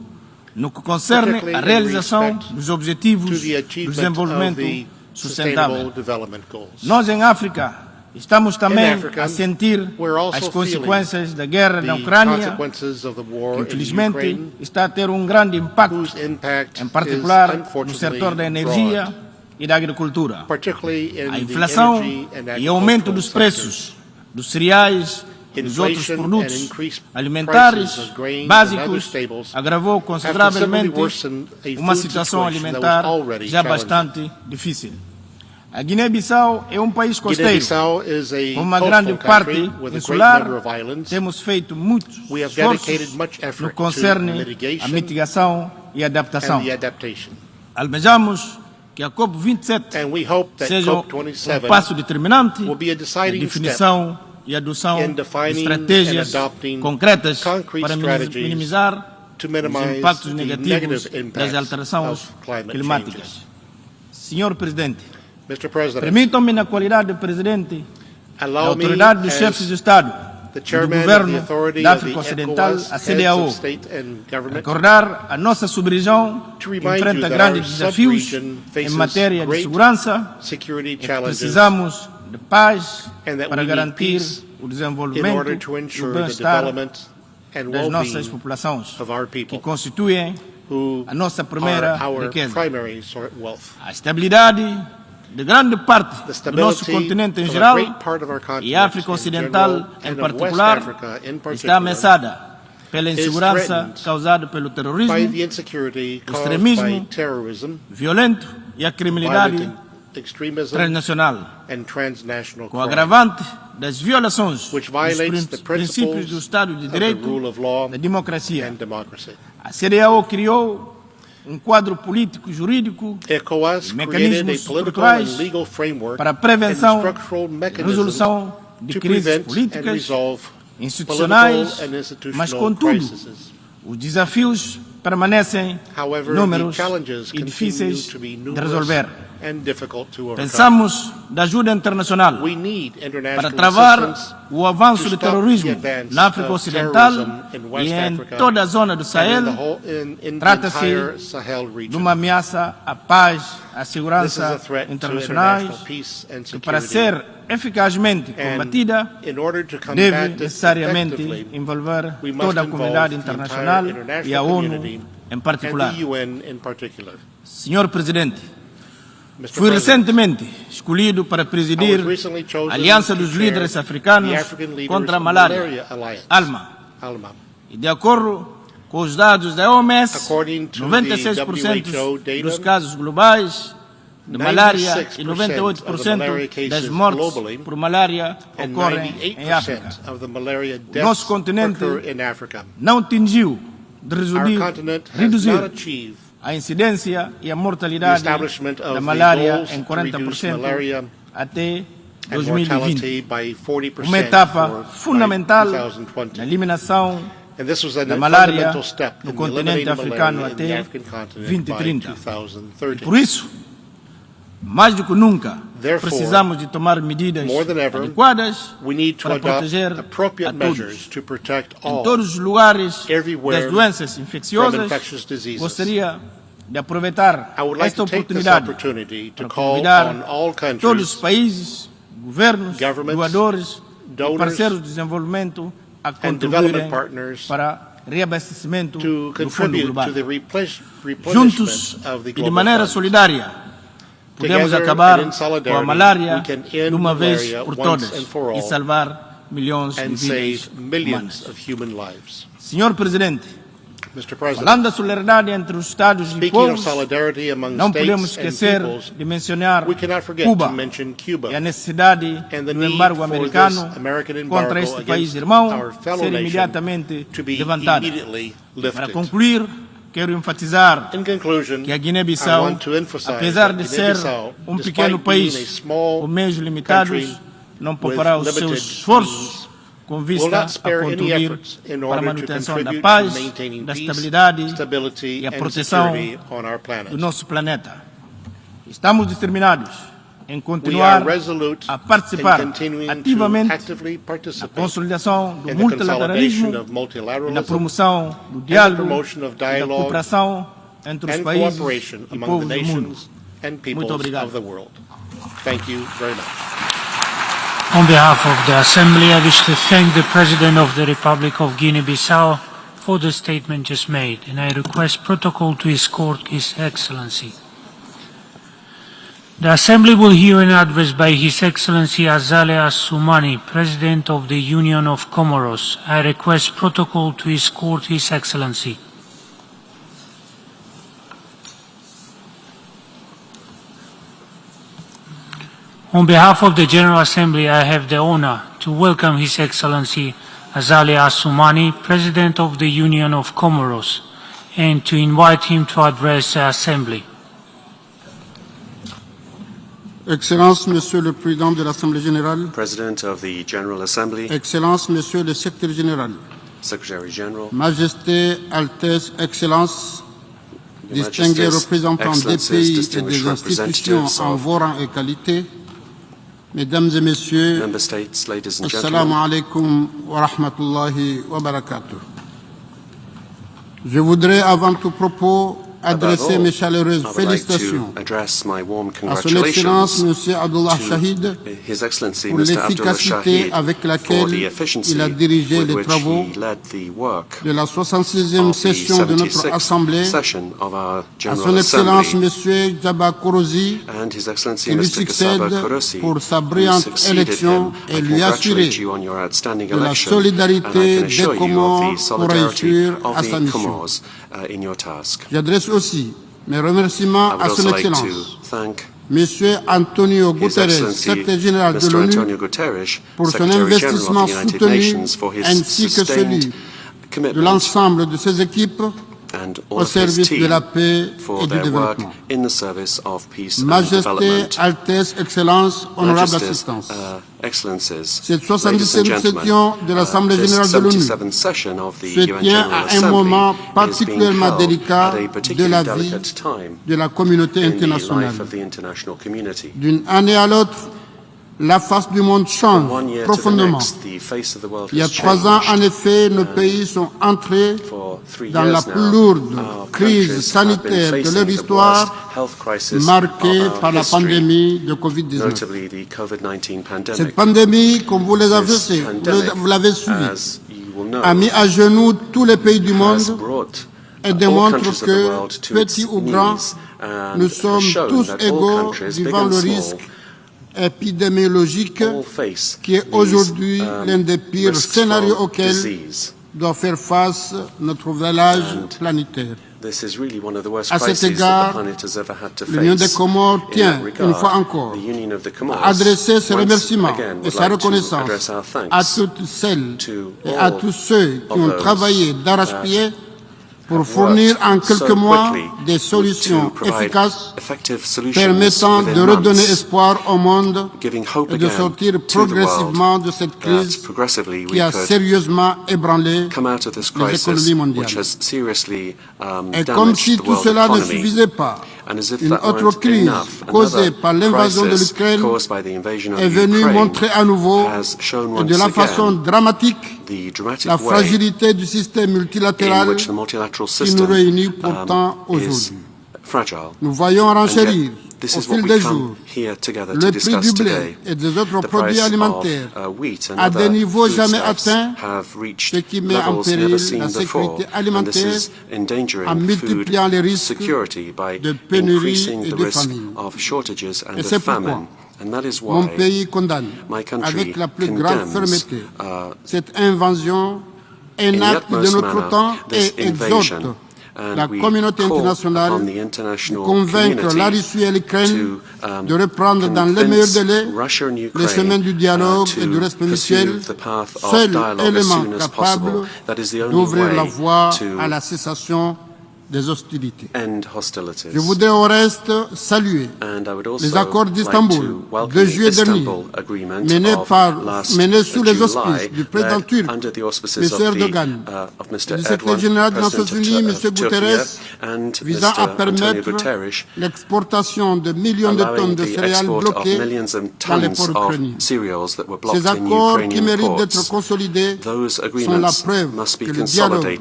no que concerne particularly à in realização respect dos objetivos to the do achievement desenvolvimento of the sustentável. Sustainable Development Goals. Nós, em África, estamos também Africa, a sentir we're also as consequências da guerra na The Ucrânia, consequences of the war que in infelizmente Ukraine, está a ter grande impacto, whose impact em is particular no unfortunately setor da energia broad, e da agricultura. particularly in A the inflação energy and e aumento agricultural dos sectors. preços dos cereais e dos outros Inflation and produtos increased alimentares prices of grains and básicos other staples agravou have consideravelmente considerably worsened a uma food situação situation that alimentar was already já challenging. bastante difícil. A Guiné-Bissau é país costeiro, Guinea-Bissau is a com uma coastal grande parte country with a great insular. number of islands. Temos feito muitos We have esforços dedicated much effort no to concerne mitigation a mitigação e adaptação. and the adaptation. Almejamos que a COP27 And we hope that seja COP27 passo determinante will be a na deciding step definição e adoção in de defining estratégias and adopting concretas concrete para strategies minimizar to os minimize impactos the negativos negative impacts das alterações of climate climáticas. changes. Senhor Presidente, Mr. President, permitam-me, na qualidade de Presidente da allow me, Autoridade dos as Chefes de Estado the e do chairman of the Governo authority da of the África Ocidental, ECOWAS, a heads CEDEAO, of state and government, recordar a nossa sub-região to remind you enfrenta that grandes our desafios sub-region em faces matéria de great segurança security e que challenges precisamos de paz and that para we need garantir peace o in desenvolvimento order to e o ensure the bem-estar development and das nossas well-being populações, of our que people, constituem who a nossa primeira are our riqueza. primary wealth. A estabilidade de grande parte The do nosso stability continente em of a geral great part of our e continent África in Ocidental general, em and of West particular Africa in está particular, ameaçada pela insegurança threatened causada pelo terrorismo, by the insecurity caused extremismo by terrorism, violento e a criminalidade violent extremism transnacional, and transnational com crime, agravante das violações which dos violates the princípios do principles Estado de of the Direito, rule of law da democracia. and democracy. A CEDEAO criou quadro político, jurídico, ECOWAS created a mecanismos political and estruturais legal framework para a and prevenção structural e mechanisms resolução de to crises prevent and políticas, resolve institucionais, political and mas institutional contudo, crises. os desafios permanecem However, inúmeros the challenges e continue difíceis to be de numerous resolver. and difficult to overcome. Pensamos da ajuda internacional We need para international travar assistance o avanço to do stop terrorismo the advance na África of Ocidental terrorism in West e em Africa toda a zona do and Sahel. in the Trata-se entire Sahel de region. uma ameaça à paz, à This is a segurança threat to internacionais, international peace and que para security. ser eficazmente And combatida in order to combat deve it necessariamente effectively, envolver we must toda a involve comunidade the internacional entire international e a ONU community em and particular. the UN in particular. Senhor Presidente, Mr. fui President, recentemente escolhido para I presidir was recently chosen a Aliança to dos chair Líderes Africanos the African Leaders contra a of Malária, Alliance, ALMA. ALMA. E de acordo com os dados da OMS, According to 96% the WHO data, dos casos globais de malária e 96% of the malaria 98% das cases mortes globally por malária and ocorrem em África. 98% of the malaria Nosso deaths continente occur in Africa. não atingiu de Our continent has not reduzir achieved a incidência e a the mortalidade establishment of da the malária goals em to reduce 40% malaria até and 2020. mortality by 40% Uma etapa by fundamental na 2020. eliminação And this was a da malária fundamental step no in continente eliminating africano malaria in the até African continent by 2030. 2030. Por isso, mais do que nunca, Therefore, precisamos de tomar medidas more than ever, adequadas we need to para adopt proteger appropriate a measures todos. to protect Em all todos os lugares everywhere das doenças from infecciosas, infectious diseases. gostaria de aproveitar I would like esta to take this oportunidade opportunity to para call convidar on all todos os countries, países, governos, governments, doadores e donors, parceiros de desenvolvimento a and development contribuírem partners para reabastecimento to do Fundo contribute Global. to the Juntos replenishment of the e de global maneira fund. solidária, podemos Together acabar and in com a solidarity, malária we can end de uma vez malaria por once todas and for e all salvar milhões de and vidas save millions humanas. of human lives. Senhor Presidente, Mr. President, falando da solidariedade entre os Estados e speaking povos, of solidarity among não podemos states and esquecer peoples, de mencionar we cannot forget Cuba to mention Cuba e a necessidade and the do need embargo for americano this American contra embargo este país against irmão our fellow ser nation imediatamente to be levantada. immediately Para lifted. concluir, quero enfatizar In conclusion, que a I Guiné-Bissau, want to emphasize apesar that de ser Guiné-Bissau, pequeno despite being a país small com meios limitados, country não poupará os limited seus esforços com will vista not a spare any contribuir efforts in para a order to manutenção da contribute paz, to maintaining da peace, estabilidade stability, e a and proteção security on our planet. do nosso planeta. Estamos determinados em We continuar are resolute a participar in continuing ativamente to actively na participate consolidação do in the multilateralismo consolidation of e na multilateralism promoção do and the diálogo promotion of e da dialogue cooperação entre os and países cooperation e among povos the do mundo. nations and Muito peoples obrigado. of the world. Thank you very much. On behalf of the Assembly, I wish to thank the President of the Republic of Guinea-Bissau for the statement just made, and I request protocol to escort His Excellency. The Assembly will hear an address by His Excellency Azale Assoumani, President of the Union of Comoros. I request protocol to escort His Excellency. On behalf of the General Assembly, I have the honor to welcome His Excellency Azale Assoumani, President of the Union of Comoros, and to invite him to address the Assembly. Excellences, Monsieur le Président de l'Assemblée générale, President of the General Assembly, Excellences, Monsieur le Secrétaire général, Secretary General, Majesté, Altesse, Excellences, Your distingués Majesties, représentants des Excellences, pays et distinguished des institutions representatives en of vos rangs et qualités, Mesdames et Messieurs, Member States, ladies and Assalamu gentlemen, alaikum wa rahmatullahi wa barakatuh. Je voudrais avant tout propos adresser mes chaleureuses I would like félicitations to address my warm à Son Excellence congratulations M. Abdullah Shahid to His Excellency pour Mr. Abdullah l'efficacité Shahid avec for the laquelle efficiency il a dirigé with les which travaux he led the work de la 66e of the session de notre 76th Assemblée, session of our à General Son Excellence Assembly, M. Jabba Kourouzi, and His Excellency qui lui Mr. Gassaba succède Kouroussi, pour sa who brillante succeeded élection him. et I lui assurer congratulate you on your outstanding de la election, and I solidarité can des assure you of Comores the pour solidarity réussir of à sa the mission. Comores in your task. J'adresse aussi mes remerciements I would à Son also like Excellence to thank Monsieur Antonio Guterres, secrétaire général de l'ONU, pour son investissement soutenu ainsi que celui de l'ensemble de ses équipes au service de la paix et du développement. Majesté, Altesse, Excellence, honorable assistance. Cette 77e session de l'Assemblée générale de l'ONU se tient à un moment particulièrement délicat de la vie de la communauté internationale. D'une année à l'autre, la face du monde change profondément. Il y a 3 ans, en effet, nos pays sont entrés dans la plus lourde crise sanitaire de leur histoire, marquée par la pandémie de Covid-19. Cette pandémie, comme vous l'avez suivi, a mis à genoux tous les pays du monde et démontre que, petits ou grands, nous sommes tous égaux devant le risque épidémiologique qui est aujourd'hui l'un des pires scénarios auxquels doit faire face notre village planétaire. À cet égard, l'Union des Comores tient, une fois encore, à adresser ses remerciements et sa reconnaissance à toutes celles et à tous ceux qui ont travaillé d'arrache-pied pour fournir en quelques mois des solutions efficaces permettant de redonner espoir au monde et de sortir progressivement de cette crise qui a sérieusement ébranlé les économies mondiales. Et comme si tout cela ne suffisait pas, une autre crise causée par l'invasion de l'Ukraine est venue montrer à nouveau et de la façon dramatique la fragilité du système multilatéral qui nous réunit pourtant aujourd'hui. Nous voyons renchérir au fil des jours le prix du blé et des autres produits alimentaires à des niveaux jamais atteints, ce qui met en péril la sécurité alimentaire en multipliant les risques de pénurie et de famine. Et c'est pourquoi mon pays condamne avec la plus grande fermeté cette invasion, un acte de notre temps, et exhorte la communauté internationale de convaincre la Russie et l'Ukraine de reprendre dans les meilleurs délais les chemins du dialogue et du respect mutuel, seul élément capable d'ouvrir la voie à la cessation des hostilités. Je voudrais au reste saluer les accords d'Istanbul de juillet dernier, menés sous les auspices du président turc, M. Erdogan, du secrétaire général des Nations Unies, M. Guterres, visant à permettre l'exportation de millions de tonnes de céréales bloquées dans les ports ukrainiens. Ces accords, qui méritent d'être consolidés, sont la preuve que le dialogue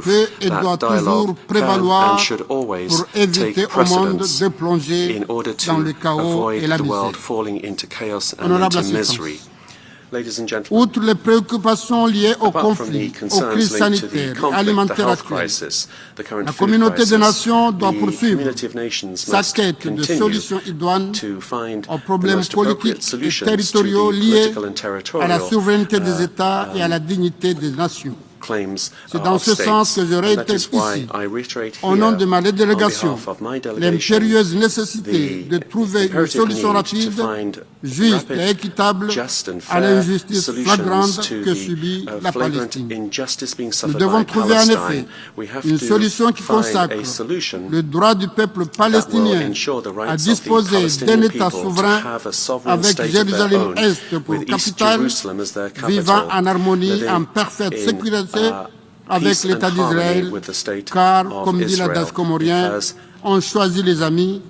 peut et doit toujours prévaloir pour éviter au monde de plonger dans le chaos et la misère. Honorable assistance, outre les préoccupations liées aux conflits, aux crises sanitaires et alimentaires actuelles, la communauté des nations doit poursuivre sa quête de solutions idoines aux problèmes politiques et territoriaux liés à la souveraineté des États et à la dignité des nations. C'est dans ce sens que je réitère ici, au nom de ma délégation, l'impérieuse nécessité de trouver une solution rapide, juste et équitable à l'injustice flagrante que subit la Palestine. Nous devons trouver en effet une solution qui consacre le droit du peuple palestinien à disposer d'un État souverain avec Jérusalem-Est pour capitale, vivant en harmonie, en parfaite sécurité avec l'État d'Israël, car, comme dit l'adage comorien, on choisit les amis,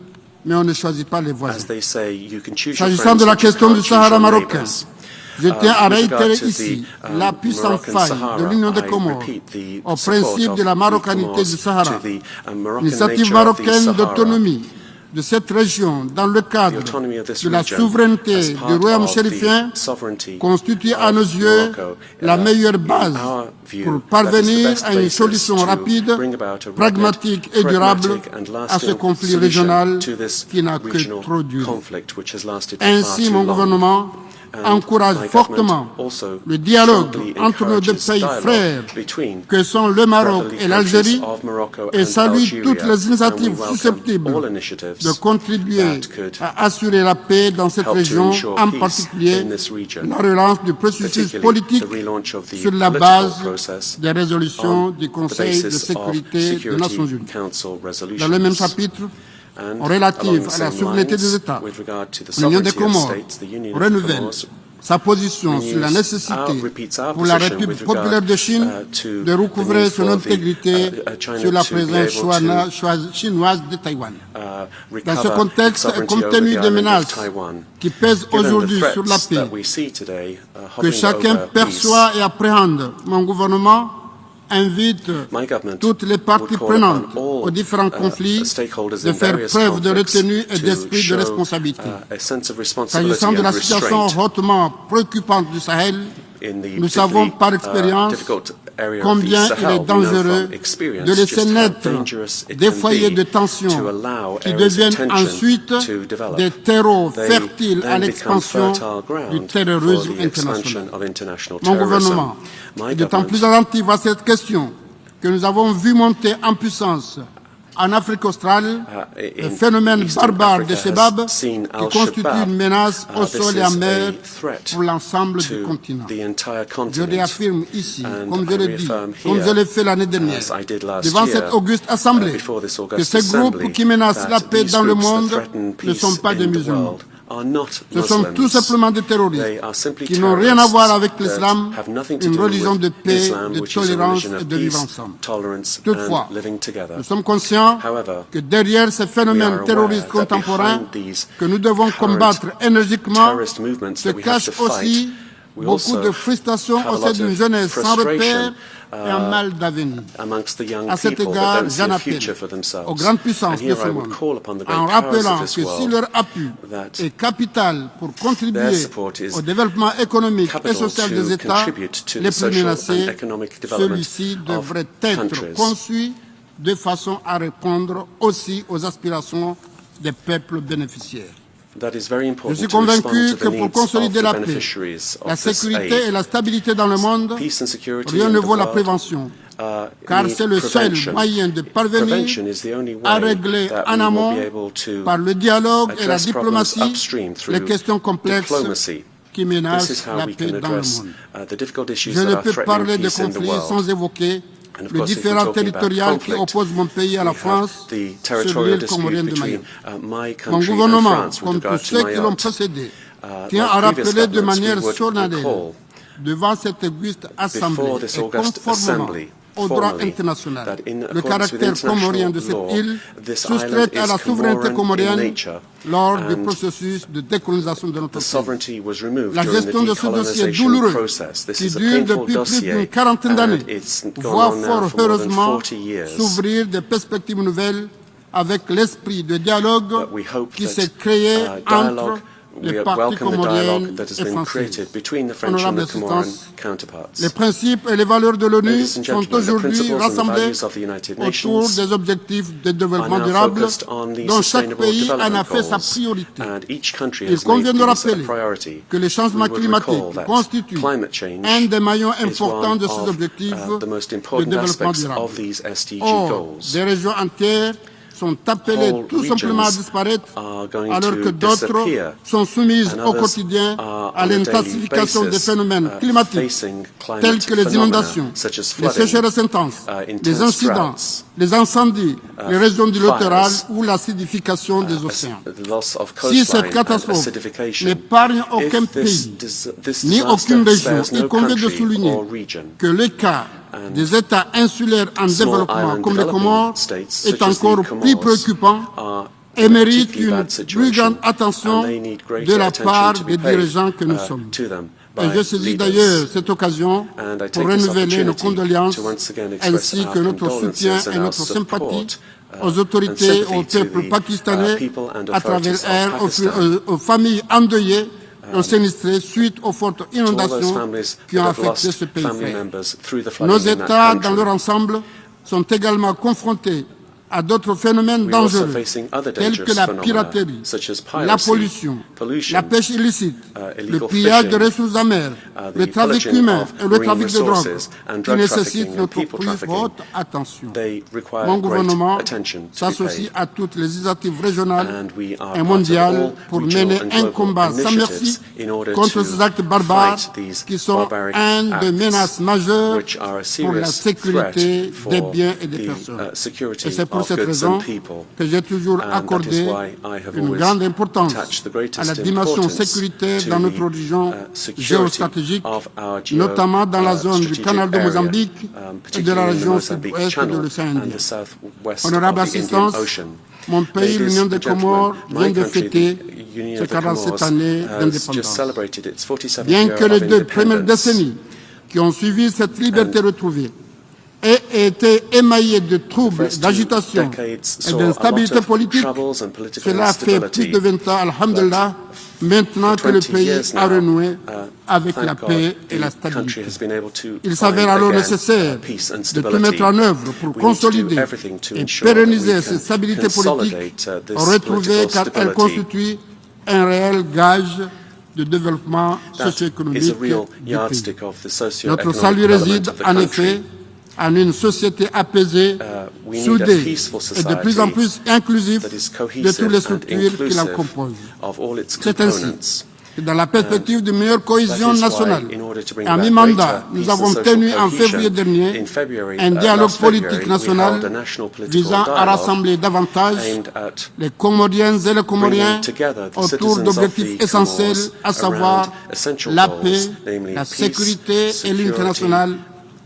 mais on ne choisit pas les voisins. S'agissant de la question du Sahara marocain, je tiens à réitérer ici la puissante faille de l'Union des Comores au principe de la marocanité du Sahara. L'initiative marocaine d'autonomie de cette région dans le cadre de la souveraineté du royaume chérifien constitue à nos yeux la meilleure base pour parvenir à une solution rapide, pragmatique et durable à ce conflit régional qui n'a que trop duré. Ainsi, mon gouvernement encourage fortement le dialogue entre nos deux pays frères que sont le Maroc et l'Algérie et salue toutes les initiatives susceptibles de contribuer à assurer la paix dans cette région, en particulier la relance du processus politique sur la base des résolutions du Conseil de sécurité des Nations Unies. Dans le même chapitre, relative à la souveraineté des États, l'Union des Comores renouvelle sa position sur la nécessité pour la République populaire de Chine de recouvrer son intégrité sur la présence chinoise de Taïwan. Dans ce contexte, et compte tenu des menaces qui pèsent aujourd'hui sur la paix, que chacun perçoit et appréhende, mon gouvernement invite toutes les parties prenantes aux différents conflits de faire preuve de retenue et d'esprit de responsabilité. S'agissant de la situation hautement préoccupante du Sahel, nous savons par expérience combien il est dangereux de laisser naître des foyers de tension qui deviennent ensuite des terreaux fertiles à l'expansion du terrorisme international. Mon gouvernement est d'autant plus attentif à cette question que nous avons vu monter en puissance en Afrique australe, le phénomène barbare des Shebab qui constitue une menace au sol et en mer pour l'ensemble du continent. Je réaffirme ici, comme je l'ai dit, comme je l'ai fait l'année dernière, devant cette auguste assemblée, que ces groupes qui menacent la paix dans le monde ne sont pas des musulmans. Ce sont tout simplement des terroristes qui n'ont rien à voir avec l'islam, une religion de paix, de tolérance et de vivre ensemble. Toutefois, nous sommes conscients que derrière ces phénomènes terroristes contemporains que nous devons combattre énergiquement se cachent aussi beaucoup de frustration au sein d'une jeunesse sans repère et un mal d'avenir. À cet égard, j'en appelle aux grandes puissances de ce monde, en rappelant que si leur appui est capital pour contribuer au développement économique et social des États les plus menacés, celui-ci devrait être conçu de façon à répondre aussi aux aspirations des peuples bénéficiaires. Je suis convaincu que pour consolider la paix, la sécurité et la stabilité dans le monde, rien ne vaut la prévention, car c'est le seul moyen de parvenir à régler en amont, par le dialogue et la diplomatie, les questions complexes qui menacent la paix dans le monde. Je ne peux parler de conflits sans évoquer le différend territorial qui oppose mon pays à la France sur l'île comorienne de Mayotte. Mon gouvernement, comme tous ceux qui l'ont précédé, tient à rappeler de manière solennelle devant cette auguste assemblée et conformément au droit international le caractère comorien de cette île soustraite à la souveraineté comorienne lors du processus de décolonisation de notre pays. La gestion de ce dossier douloureux qui dure depuis plus d'une quarantaine d'années voit fort heureusement s'ouvrir des perspectives nouvelles avec l'esprit de dialogue qui s'est créé entre les parties comoriennes et françaises. Honorable Assistance, les principes et les valeurs de l'ONU sont aujourd'hui rassemblés autour des objectifs de développement durable dont chaque pays en a fait sa priorité. Il convient de rappeler que le changement climatique constitue un des maillons importants de ces objectifs de développement durable. Or, des régions entières sont appelées tout simplement à disparaître, alors que d'autres sont soumises au quotidien à l'intensification des phénomènes climatiques tels que les inondations, les sécheresses intenses, les incidents, les incendies, les régions du littoral ou l'acidification des océans. Si cette catastrophe n'épargne aucun pays, ni aucune région, il convient de souligner que le cas des États insulaires en développement comme les Comores est encore plus préoccupant et mérite une plus grande attention de la part des dirigeants que nous sommes. Et je saisis d'ailleurs cette occasion pour renouveler nos condoléances ainsi que notre soutien et notre sympathie aux autorités, au peuple pakistanais, à travers elles, aux familles endeuillées, ont sinistrés suite aux fortes inondations qui ont affecté ce pays frère. Nos États, dans leur ensemble, sont également confrontés à d'autres phénomènes dangereux tels que la piraterie, la pollution, la pêche illicite, le pillage de ressources amères, le trafic humain et le trafic de drogue, qui nécessitent notre plus haute attention. Mon gouvernement s'associe à toutes les initiatives régionales et mondiales pour mener un combat sans merci contre ces actes barbares qui sont une des menaces majeures pour la sécurité des biens et des personnes. Et c'est pour cette raison que j'ai toujours accordé une grande importance à la dimension sécuritaire dans notre région géostratégique, notamment dans la zone du canal de Mozambique et de la région sud-ouest de l'océan Indien. Honorable Assistance, mon pays, l'Union des Comores, vient de fêter ses 47 années d'indépendance. Bien que les 2 premières décennies qui ont suivi cette liberté retrouvée aient été émaillées de troubles, d'agitation et d'instabilité politique, cela fait plus de 20 ans, alhamdulillah, maintenant que le pays a renoué avec la paix et la stabilité. Il s'avère alors nécessaire de tout mettre en œuvre pour consolider et pérenniser cette stabilité politique retrouvée car elle constitue un réel gage de développement socio-économique du pays. Notre salut réside en effet en une société apaisée, soudée et de plus en plus inclusive de toutes les structures qui la composent. C'est ainsi que dans la perspective de meilleure cohésion nationale, à mi-mandat, nous avons tenu en février dernier un dialogue politique national visant à rassembler davantage les Comoriennes et les Comoriens autour d'objectifs essentiels, à savoir la paix, la sécurité et l'unité nationale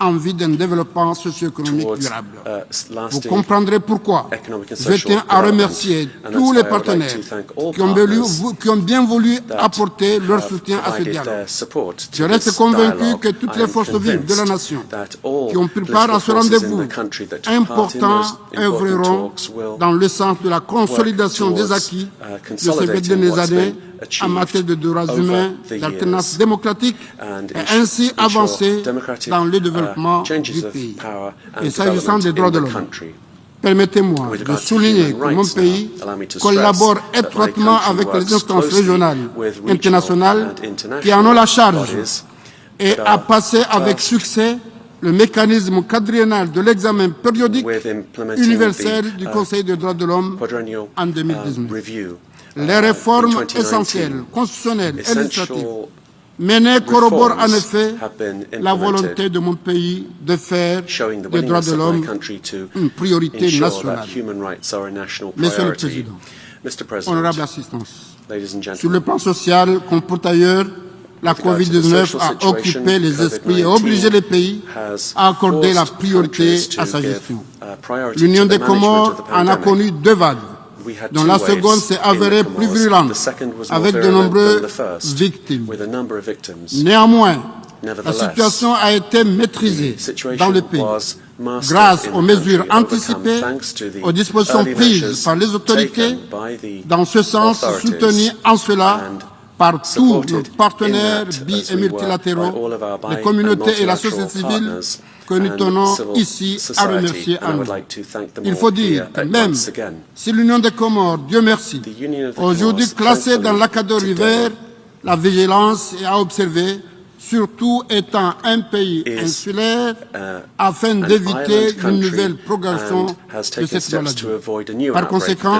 en vue d'un développement socio-économique durable. Vous comprendrez pourquoi je tiens à remercier tous les partenaires qui ont bien voulu apporter leur soutien à ce dialogue. Je reste convaincu que toutes les forces vives de la nation qui ont pris part à ce rendez-vous important œuvreront dans le sens de la consolidation des acquis de ces 20 dernières années en matière de droits humains, d'alternance démocratique et ainsi avancer dans le développement du pays. Et s'agissant des droits de l'homme, permettez-moi de souligner que mon pays collabore étroitement avec les instances régionales et internationales qui en ont la charge et a passé avec succès le mécanisme quadriennal de l'examen périodique universel du Conseil des droits de l'homme en 2019. Les réformes essentielles, constitutionnelles et législatives menées corroborent en effet la volonté de mon pays de faire des droits de l'homme une priorité nationale. Monsieur le Président, honorable assistance, sur le plan social, comme pour ailleurs, la Covid-19 a occupé les esprits et obligé les pays à accorder la priorité à sa gestion. L'Union des Comores en a connu 2 vagues, dont la seconde s'est avérée plus virulente, avec de nombreuses victimes. Néanmoins, la situation a été maîtrisée dans le pays grâce aux mesures anticipées, aux dispositions prises par les autorités, dans ce sens soutenues en cela par tous nos partenaires bi- et multilatéraux, les communautés et la société civile, que nous tenons ici à remercier à nous. Il faut dire que même si l'Union des Comores, Dieu merci, aujourd'hui classée dans la catégorie verte, la vigilance est à observer, surtout étant un pays insulaire, afin d'éviter une nouvelle progression de cette maladie. Par conséquent,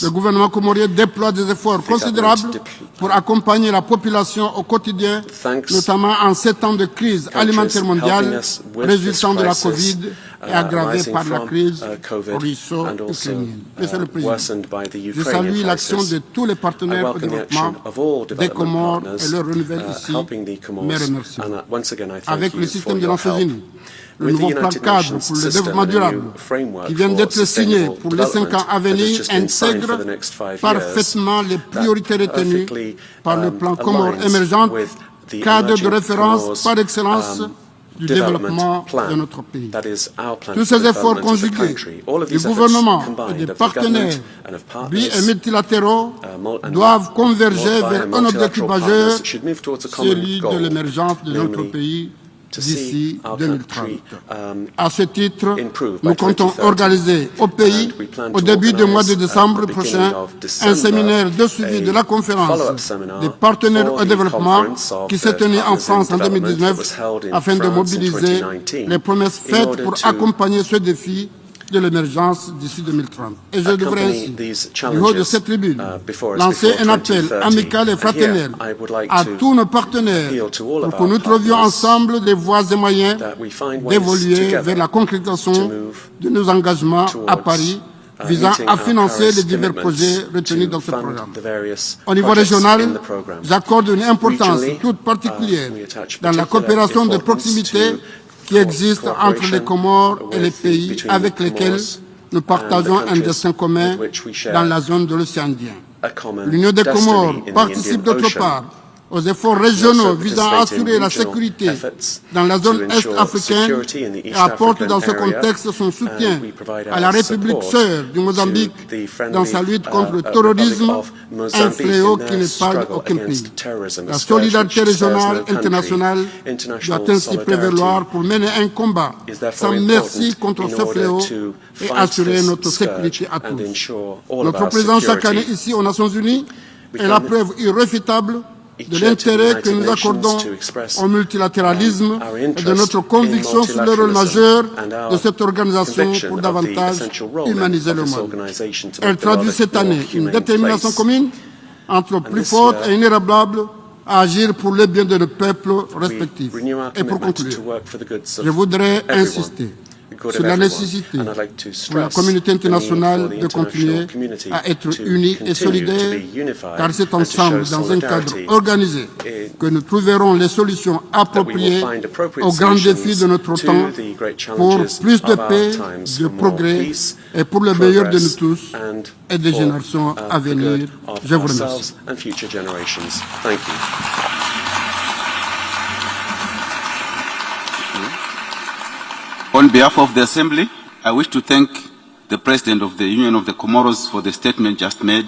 le gouvernement comorien déploie des efforts considérables pour accompagner la population au quotidien, notamment en ces temps de crise alimentaire mondiale résultant de la Covid et aggravée par la crise russo-ukrainienne. Monsieur le Président, je salue l'action de tous les partenaires au développement des Comores et leur renouvelle ici mes remerciements. Avec le système de Nations Unies, le nouveau plan cadre pour le développement durable qui vient d'être signé pour les 5 ans à venir intègre parfaitement les priorités retenues par le plan Comores émergente, cadre de référence par excellence du développement de notre pays. Tous ces efforts conjugués du gouvernement et des partenaires bi- et multilatéraux doivent converger vers un objectif majeur, celui de l'émergence de notre pays d'ici 2030. À ce titre, nous comptons organiser au pays, au début du mois de décembre prochain, un séminaire de suivi de la conférence des partenaires au développement qui s'est tenue en France en 2019 afin de mobiliser les promesses faites pour accompagner ce défi de l'émergence d'ici 2030. Et je devrais ainsi, du haut de cette tribune, lancer un appel amical et fraternel à tous nos partenaires pour que nous trouvions ensemble des voies et moyens d'évoluer vers la concrétisation de nos engagements à Paris visant à financer les divers projets retenus dans ce programme. Au niveau régional, j'accorde une importance toute particulière dans la coopération de proximité qui existe entre les Comores et les pays avec lesquels nous partageons un destin commun dans la zone de l'océan Indien. L'Union des Comores participe d'autre part aux efforts régionaux visant à assurer la sécurité dans la zone est-africaine et apporte dans ce contexte son soutien à la République sœur du Mozambique dans sa lutte contre le terrorisme, un fléau qui n'épargne aucun pays. La solidarité régionale internationale doit ainsi prévaloir pour mener un combat sans merci contre ce fléau et assurer notre sécurité à tous. Notre présence chaque année ici aux Nations Unies est la preuve irréfutable de l'intérêt que nous accordons au multilatéralisme et de notre conviction sur le rôle majeur de cette organisation pour davantage humaniser le monde. Elle traduit cette année une détermination commune entre plus forte et inébranlable à agir pour le bien de nos peuples respectifs. Et pour conclure, je voudrais insister sur la nécessité pour la communauté internationale de continuer à être unie et solidaire, car c'est ensemble, dans un cadre organisé, que nous trouverons les solutions appropriées aux grands défis de notre temps pour plus de paix, de progrès et pour le meilleur de nous tous et des générations à venir. Je vous remercie. On behalf of the Assembly, I wish to thank the President of the Union of the Comoros for the statement just made,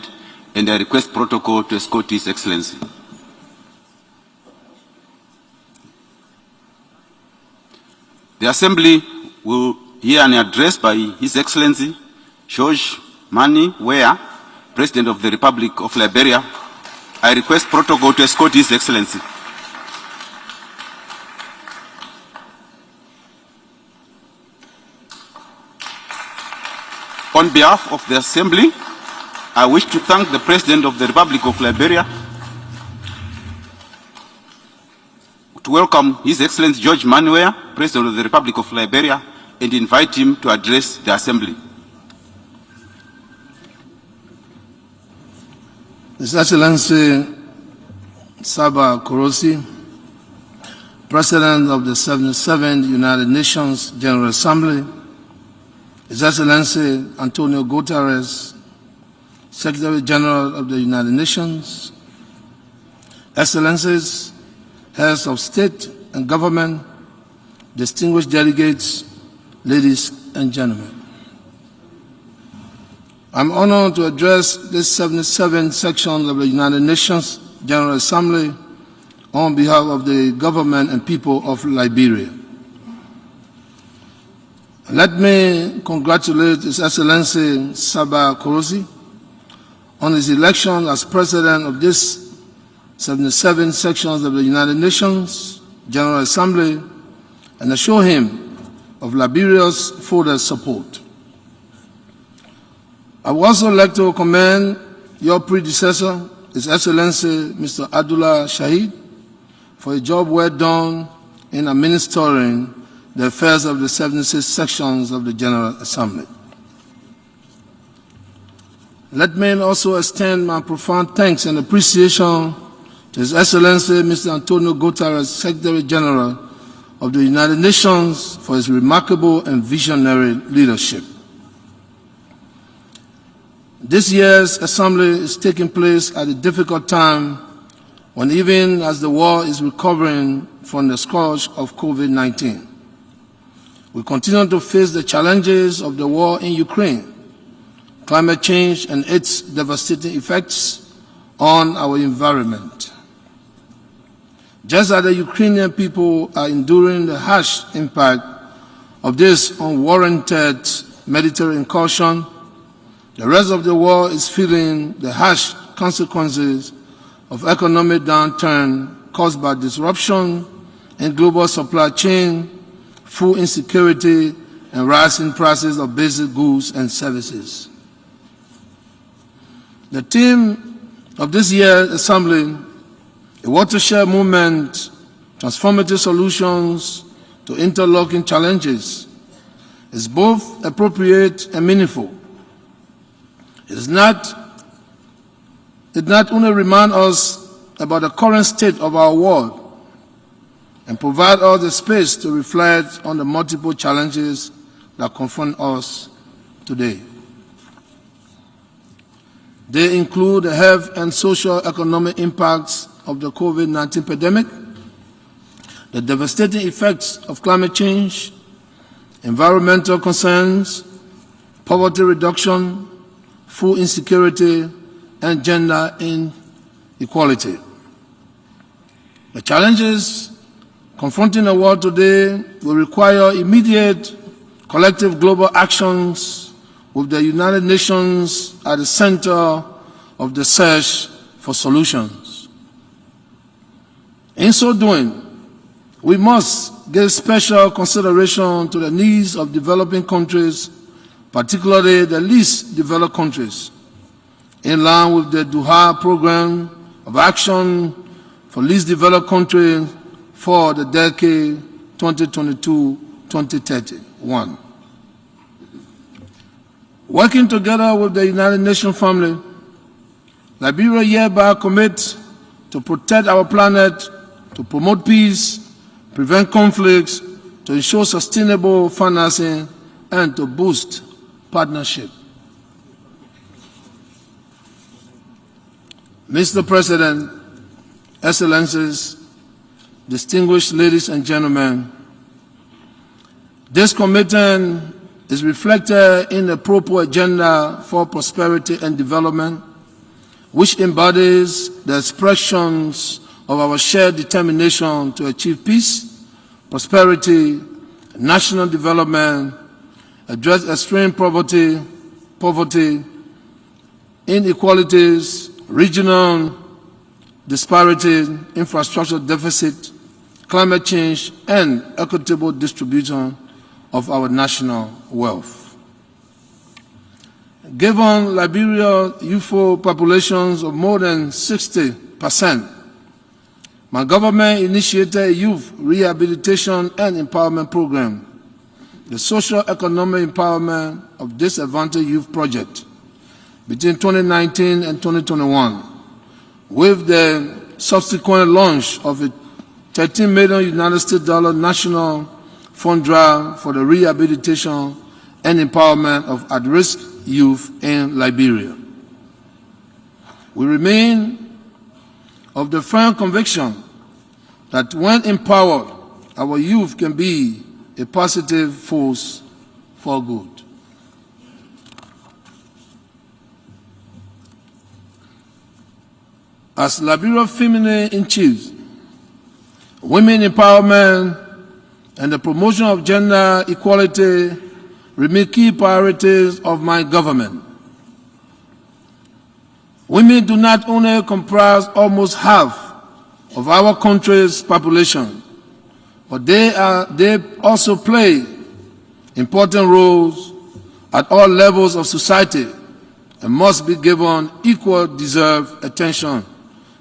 and I request protocol to escort His Excellency. The Assembly will hear an address by His Excellency George Mani Weah, President of the Republic of Liberia. I request protocol to escort His Excellency. On behalf of the Assembly, I wish to thank the President of the Republic of Liberia, to welcome His Excellency George Manuel, President of the Republic of Liberia, and invite him to address the Assembly. His Excellency Saba Korosi, President of the 77th United Nations General Assembly, His Excellency Antonio Guterres, Secretary General of the United Nations, Excellencies, Heads of State and Government, distinguished delegates, ladies and gentlemen. I'm honored to address this 77th section of the United Nations General Assembly on behalf of the government and people of Liberia. Let me congratulate His Excellency Saba Korosi on his election as President of this 77 sections of the United Nations General Assembly and assure him of Liberia's further support. I would also like to commend your predecessor, His Excellency Mr. Abdullah Shahid, for a job well done in administering the affairs of the 76 sections of the General Assembly. Let me also extend my profound thanks and appreciation to His Excellency Mr. Antonio Guterres, Secretary General of the United Nations, for his remarkable and visionary leadership. This year's Assembly is taking place at a difficult time when, even as the world is recovering from the scourge of COVID-19, we continue to face the challenges of the war in Ukraine, climate change and its devastating effects on our environment. Just as the Ukrainian people are enduring the harsh impact of this unwarranted military incursion, the rest of the world is feeling the harsh consequences of economic downturn caused by disruption in global supply chain, food insecurity, and rising prices of basic goods and services. The theme of this year's assembly, a watershed movement, transformative solutions to interlocking challenges, is both appropriate and meaningful. It not only reminds us about the current state of our world and provide us the space to reflect on the multiple challenges that confront us today. They include the health and socio-economic impacts of the COVID-19 pandemic, the devastating effects of climate change, environmental concerns, poverty reduction, food insecurity, and gender inequality. The challenges confronting the world today will require immediate collective global actions with the United Nations at the center of the search for solutions. In so doing, we must give special consideration to the needs of developing countries, particularly the least developed countries, in line with the Doha Program of Action for Least Developed Countries for the decade 2022-2031. Working together with the United Nations family, Liberia hereby commits to protect our planet, to promote peace, prevent conflicts, to ensure sustainable financing, and to boost partnership. Mr. President, Excellencies, distinguished ladies and gentlemen, this commitment is reflected in the proper agenda for prosperity and development, which embodies the expressions of our shared determination to achieve peace, prosperity, national development, address extreme poverty, inequalities, regional disparities, infrastructure deficit, climate change, and equitable distribution of our national wealth. Given Liberia's youthful populations of more than 60%, my government initiated a youth rehabilitation and empowerment program, the socio-economic empowerment of disadvantaged youth project, between 2019 and 2021, with the subsequent launch of a $13 million national fund drive for the rehabilitation and empowerment of at-risk youth in Liberia. We remain of the firm conviction that when empowered, our youth can be a positive force for good. As Liberia Feminine in Chief, women empowerment and the promotion of gender equality remain key priorities of my government. Women do not only comprise almost half of our country's population, but they also play important roles at all levels of society and must be given equal deserved attention,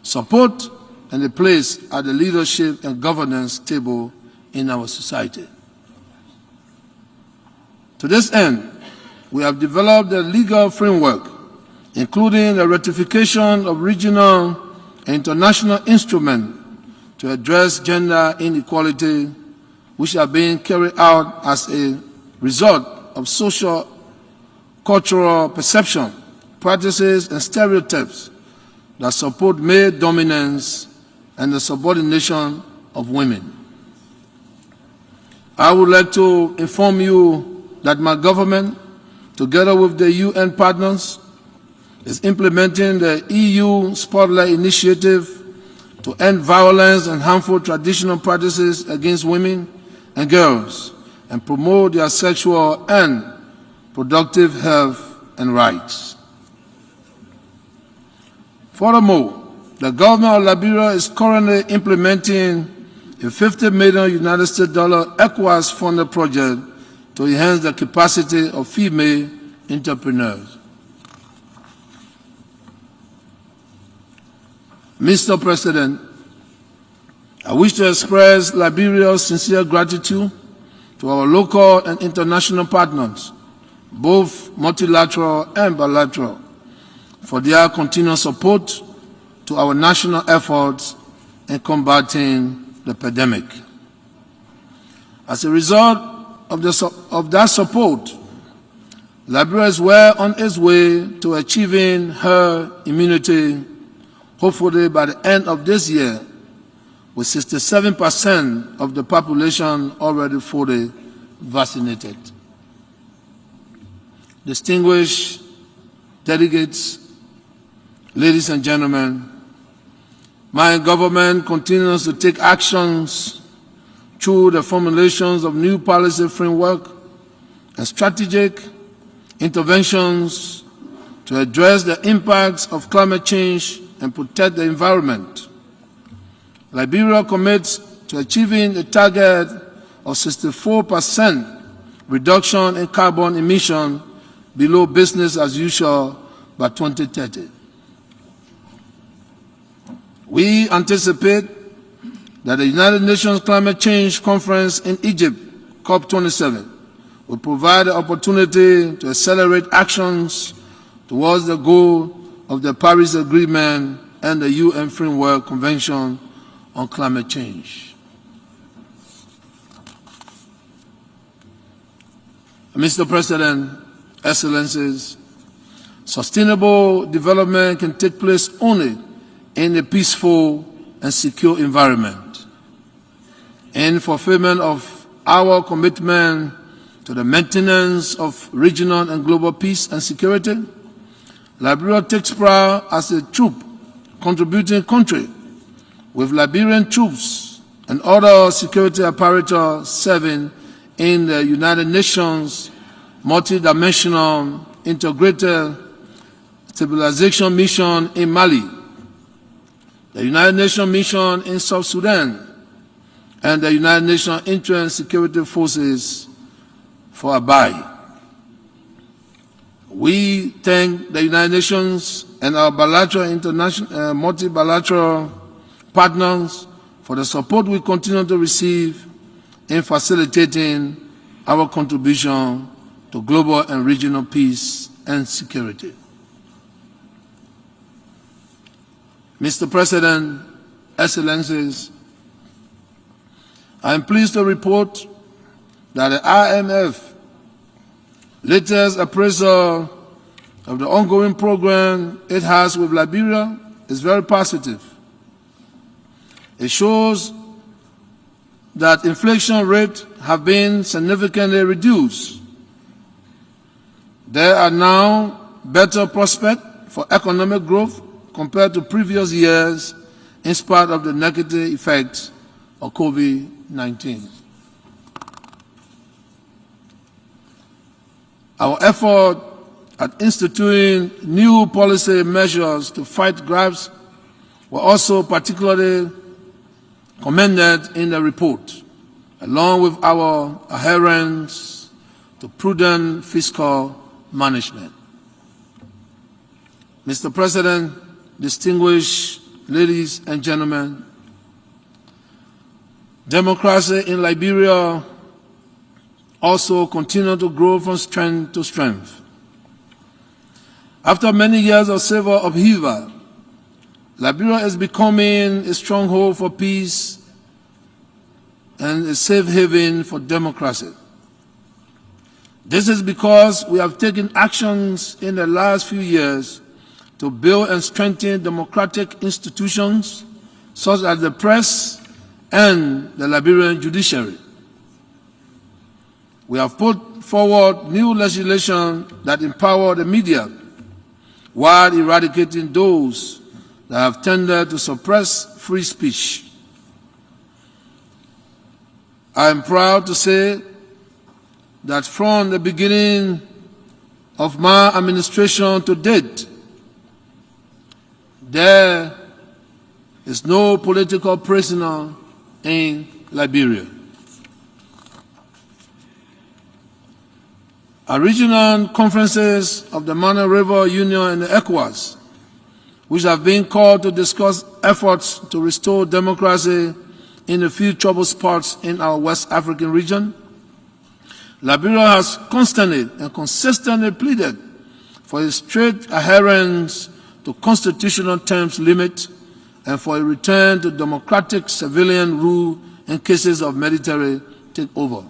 support, and a place at the leadership and governance table in our society. To this end, we have developed a legal framework, including the ratification of regional and international instruments to address gender inequality, which are being carried out as a result of social, cultural perception, practices, and stereotypes that support male dominance and the subordination of women. I would like to inform you that my government, together with the UN partners, is implementing the EU Spotlight Initiative to end violence and harmful traditional practices against women and girls and promote their sexual and productive health and rights. Furthermore, the government of Liberia is currently implementing a $50 million United States ECOWAS-funded project to enhance the capacity of female entrepreneurs. Mr. President, I wish to express Liberia's sincere gratitude to our local and international partners, both multilateral and bilateral, for their continued support to our national efforts in combating the pandemic. As a result of that support, Liberia is well on its way to achieving herd immunity, hopefully by the end of this year, with 67% of the population already fully vaccinated. Distinguished delegates, ladies and gentlemen, my government continues to take actions through the formulations of new policy framework and strategic interventions to address the impacts of climate change and protect the environment. Liberia commits to achieving a target of 64% reduction in carbon emission below business as usual by 2030. We anticipate that the United Nations Climate Change Conference in Egypt, COP27, will provide the opportunity to accelerate actions towards the goal of the Paris Agreement and the UN Framework Convention on Climate Change. Mr. President, Excellencies, sustainable development can take place only in a peaceful and secure environment. In fulfillment of our commitment to the maintenance of regional and global peace and security, Liberia takes pride as a troop-contributing country, with Liberian troops and other security apparatus serving in the United Nations multidimensional integrated stabilization mission in Mali, the United Nations mission in South Sudan, and the United Nations Interim Security Forces for Abai. We thank the United Nations and our bilateral, international, multi-bilateral partners for the support we continue to receive in facilitating our contribution to global and regional peace and security. Mr. President, Excellencies, I am pleased to report that the IMF latest appraisal of the ongoing program it has with Liberia is very positive. It shows that inflation rates have been significantly reduced. There are now better prospects for economic growth compared to previous years in spite of the negative effects of COVID-19. Our effort at instituting new policy measures to fight grabs were also particularly commended in the report, along with our adherence to prudent fiscal management. Mr. President, distinguished ladies and gentlemen, democracy in Liberia also continues to grow from strength to strength. After many years of civil upheaval, Liberia is becoming a stronghold for peace and a safe haven for democracy. This is because we have taken actions in the last few years to build and strengthen democratic institutions such as the press and the Liberian judiciary. We have put forward new legislation that empower the media while eradicating those that have tended to suppress free speech. I am proud to say that from the beginning of my administration to date, there is no political prisoner in Liberia. Our regional conferences of the Mana River Union and the ECOWAS, which have been called to discuss efforts to restore democracy in a few troubled spots in our West African region, Liberia has constantly and consistently pleaded for a strict adherence to constitutional terms limit and for a return to democratic civilian rule in cases of military takeover.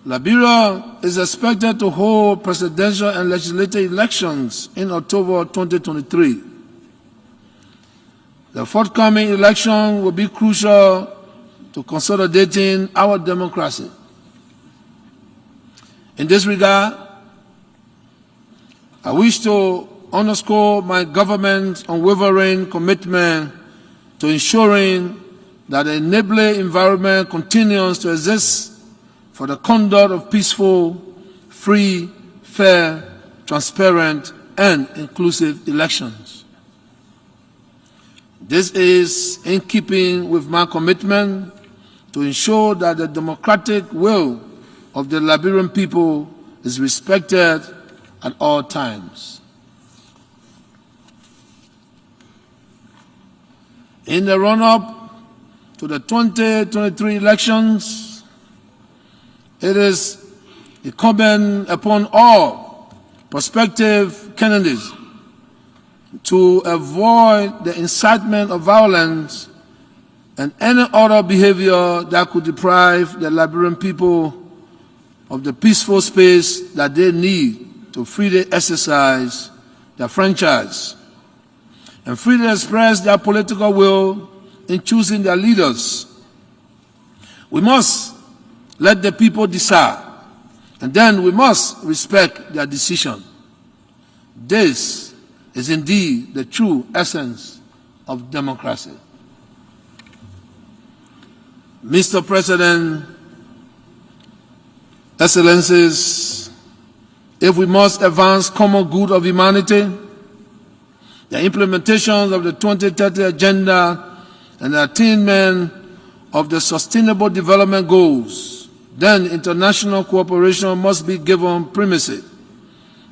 Liberia is expected to hold presidential and legislative elections in October 2023. The forthcoming election will be crucial to consolidating our democracy. In this regard, I wish to underscore my government's unwavering commitment to ensuring that the enabling environment continues to exist for the conduct of peaceful, free, fair, transparent, and inclusive elections. This is in keeping with my commitment to ensure that the democratic will of the Liberian people is respected at all times. In the run-up to the 2023 elections, it is incumbent upon all prospective candidates to avoid the incitement of violence and any other behavior that could deprive the Liberian people of the peaceful space that they need to freely exercise their franchise and freely express their political will in choosing their leaders. We must let the people decide, and then we must respect their decision. This is indeed the true essence of democracy. Mr. President, Excellencies, if we must advance common good of humanity, the implementation of the 2030 Agenda and the attainment of the Sustainable Development Goals, then international cooperation must be given primacy,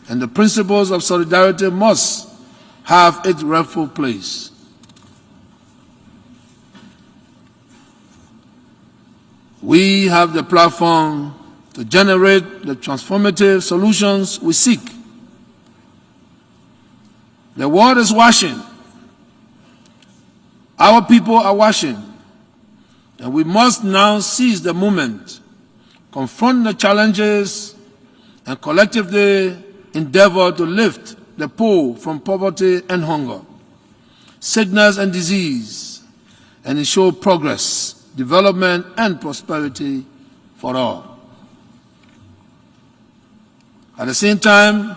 and the principles of solidarity must have its rightful place. We have the platform to generate the transformative solutions we seek. The world is watching. Our people are watching. And we must now seize the moment, confront the challenges, and collectively endeavor to lift the poor from poverty and hunger, sickness and disease, and ensure progress, development, and prosperity for all. At the same time,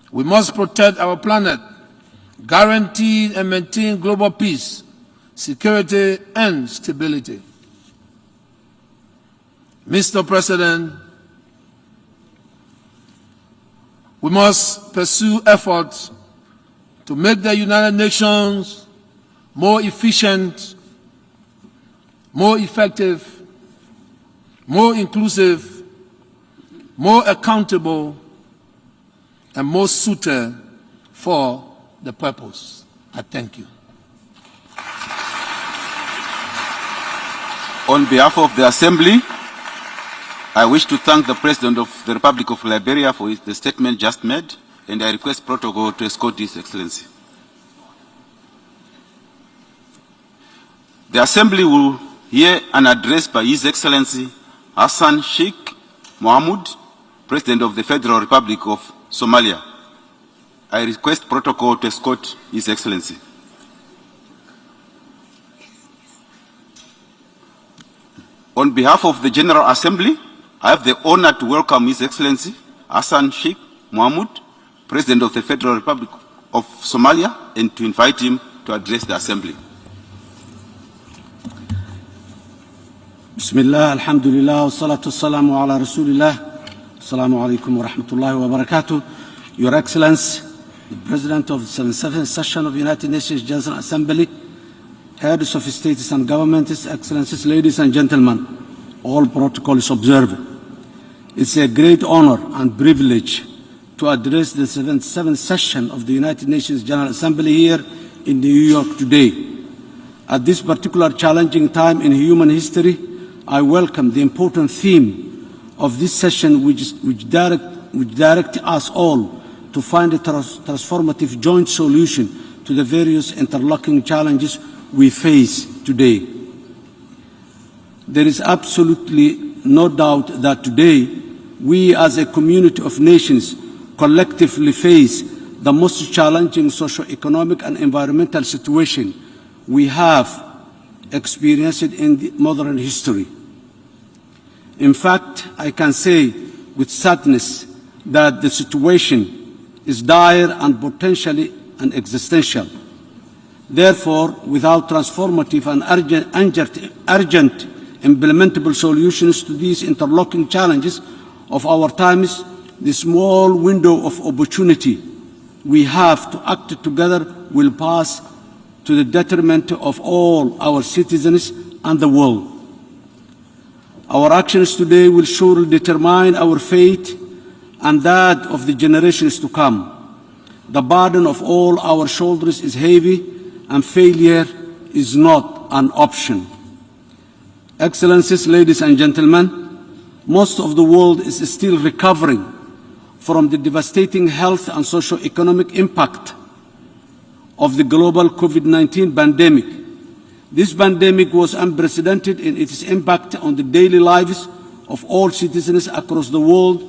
we must protect our planet, guarantee and maintain global peace, security, and stability. Mr. President, we must pursue efforts to make the United Nations more efficient, more effective, more inclusive, more accountable, and more suited for the purpose. I thank you. On behalf of the Assembly, I wish to thank the President of the Republic of Liberia for the statement just made, and I request protocol to escort His Excellency. The Assembly will hear an address by His Excellency Hassan Sheikh Mohamud, President of the Federal Republic of Somalia. I request protocol to escort His Excellency. On behalf of the General Assembly, I have the honor to welcome His Excellency Hassan Sheikh Mohamud, President of the Federal Republic of Somalia and to invite him to address the Assembly. Bismillah, alhamdulillah, wa salatu wassalamu ala rasulillah. Assalamu alaikum wa rahmatullahi wa barakatuh. Your Excellency, the President of the 77th Session of the United Nations General Assembly, Heads of States and Governments, Excellencies, ladies and gentlemen, all protocols observed. It's a great honor and privilege to address the 77th Session of the United Nations General Assembly here in New York today. At this particular challenging time in human history, I welcome the important theme of this session which direct us all to find a transformative joint solution to the various interlocking challenges we face today. There is absolutely no doubt that today we as a community of nations collectively face the most challenging socio-economic and environmental situation we have experienced in the modern history. In fact, I can say with sadness that the situation is dire and potentially existential. Therefore, without transformative and urgent implementable solutions to these interlocking challenges of our times, the small window of opportunity we have to act together will pass to the detriment of all our citizens and the world. Our actions today will surely determine our fate and that of the generations to come. The burden of all our shoulders is heavy, and failure is not an option. Excellencies, ladies and gentlemen, most of the world is still recovering from the devastating health and socio-economic impact of the global COVID-19 pandemic. This pandemic was unprecedented in its impact on the daily lives of all citizens across the world,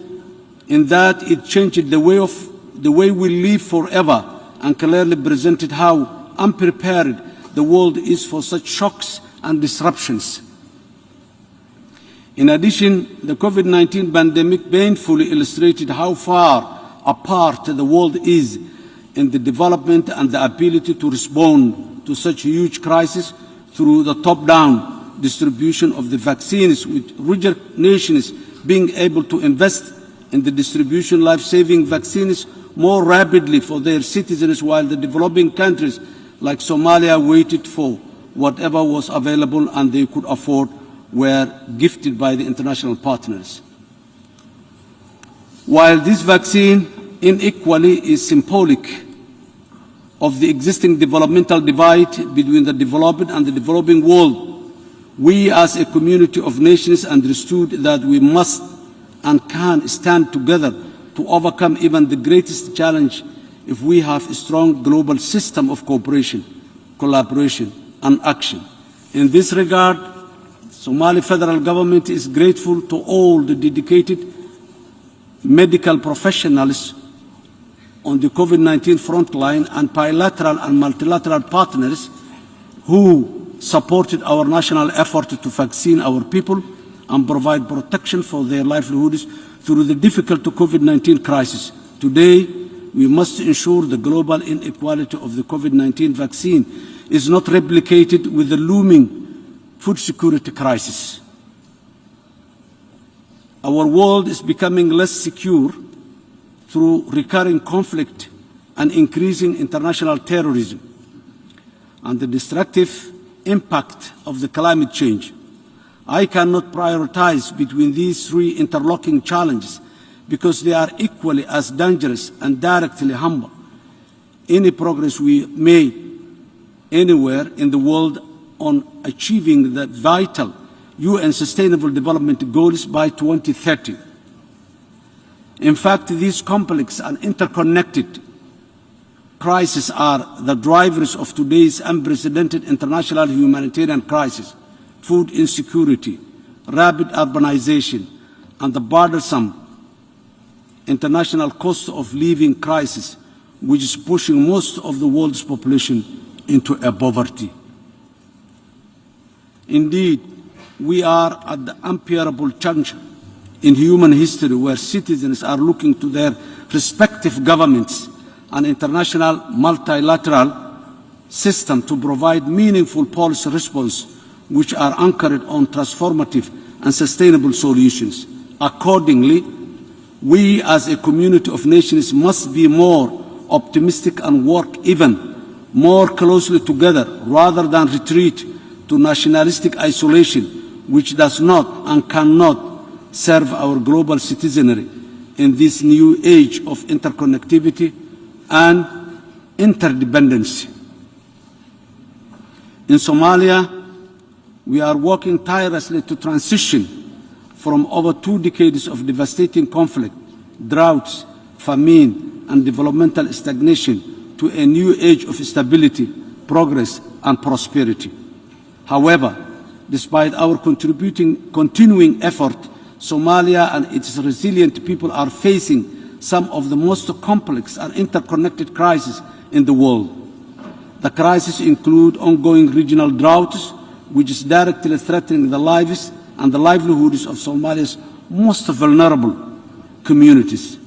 in that it changed the way we live forever and clearly presented how unprepared the world is for such shocks and disruptions. In addition, the COVID-19 pandemic painfully illustrated how far apart the world is in the development and the ability to respond to such huge crises through the top-down distribution of the vaccines, with richer nations being able to invest in the distribution life-saving vaccines more rapidly for their citizens, while the developing countries like Somalia waited for whatever was available and they could afford were gifted by the international partners. While this vaccine inequally is symbolic of the existing developmental divide between the developed and the developing world, we as a community of nations understood that we must and can stand together to overcome even the greatest challenge if we have a strong global system of cooperation, collaboration, and action. In this regard, the Somali federal government is grateful to all the dedicated medical professionals on the COVID-19 front line and bilateral and multilateral partners who supported our national effort to vaccine our people and provide protection for their livelihoods through the difficult COVID-19 crisis. Today, we must ensure the global inequality of the COVID-19 vaccine is not replicated with the looming food security crisis. Our world is becoming less secure through recurring conflict and increasing international terrorism and the destructive impact of the climate change. I cannot prioritize between these three interlocking challenges because they are equally as dangerous and directly harmful. Any progress we make anywhere in the world on achieving the vital UN Sustainable Development Goals by 2030. In fact, these complex and interconnected crises are the drivers of today's unprecedented international humanitarian crisis: food insecurity, rapid urbanization, and the burdensome international cost of living crisis, which is pushing most of the world's population into a poverty. Indeed, we are at the unbearable juncture in human history where citizens are looking to their respective governments an international multilateral system to provide meaningful policy response which are anchored on transformative and sustainable solutions. Accordingly, we as a community of nations must be more optimistic and work even more closely together rather than retreat to nationalistic isolation, which does not and cannot serve our global citizenry in this new age of interconnectivity and interdependency. In Somalia, we are working tirelessly to transition from over 2 decades of devastating conflict, droughts, famine, and developmental stagnation to a new age of stability, progress, and prosperity. However, despite our continuing effort, Somalia and its resilient people are facing some of the most complex and interconnected crises in the world. The crises include ongoing regional droughts, which is directly threatening the lives and the livelihoods of Somalia's most vulnerable communities.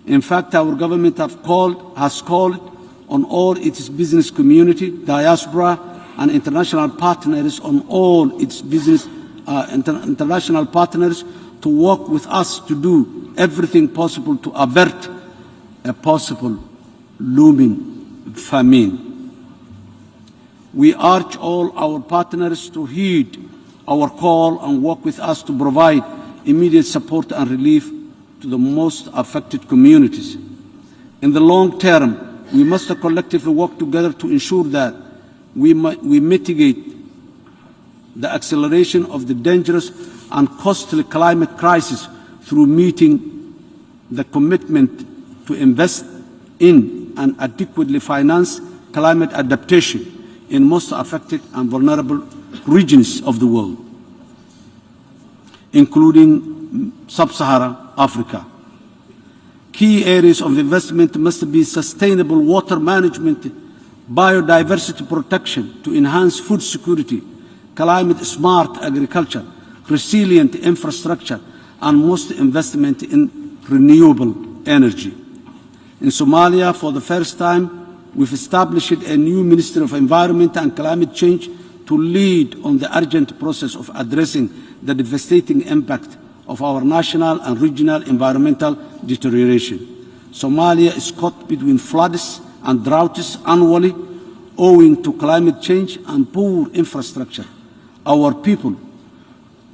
In fact, our government has called on all its business community, diaspora, and international partners international partners to work with us to do everything possible to avert a possible looming famine. We urge all our partners to heed our call and work with us to provide immediate support and relief to the most affected communities. In the long term, we must collectively work together to ensure that we mitigate the acceleration of the dangerous and costly climate crisis through meeting the commitment to invest in and adequately finance climate adaptation in most affected and vulnerable regions of the world, including sub-Saharan Africa. Key areas of investment must be sustainable water management, biodiversity protection to enhance food security, climate-smart agriculture, resilient infrastructure, and most investment in renewable energy. In Somalia, for the first time, we've established a new Ministry of Environment and Climate Change to lead on the urgent process of addressing the devastating impact of our national and regional environmental deterioration. Somalia is caught between floods and droughts annually owing to climate change and poor infrastructure. Our people,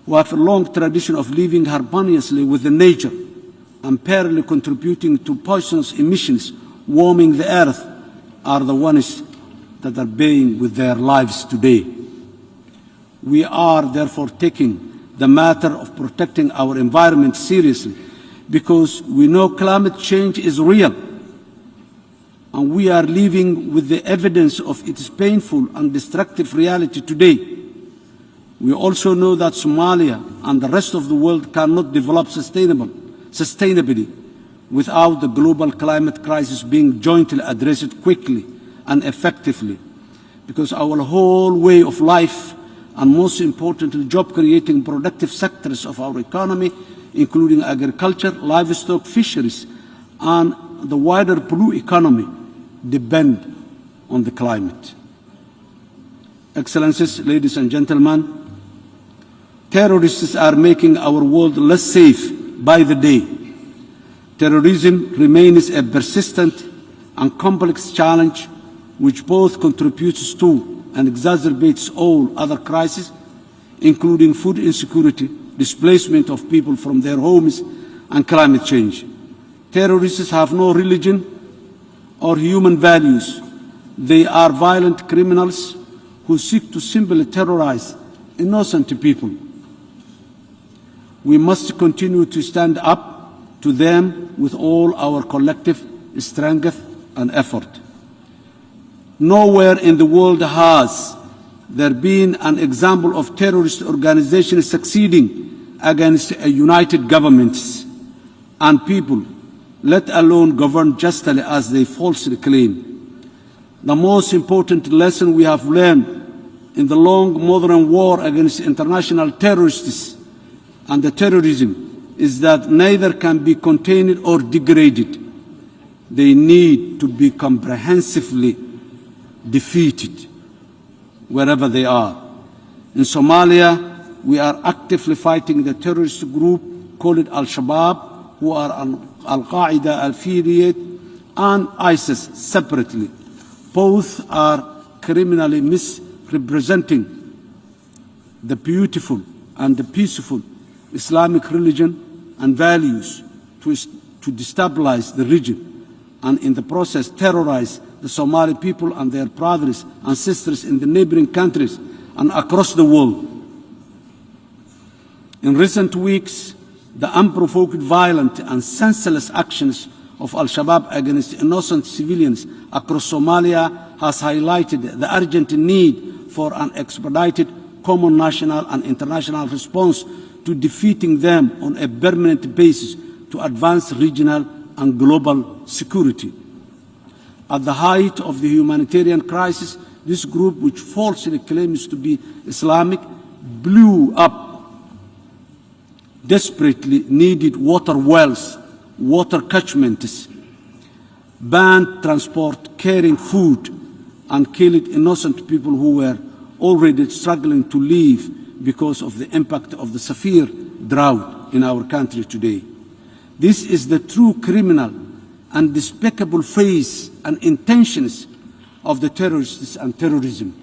who have a long tradition of living harmoniously with the nature, unfairly contributing to poisonous emissions warming the earth, are the ones that are paying with their lives today. We are therefore taking the matter of protecting our environment seriously because we know climate change is real and we are living with the evidence of its painful and destructive reality today. We also know that Somalia and the rest of the world cannot develop sustainably without the global climate crisis being jointly addressed quickly and effectively, because our whole way of life and most importantly job-creating productive sectors of our economy, including agriculture, livestock, fisheries, and the wider blue economy, depend on the climate. Excellencies, ladies and gentlemen, terrorists are making our world less safe by the day. Terrorism remains a persistent and complex challenge which both contributes to and exacerbates all other crises, including food insecurity, displacement of people from their homes, and climate change. Terrorists have no religion or human values. They are violent criminals who seek to simply terrorize innocent people. We must continue to stand up to them with all our collective strength and effort. Nowhere in the world has there been an example of terrorist organizations succeeding against a united governments and people, let alone govern justly as they falsely claim. The most important lesson we have learned in the long modern war against international terrorists and the terrorism is that neither can be contained or degraded. They need to be comprehensively defeated wherever they are. In Somalia, we are actively fighting the terrorist group called Al-Shabaab, who are Al-Qaeda affiliate, and ISIS separately. Both are criminally misrepresenting the beautiful and the peaceful Islamic religion and values to destabilize the region, and in the process terrorize the Somali people and their brothers and sisters in the neighboring countries and across the world. In recent weeks, the unprovoked violent and senseless actions of Al-Shabaab against innocent civilians across Somalia has highlighted the urgent need for an expedited common national and international response to defeating them on a permanent basis to advance regional and global security. At the height of the humanitarian crisis, this group, which falsely claims to be Islamic, blew up desperately needed water wells, water catchments, banned transport carrying food, and killed innocent people who were already struggling to live because of the impact of the severe drought in our country today. This is the true criminal and despicable face and intentions of the terrorists and terrorism.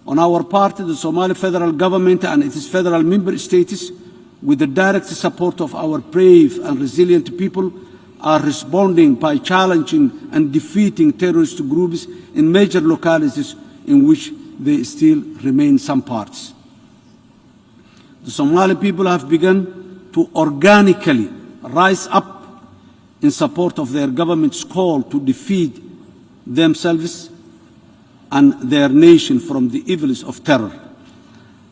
On our part, the Somali federal government and its federal member states, with the direct support of our brave and resilient people, are responding by challenging and defeating terrorist groups in major localities in which they still remain some parts. The Somali people have begun to organically rise up in support of their government's call to defeat themselves and their nation from the evils of terror.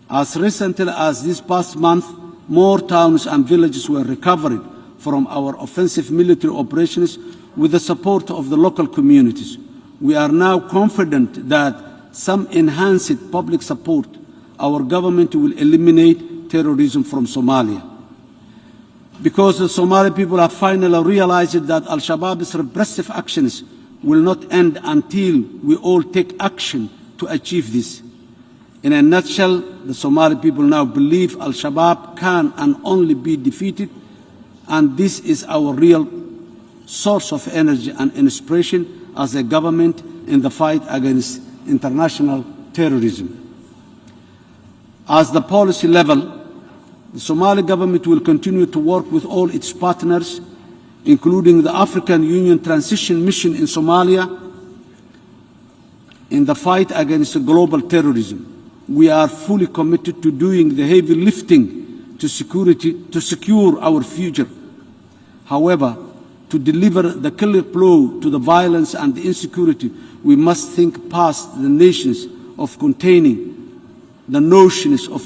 As recently as this past month, more towns and villages were recovered from our offensive military operations with the support of the local communities. We are now confident that some enhanced public support, our government will eliminate terrorism from Somalia. Because the Somali people have finally realized that Al-Shabaab's repressive actions will not end until we all take action to achieve this. In a nutshell, the Somali people now believe Al-Shabaab can and only be defeated, and this is our real source of energy and inspiration as a government in the fight against international terrorism. At the policy level, the Somali government will continue to work with all its partners, including the African Union Transition Mission in Somalia, in the fight against global terrorism. We are fully committed to doing the heavy lifting to secure our future. However, to deliver the killer blow to the violence and the insecurity, we must think past the notions of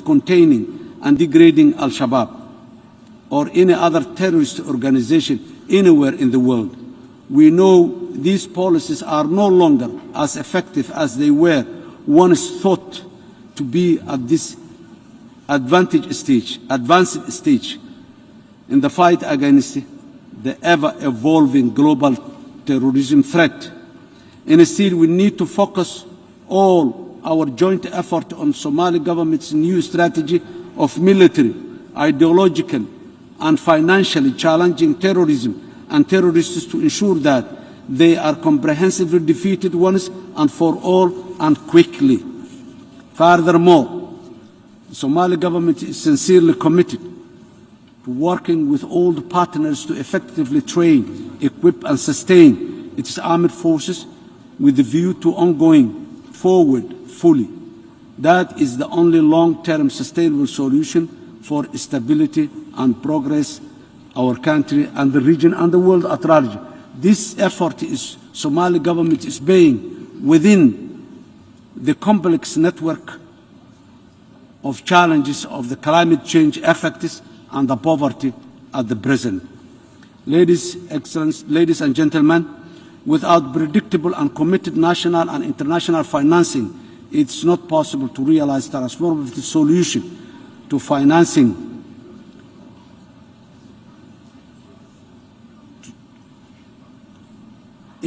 containing and degrading Al-Shabaab or any other terrorist organization anywhere in the world. We know these policies are no longer as effective as they were once thought to be at this advanced stage in the fight against the ever-evolving global terrorism threat. Instead, we need to focus all our joint effort on Somali government's new strategy of military, ideological, and financially challenging terrorism and terrorists to ensure that they are comprehensively defeated once and for all and quickly. Furthermore, the Somali government is sincerely committed to working with all the partners to effectively train, equip, and sustain its armed forces with a view to ongoing forward fully. That is the only long-term sustainable solution for stability and progress our country and the region and the world at large. This effort is Somali government is paying within the complex network of challenges of the climate change effects and the poverty at the present. Ladies and gentlemen, without predictable and committed national and international financing, it's not possible to realize a transformative solution to financing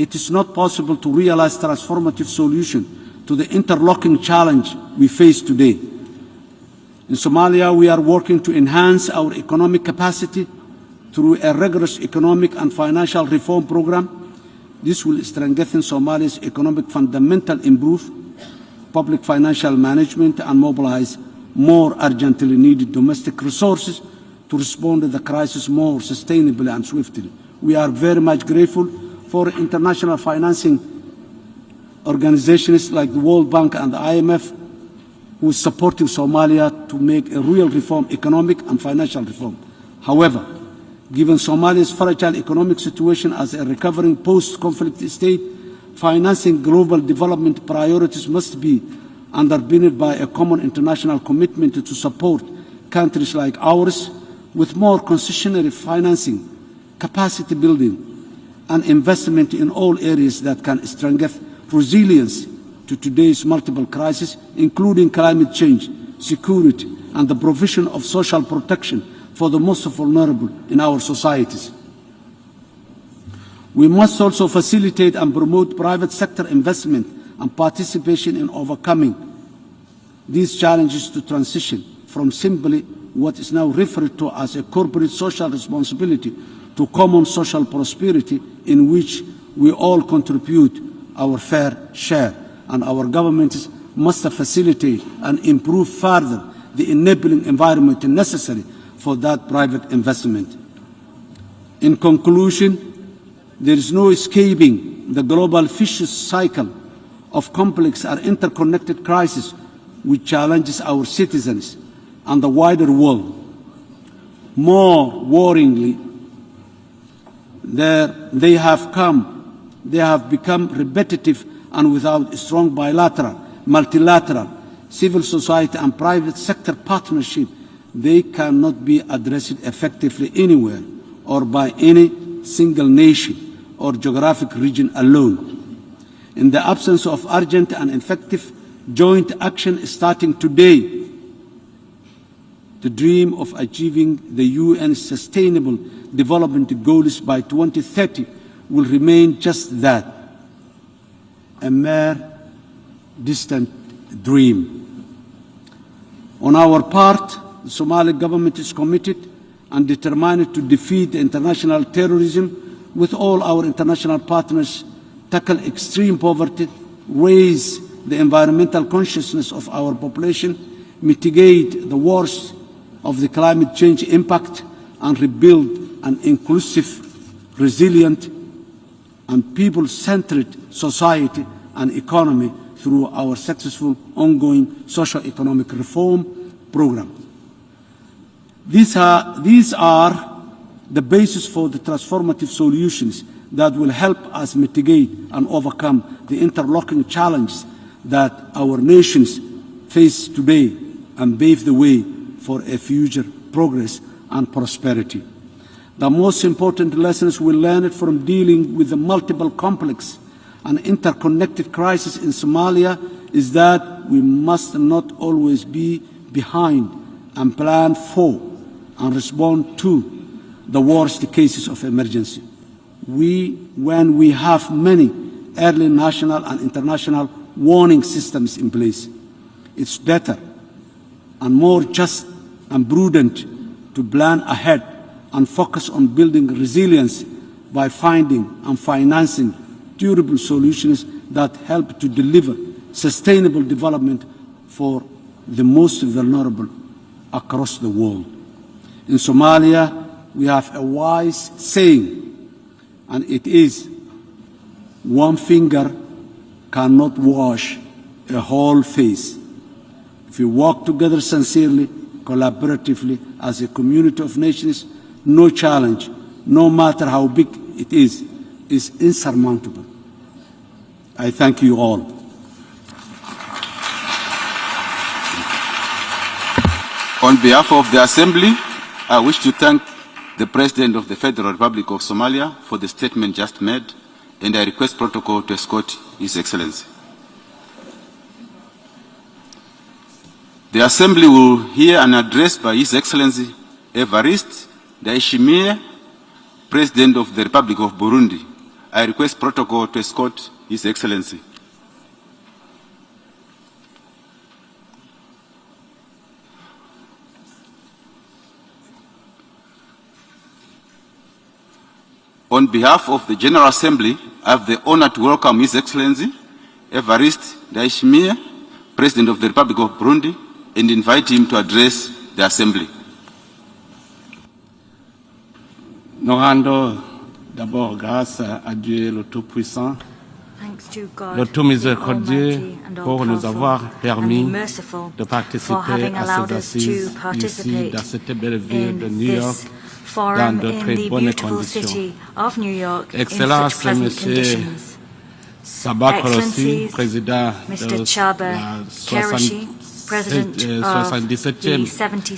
it is not possible to realize transformative solution to the interlocking challenge we face today. In Somalia, we are working to enhance our economic capacity through a rigorous economic and financial reform program. This will strengthen Somalia's economic fundamental, improve public financial management, and mobilize more urgently needed domestic resources to respond to the crisis more sustainably and swiftly. We are very much grateful for international financing organizations like the World Bank and the IMF, who is supporting Somalia to make a real reform, economic and financial reform. However, given Somalia's fragile economic situation as a recovering post-conflict state, financing global development priorities must be underpinned by a common international commitment to support countries like ours with more concessionary financing, capacity building, and investment in all areas that can strengthen resilience to today's multiple crises, including climate change, security, and the provision of social protection for the most vulnerable in our societies. We must also facilitate and promote private sector investment and participation in overcoming these challenges to transition from simply what is now referred to as a corporate social responsibility to common social prosperity, in which we all contribute our fair share, and our governments must facilitate and improve further the enabling environment necessary for that private investment. In conclusion, there is no escaping the global vicious cycle of complex and interconnected crises which challenges our citizens and the wider world. More worryingly, they have become repetitive and without strong bilateral, multilateral, civil society and private sector partnership, they cannot be addressed effectively anywhere or by any single nation or geographic region alone. In the absence of urgent and effective joint action starting today, the dream of achieving the UN Sustainable Development Goals by 2030 will remain just that, a mere distant dream. On our part, the Somali government is committed and determined to defeat international terrorism with all our international partners, tackle extreme poverty, raise the environmental consciousness of our population, mitigate the worst of the climate change impact, and rebuild an inclusive, resilient, and people-centered society and economy through our successful ongoing socio-economic reform program. These are the basis for the transformative solutions that will help us mitigate and overcome the interlocking challenges that our nations face today and pave the way for a future progress and prosperity. The most important lessons we learned from dealing with the multiple complex and interconnected crises in Somalia is that we must not always be behind and plan for and respond to the worst cases of emergency. When we have many early national and international warning systems in place, it's better and more just and prudent to plan ahead and focus on building resilience by finding and financing durable solutions that help to deliver sustainable development for the most vulnerable across the world. In Somalia, we have a wise saying, and it is, one finger cannot wash a whole face. If we work together sincerely, collaboratively, as a community of nations, no challenge, no matter how big it is insurmountable. I thank you all. On behalf of the Assembly, I wish to thank the President of the Federal Republic of Somalia for the statement just made, and I request protocol to escort His Excellency. The Assembly will hear an address by His Excellency Evariste Ndayishimiye, President of the Republic of Burundi, I request protocol to escort His Excellency. On behalf of the General Assembly, I have the honor to welcome His Excellency Evariste Ndayishimiye, President of the Republic of Burundi, and invite him to address the Assembly. Nous rendons d'abord grâce à Dieu le Tout-Puissant, le Tout-Miséricordieux, pour nous avoir permis de participer à ces assises ici, dans cette belle ville de New York, dans de très bonnes conditions. Excellence, Monsieur Sabah Korossi, président de la 77e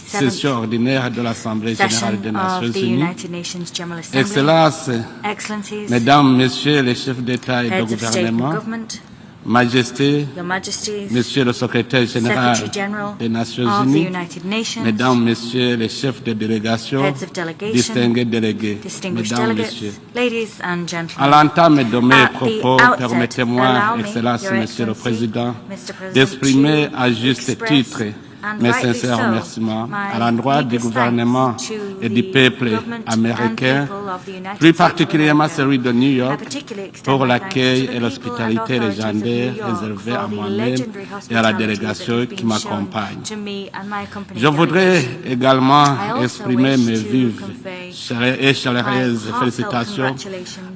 session ordinaire de l'Assemblée générale des Nations Unies. Excellence, Mesdames, Messieurs les chefs d'État et de gouvernement, Majesté, Monsieur le Secrétaire général des Nations Unies, Mesdames, Messieurs les chefs de délégation, distingués délégués, Mesdames, Messieurs. À l'entame de mes propos, permettez-moi, Excellence, Monsieur le Président, d'exprimer à juste titre mes sincères remerciements à l'endroit du gouvernement et du peuple américain, plus particulièrement celui de New York, pour l'accueil et l'hospitalité légendaire réservée à moi-même et à la délégation qui m'accompagne. Je voudrais également exprimer mes vives et chaleureuses félicitations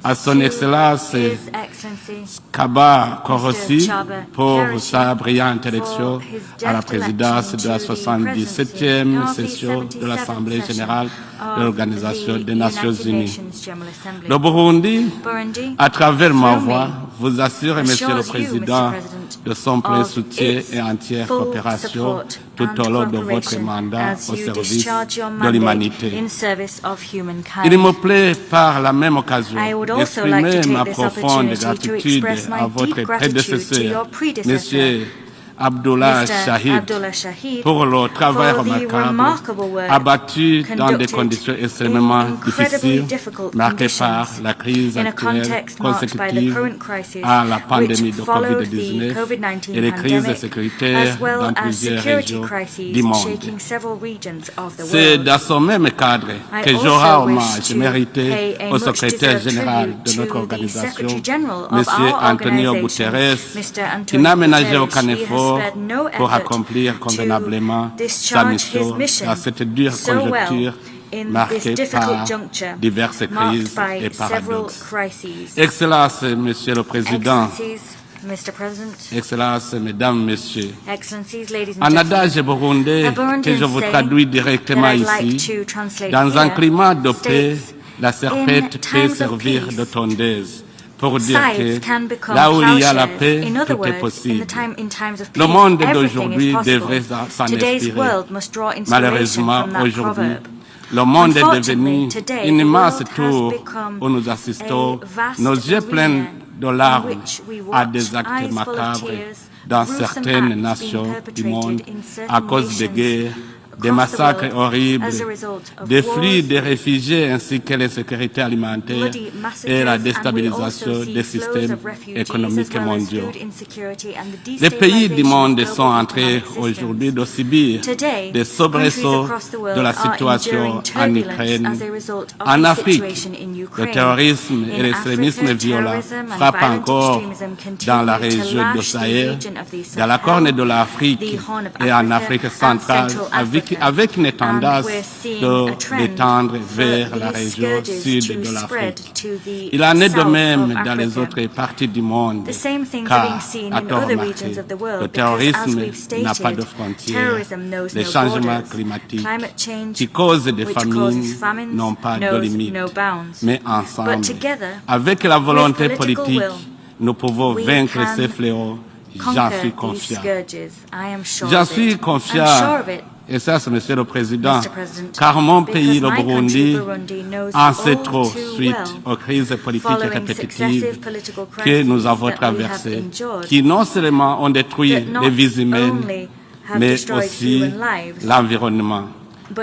à son Excellence Sabah Korossi pour sa brillante élection à la présidence de la 77e session de l'Assemblée générale de l'Organisation des Nations Unies. Le Burundi, à travers ma voix, vous assure, Monsieur le Président, de son plein soutien et entière coopération tout au long de votre mandat au service de l'humanité. Il me plaît par la même occasion d'exprimer ma profonde gratitude à votre prédécesseur, Monsieur Abdullah Shahid, pour le travail remarquable abattu dans des conditions extrêmement difficiles marquées par la crise actuelle consécutive à la pandémie de Covid-19 et les crises sécuritaires dans plusieurs régions du monde. C'est dans ce même cadre que je rends hommage mérité au secrétaire général de notre organisation, M. Antonio Guterres, qui n'a ménagé aucun effort pour accomplir convenablement sa mission dans cette dure conjoncture marquée par diverses crises et paradoxes. Excellence, Monsieur le Président, Excellences, Mesdames, Messieurs, un adage burundais que je vous traduis directement ici, dans un climat de paix, la serpette peut servir de tondeuse. Pour dire que là où il y a la paix, tout est possible. Le monde d'aujourd'hui devrait s'en inspirer. Malheureusement, aujourd'hui, le monde est devenu une immense tour où nous assistons, nos yeux pleins de larmes, à des actes macabres dans certaines nations du monde à cause des guerres, des massacres horribles, des flux de réfugiés ainsi que l'insécurité alimentaire et la déstabilisation des systèmes économiques mondiaux. Les pays du monde sont en train aujourd'hui de subir des soubresauts de la situation en Ukraine. En Afrique, le terrorisme et l'extrémisme violent frappent encore dans la région du Sahel, dans la Corne de l'Afrique et en Afrique centrale, avec une tendance de l'étendre vers la région sud de l'Afrique. Il en est de même dans les autres parties du monde, car, à tort remarqué, le terrorisme n'a pas de frontières, les changements climatiques qui causent des famines n'ont pas de limites, mais ensemble, avec la volonté politique, nous pouvons vaincre ces fléaux. J'en suis confiant. J'en suis confiant. Et ça, c'est Monsieur le Président, car mon pays, le Burundi, en sait trop suite aux crises politiques répétitives que nous avons traversées, qui non seulement ont détruit les vies humaines, mais aussi l'environnement.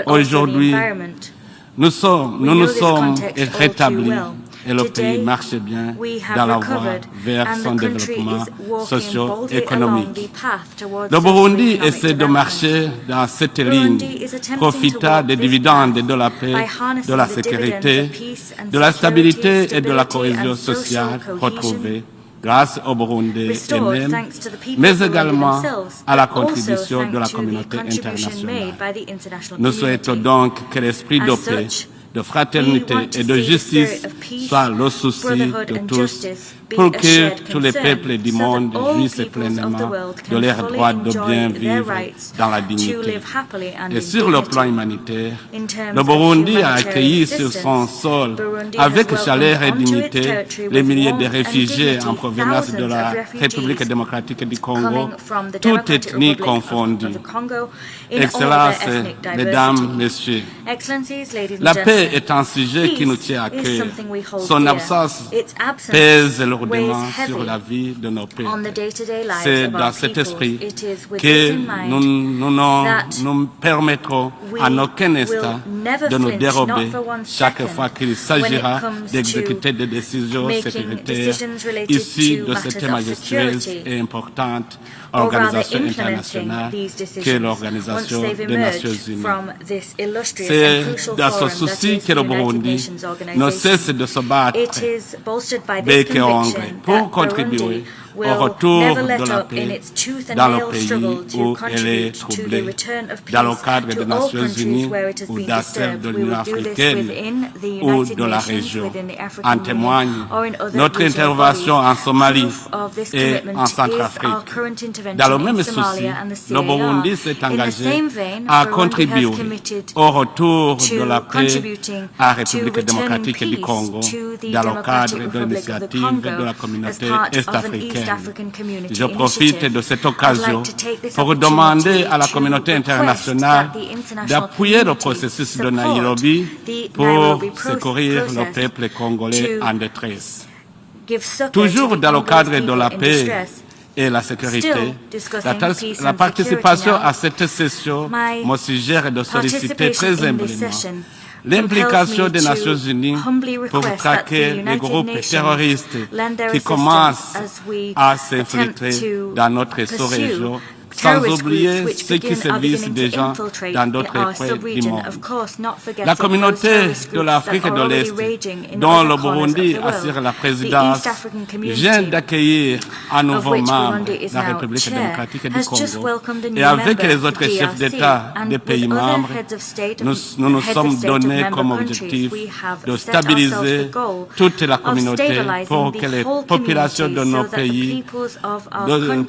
Aujourd'hui, nous nous sommes rétablis et le pays marche bien dans la voie vers son développement socio-économique. Le Burundi essaie de marcher dans cette ligne, profitant des dividendes de la paix, de la sécurité, de la stabilité et de la cohésion sociale retrouvée grâce au Burundi eux-mêmes, mais également à la contribution de la communauté internationale. Nous souhaitons donc que l'esprit de paix, de fraternité et de justice soit le souci de tous, pour que tous les peuples du monde jouissent pleinement de leur droit de bien vivre dans la dignité. Et sur le plan humanitaire, le Burundi a accueilli sur son sol, avec chaleur et dignité, les milliers de réfugiés en provenance de la République démocratique du Congo, toutes ethnies confondues. Excellences, Mesdames, Messieurs, la paix est un sujet qui nous tient à cœur. Son absence pèse lourdement sur la vie de nos peuples. C'est dans cet esprit que nous permettrons à aucun instant de nous dérober chaque fois qu'il s'agira d'exécuter des décisions sécuritaires issues de cette majestueuse et importante organisation internationale qu'est l'Organisation des Nations Unies. C'est dans ce souci que le Burundi ne cesse de se battre bec et ongles pour contribuer au retour de la paix dans le pays où elle est troublée, dans le cadre des Nations Unies ou dans celle de l'Union africaine ou de la région. En témoigne notre intervention en Somalie et en Centrafrique. Dans le même souci, le Burundi s'est engagé à contribuer au retour de la paix à la République démocratique du Congo dans le cadre de l'initiative de la communauté est-africaine. Je profite de cette occasion pour demander à la communauté internationale d'appuyer le processus de Nairobi pour secourir le peuple congolais en détresse. Toujours dans le cadre de la paix et la sécurité, la participation à cette session me suggère de solliciter très humblement l'implication des Nations Unies pour traquer les groupes terroristes qui commencent à s'infiltrer dans notre sous-région, sans oublier ceux qui sévissent déjà dans d'autres coins du monde. La communauté de l'Afrique de l'Est, dont le Burundi assure la présidence, vient d'accueillir un nouveau membre de la République démocratique du Congo. Et avec les autres chefs d'État des pays membres, nous nous sommes donnés comme objectif de stabiliser toute la communauté pour que les populations de nos pays,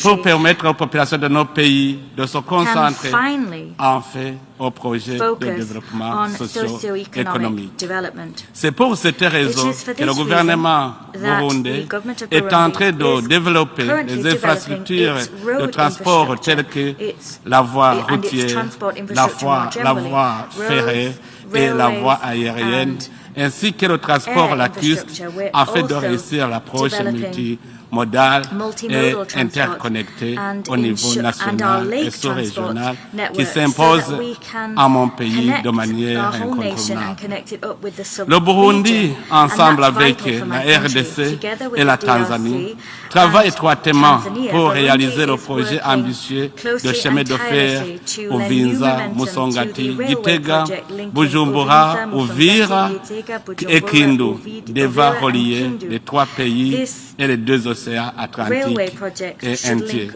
pour permettre aux populations de nos pays de se concentrer en fait au projet de développement socio-économique. C'est pour cette raison que le gouvernement burundais est en train de développer les infrastructures de transport telles que la voie routière, la voie ferrée et la voie aérienne, ainsi que le transport lacustre afin de réussir l'approche multimodale et interconnectée au niveau national et sous-régional qui s'impose à mon pays de manière incontournable. Le Burundi, ensemble avec la RDC et la Tanzanie, travaille étroitement pour réaliser le projet ambitieux de chemin de fer Uvinza, Musongati, Gitega, Bujumbura, Uvira et Kindu, devant relier les trois pays et les deux océans Atlantique et Indien.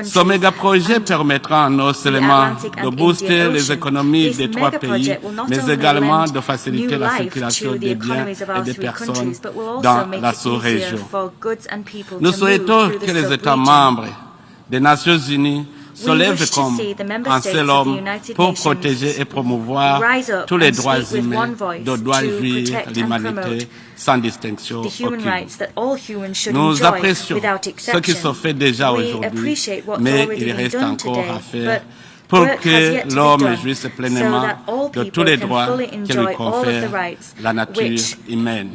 Ce méga-projet permettra non seulement de booster les économies des trois pays, mais également de faciliter la circulation des biens et des personnes dans la sous-région. Nous souhaitons que les États membres des Nations Unies se lèvent comme un seul homme pour protéger et promouvoir tous les droits humains dont doit jouir l'humanité sans distinction aucune. Nous apprécions ce qui se fait déjà aujourd'hui, mais il reste encore à faire pour que l'homme jouisse pleinement de tous les droits que lui confère la nature humaine.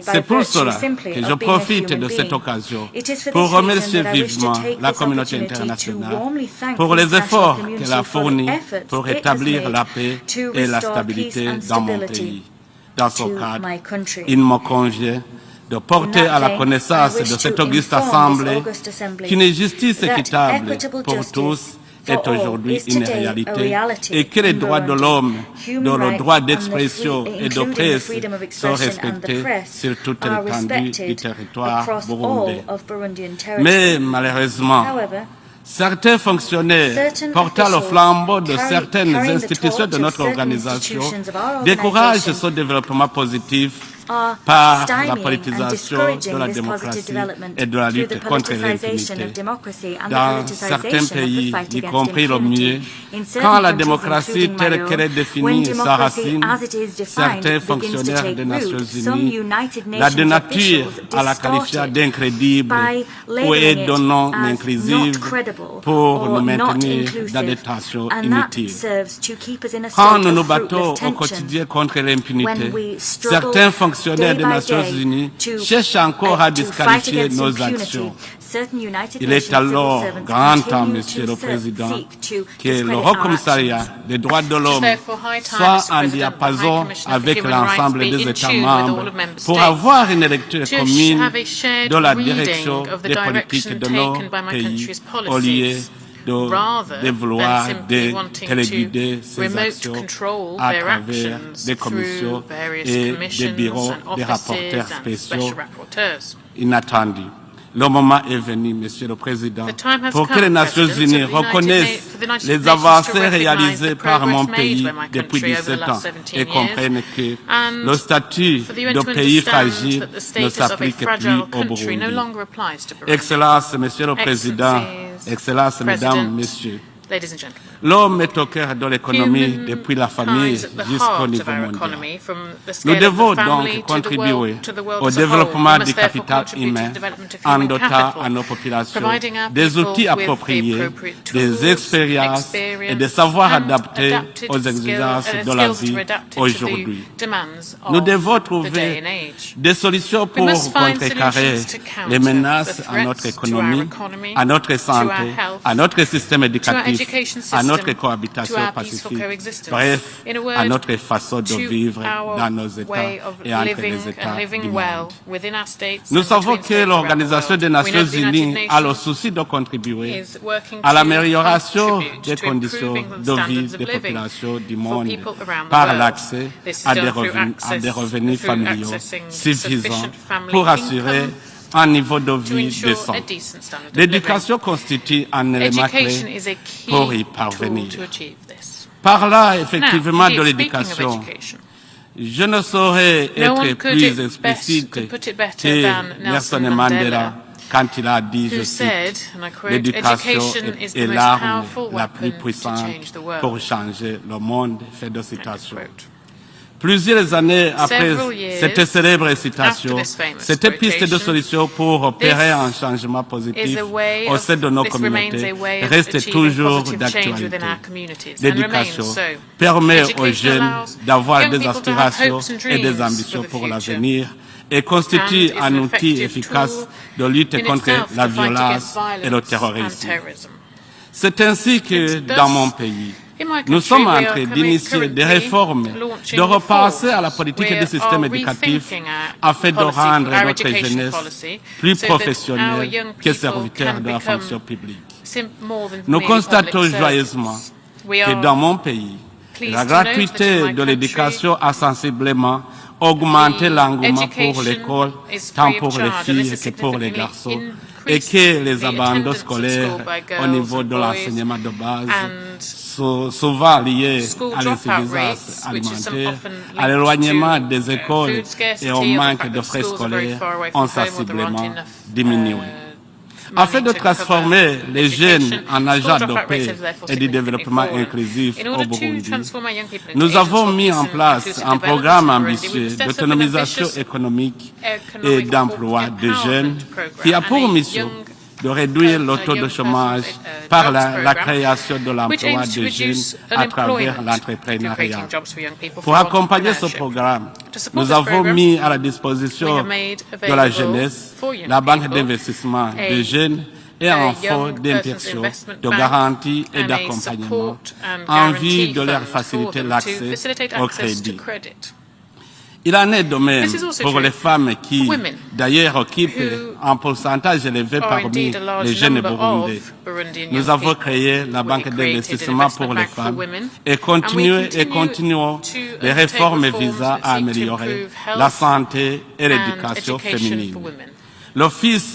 C'est pour cela que je profite de cette occasion pour remercier vivement la communauté internationale pour les efforts qu'elle a fournis pour établir la paix et la stabilité dans mon pays. dans ce cadre, il me convient de porter à la connaissance de cette auguste assemblée qu'une justice équitable pour tous est aujourd'hui une réalité et que les droits de l'homme, dont le droit d'expression et de presse sont respectés sur toute l'étendue du territoire burundais. Mais malheureusement, certains fonctionnaires portant le flambeau de certaines institutions de notre organisation découragent ce développement positif par la politisation de la démocratie et de la lutte contre l'impunité. Dans certains pays, y compris le mien, quand la démocratie telle qu'elle est définie s'enracine, certains fonctionnaires des Nations Unies la dénaturent à la qualifiant d'incrédible ou est de non inclusive pour nous maintenir dans des tensions inutiles. Quand nous nous battons au quotidien contre l'impunité, certains fonctionnaires des Nations Unies cherchent encore à disqualifier nos actions. Il est alors grand temps, Monsieur le Président, que le Haut Commissariat des droits de l'homme soit en diapason avec l'ensemble des États membres pour avoir une lecture commune de la direction des politiques de nos pays au lieu de vouloir téléguider ces actions à travers des commissions et des bureaux des rapporteurs spéciaux inattendus. Le moment est venu, Monsieur le Président, pour que les Nations Unies reconnaissent les avancées réalisées par mon pays depuis 17 ans et comprennent que le statut de pays fragile ne s'applique plus au Burundi. Excellences, Monsieur le Président, Excellences, Mesdames, Messieurs, l'homme est au cœur de l'économie depuis la famille jusqu'au niveau mondial. Nous devons donc contribuer au développement du capital humain en dotant à nos populations des outils appropriés, des expériences et des savoirs adaptés aux exigences de la vie aujourd'hui. Nous devons trouver des solutions pour contrecarrer les menaces à notre économie, à notre santé, à notre système éducatif, à notre cohabitation pacifique, bref, à notre façon de vivre dans nos États et entre les États du monde. Nous savons que l'Organisation des Nations Unies a le souci de contribuer à l'amélioration des conditions de vie des populations du monde par l'accès à des revenus familiaux suffisants pour assurer un niveau de vie décent. L'éducation constitue un élément clé pour y parvenir. Par là, effectivement, de l'éducation, je ne saurais être plus explicite que Nelson Mandela quand il a dit, je cite, l'éducation est l'arme la plus puissante pour changer le monde. Fin de citation. Plusieurs années après cette célèbre citation, cette piste de solution pour opérer un changement positif au sein de nos communautés reste toujours d'actualité. L'éducation permet aux jeunes d'avoir des aspirations et des ambitions pour l'avenir et constitue un outil efficace de lutte contre la violence et le terrorisme. C'est ainsi que dans mon pays, nous sommes en train d'initier des réformes, de repenser à la politique du système éducatif afin de rendre notre jeunesse plus professionnelle que serviteur de la fonction publique. Nous constatons joyeusement que dans mon pays, la gratuité de l'éducation a sensiblement augmenté l'engouement pour l'école, tant pour les filles que pour les garçons, et que les abandons scolaires au niveau de l'enseignement de base sont souvent liés à l'insuffisance alimentaire, à l'éloignement des écoles et au manque de frais scolaires ont sensiblement diminué. Afin de transformer les jeunes en agents de paix et de développement inclusif au Burundi, nous avons mis en place un programme ambitieux d'autonomisation économique et d'emploi des jeunes qui a pour mission de réduire le taux de chômage par la création de l'emploi des jeunes à travers l'entrepreneuriat. Pour accompagner ce programme, nous avons mis à la disposition de la jeunesse la banque d'investissement des jeunes et un fonds d'insertion, de garantie et d'accompagnement en vue de leur faciliter l'accès au crédit. Il en est de même This is also pour true les femmes qui, women d'ailleurs, occupent who un pourcentage élevé are parmi indeed a large les jeunes number burundais. of Burundian Nous young avons people. créé la We banque created d'investissement an pour investment les bank for femmes women, et continue continuons to les undertake réformes reforms visant that à seek to améliorer improve health la santé et and l'éducation education féminine. for women. L'Office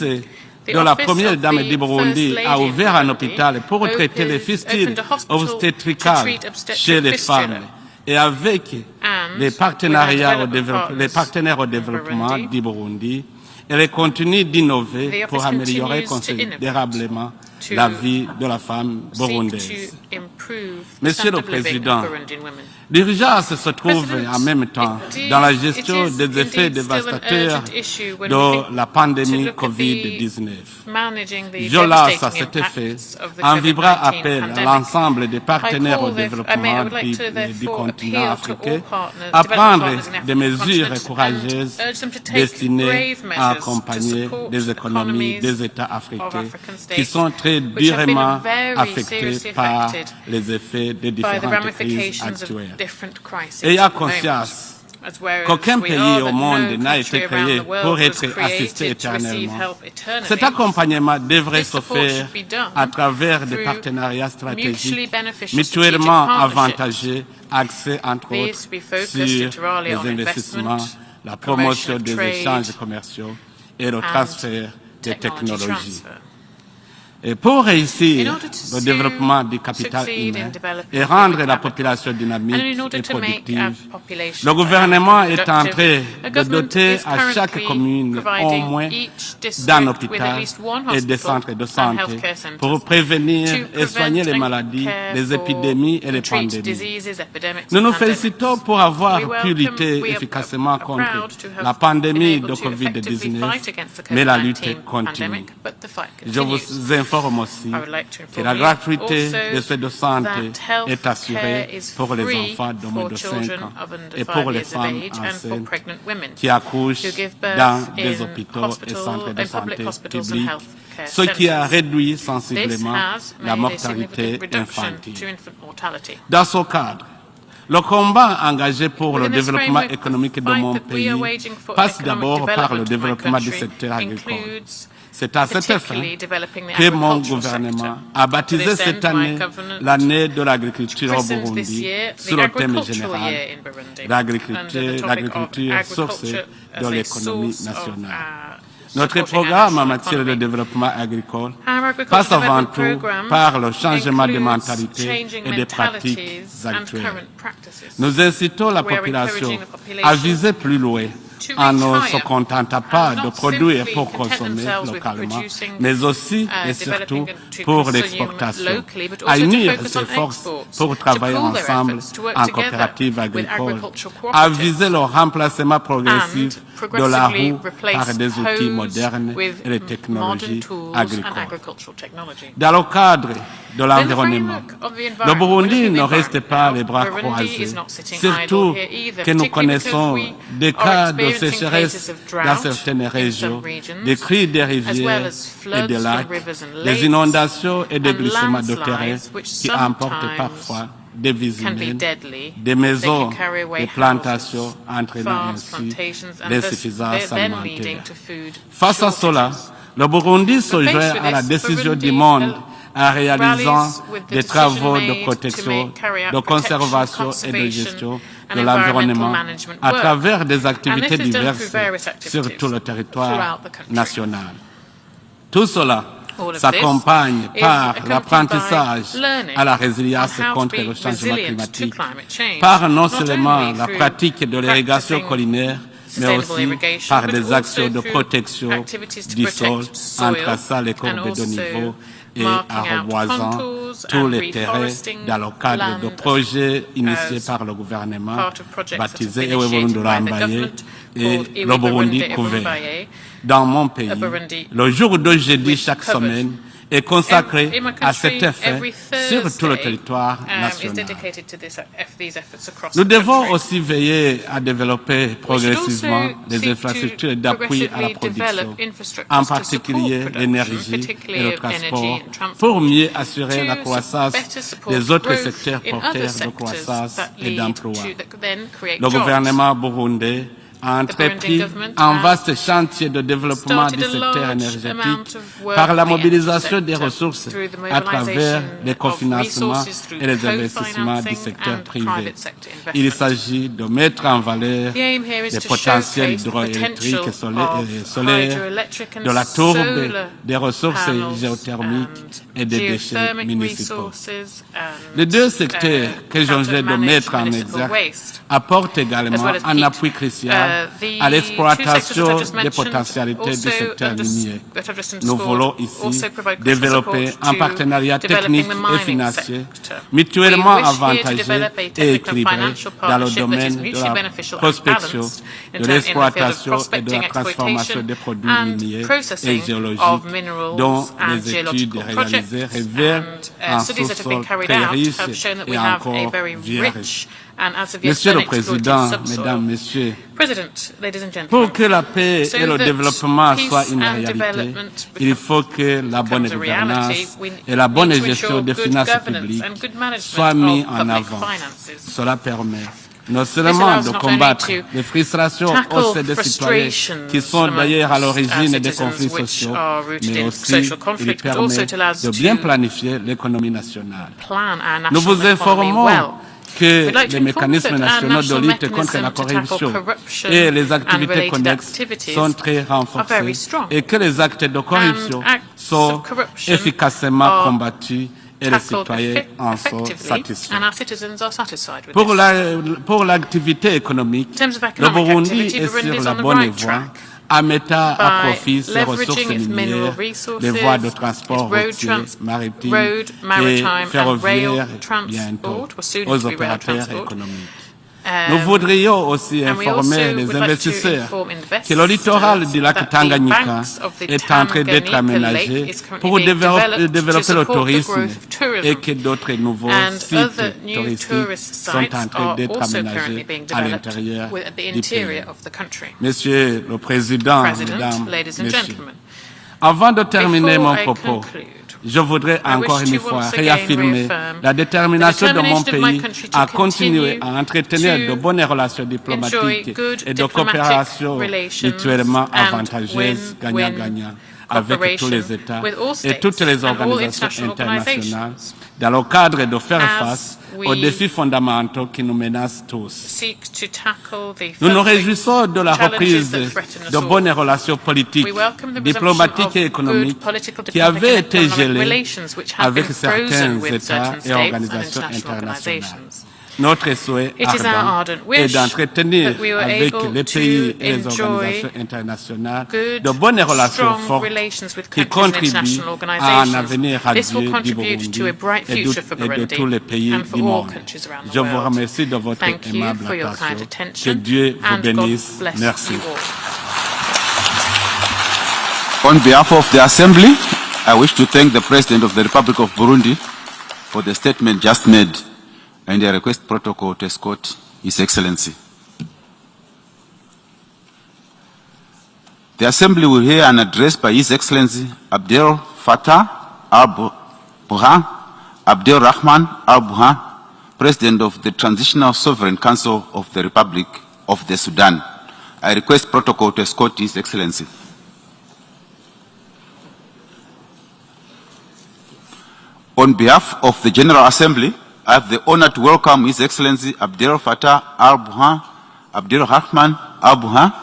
The de la office première of dame the du Burundi First a Lady of ouvert un Burundi hôpital pour traiter les fistules opened a hospital obstétricales to treat obstetric chez les fistula. femmes. Et avec And les partenariats with partenaires au développement du Burundi, elle continue d'innover The pour office améliorer continues to innovate considérablement to la vie de la femme seek burundaise. to improve the Monsieur le standard of living Président, of Burundian women. l'urgence se trouve en même temps dans la gestion it is des effets indeed still an dévastateurs urgent issue when we de think la to pandémie look at COVID-19. managing the Je lance à devastating cet effet impacts of the un vibrant COVID-19 appel à pandemic. l'ensemble des partenaires au I développement would like to du therefore continent appeal to africain all partners, à development prendre partners in des African mesures continent courageuses and urge them to take destinées brave à measures accompagner to support les économies economies des États of africains African qui states sont très which have been durement very affectés seriously par affected les effets des by the différentes crises ramifications actuelles. of different crises. Ayant at the moment. conscience As whereas qu'aucun we pays are au that monde no n'a country été around créé the world pour was être assisté created to receive éternellement. help eternally. Cet accompagnement devrait This se support faire should be done à travers des through partenariats mutually stratégiques, beneficial mutuellement strategic partnerships. avantageux, axés entre These autres to be focused sur entirely les on investissements, investment, la promotion promotion of des trade, échanges commerciaux et le and transfert des technology technologies. transfer. Et pour réussir In order to le développement du capital succeed in humain developing et rendre human la capital, population dynamique and in order et to make productive, our population le gouvernement est en productive, train the de government doter is à chaque currently commune au providing moins each district d'un with at hôpital least one et des hospital centres de and santé healthcare centers pour prévenir to et soigner les prevent and maladies, care les for épidémies et les and treat pandémies. diseases, epidemics, Nous and nous pandemics. félicitons pour avoir We pu lutter are efficacement contre proud to have la pandémie been de able to effectively COVID-19, fight against the mais la COVID-19 lutte continue. pandemic, but the fight Je continues. vous informe aussi I would like to que la inform you gratuité also des soins de santé that health est assurée care is pour les free enfants de moins for de 5 children ans of under et 5 pour les years of femmes age and for enceintes pregnant women qui accouchent who give birth dans des in hôpitaux et hospital centres de and public santé hospitals and publics, healthcare ce qui a centers. réduit This sensiblement has la made a mortalité significant reduction infantile. to infant mortality. Dans ce cadre, le combat engagé pour le Within this développement framework, économique de fight mon that we pays are waging for passe economic d'abord par le development of my développement du country secteur agricole. includes C'est à cet effet particularly developing the que mon agricultural gouvernement sector. a baptisé To this cette end, my année government l'année de l'agriculture au christened this Burundi year the sur le thème agricultural général year in Burundi, under the l'agriculture topic of source agriculture de as a l'économie source of, nationale. supporting Notre our programme en national matière de economy. développement agricole Our agricultural passe avant development tout programme par le changement de includes mentalité changing et des pratiques mentalities and actuelles. current practices. Nous incitons la We are population encouraging the population à viser plus loin to en ne reach se higher contentant pas and de not produire simply pour content consommer themselves with localement, producing, mais aussi et surtout developing to pour consume l'exportation, locally, but à also to unir focus ses on forces exports, pour to travailler pool their ensemble efforts, to work en together coopérative with agricole, agricultural à cooperatives, viser le remplacement progressif de la progressively roue replace par des outils hoes modernes with et les modern technologies tools and agricoles. agricultural technology. Dans le cadre de Within the l'environnement, framework of the le environment, Burundi within the ne reste environment pas now, les bras Burundi croisés, is not sitting surtout idle here either, que nous particularly because connaissons we des are cas de experiencing sécheresse cases of dans drought certaines in régions, some regions, des crues des as well rivières as et floods des from lacs, rivers and des lakes, inondations et des and glissements de terrain landslides which qui emportent sometimes parfois des vies can be humaines, deadly. des They maisons, can carry away des plantations, entraînant farms, ainsi plantations, and l'insuffisance then leading alimentaire. to food Face à cela, le Burundi se But joint faced with à la this, décision Burundi du monde en réalisant rallies with the des travaux decision de made protection, to carry out de protection, conservation et de conservation gestion and de environmental l'environnement management à work. travers des And activités this is done through diverses various activities sur tout le territoire throughout the country. national. Tout cela All of s'accompagne this par is l'apprentissage accompanied by learning à la résilience on how to contre be le changement resilient climatique, to climate change, par non not seulement only la through pratique de l'irrigation practicing collinaire, mais sustainable aussi irrigation, par but des also actions de through protection activities to du protect sol, en soil traçant les and courbes de also niveau et marking en out reboisant contours tous and les terrains reforesting dans le cadre de land projets initiés as par le gouvernement, part of projects that have baptisés been Ewe Burundi initiated by the Rambaye government et called le Burundi Burundi couvert. Rambaye, Dans mon pays, Burundi le jour de jeudi with chaque covered. semaine, est consacré à cet effet sur tout le territoire national. Nous devons aussi veiller à développer progressivement les infrastructures d'appui à la production, en particulier l'énergie et le transport, pour mieux assurer la croissance des autres secteurs porteurs de croissance et d'emploi. Le gouvernement burundais a entrepris un vaste chantier de développement du secteur énergétique par la mobilisation des ressources à travers les cofinancements et les investissements du secteur privé. Il s'agit de mettre en valeur les potentiels hydroélectriques et solaires, de la tourbe, des ressources géothermiques et des déchets municipaux. Les deux secteurs que je viens de mettre en exergue apportent également un appui crucial à l'exploitation des potentialités du secteur minier. Nous voulons ici développer un partenariat technique et financier mutuellement avantageux et équilibré dans le domaine de la prospection, de l'exploitation et de la transformation des produits miniers et géologiques, dont les études réalisées révèlent un sous-sol très riche et encore vierge. Monsieur le Président, Mesdames, Messieurs, pour que la paix et le développement soient une réalité, il faut que la bonne gouvernance et la bonne gestion des finances publiques soient mises en avant. Cela permet non seulement de combattre les frustrations au sein des citoyens qui sont d'ailleurs à l'origine des conflits sociaux, mais aussi il permet de bien planifier l'économie nationale. Nous vous informons que les mécanismes nationaux de lutte contre la corruption et les activités connexes sont très renforcés et que les actes de corruption sont efficacement combattus et les citoyens en sont satisfaits. Pour l'activité économique, le Burundi est sur la bonne voie en mettant à profit ses ressources minières, les voies de transport routier, maritime et ferroviaire bientôt aux opérateurs économiques. Nous voudrions aussi informer les investisseurs que le littoral du lac Tanganyika est en train d'être aménagé pour développer le tourisme et que d'autres nouveaux sites touristiques sont en train d'être aménagés à l'intérieur du pays. Monsieur le Président, Mesdames, Messieurs, avant de terminer mon propos, je voudrais encore une fois réaffirmer la détermination de mon pays à continuer à entretenir de bonnes relations diplomatiques et de coopération mutuellement avantageuses, gagnant-gagnant, avec tous les États et toutes les organisations internationales dans le cadre de faire face aux défis fondamentaux qui nous menacent tous. Nous nous réjouissons de la reprise de bonnes relations politiques, diplomatiques et économiques qui avaient été gelées avec certains États et organisations internationales. Notre souhait ardent est d'entretenir avec les pays et les organisations internationales de bonnes relations fortes qui contribuent à un avenir radieux du Burundi et de tous les pays du monde. Je vous remercie de votre aimable attention. Que Dieu vous bénisse. Merci. On behalf of the Assembly, I wish to thank the President of the Republic of Burundi for the statement just made, and I request protocol to escort His Excellency. The Assembly will hear an address by His Excellency Abdel Fattah al-Burhan, Abdel Rahman al-Burhan, President of the Transitional Sovereign Council of the Republic of the Sudan. I request protocol to escort His Excellency. On behalf of the General Assembly, I have the honor to welcome His Excellency Abdel Fattah al-Burhan, Abdel Rahman al-Burhan,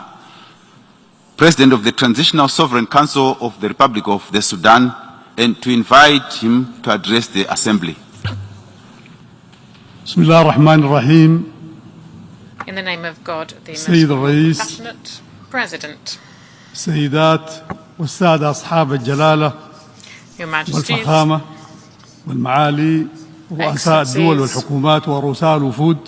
President of the Transitional Sovereign Council of the Republic of the Sudan, and to invite him to address the Assembly. Bismillah ar-Rahman ar-Rahim. In the name of God, the most Sayyid al-Rais, compassionate President, السيدات والسادة أصحاب الجلالة Your Majesties, والفخامة والمعالي رؤساء الدول والحكومات ورؤساء الوفود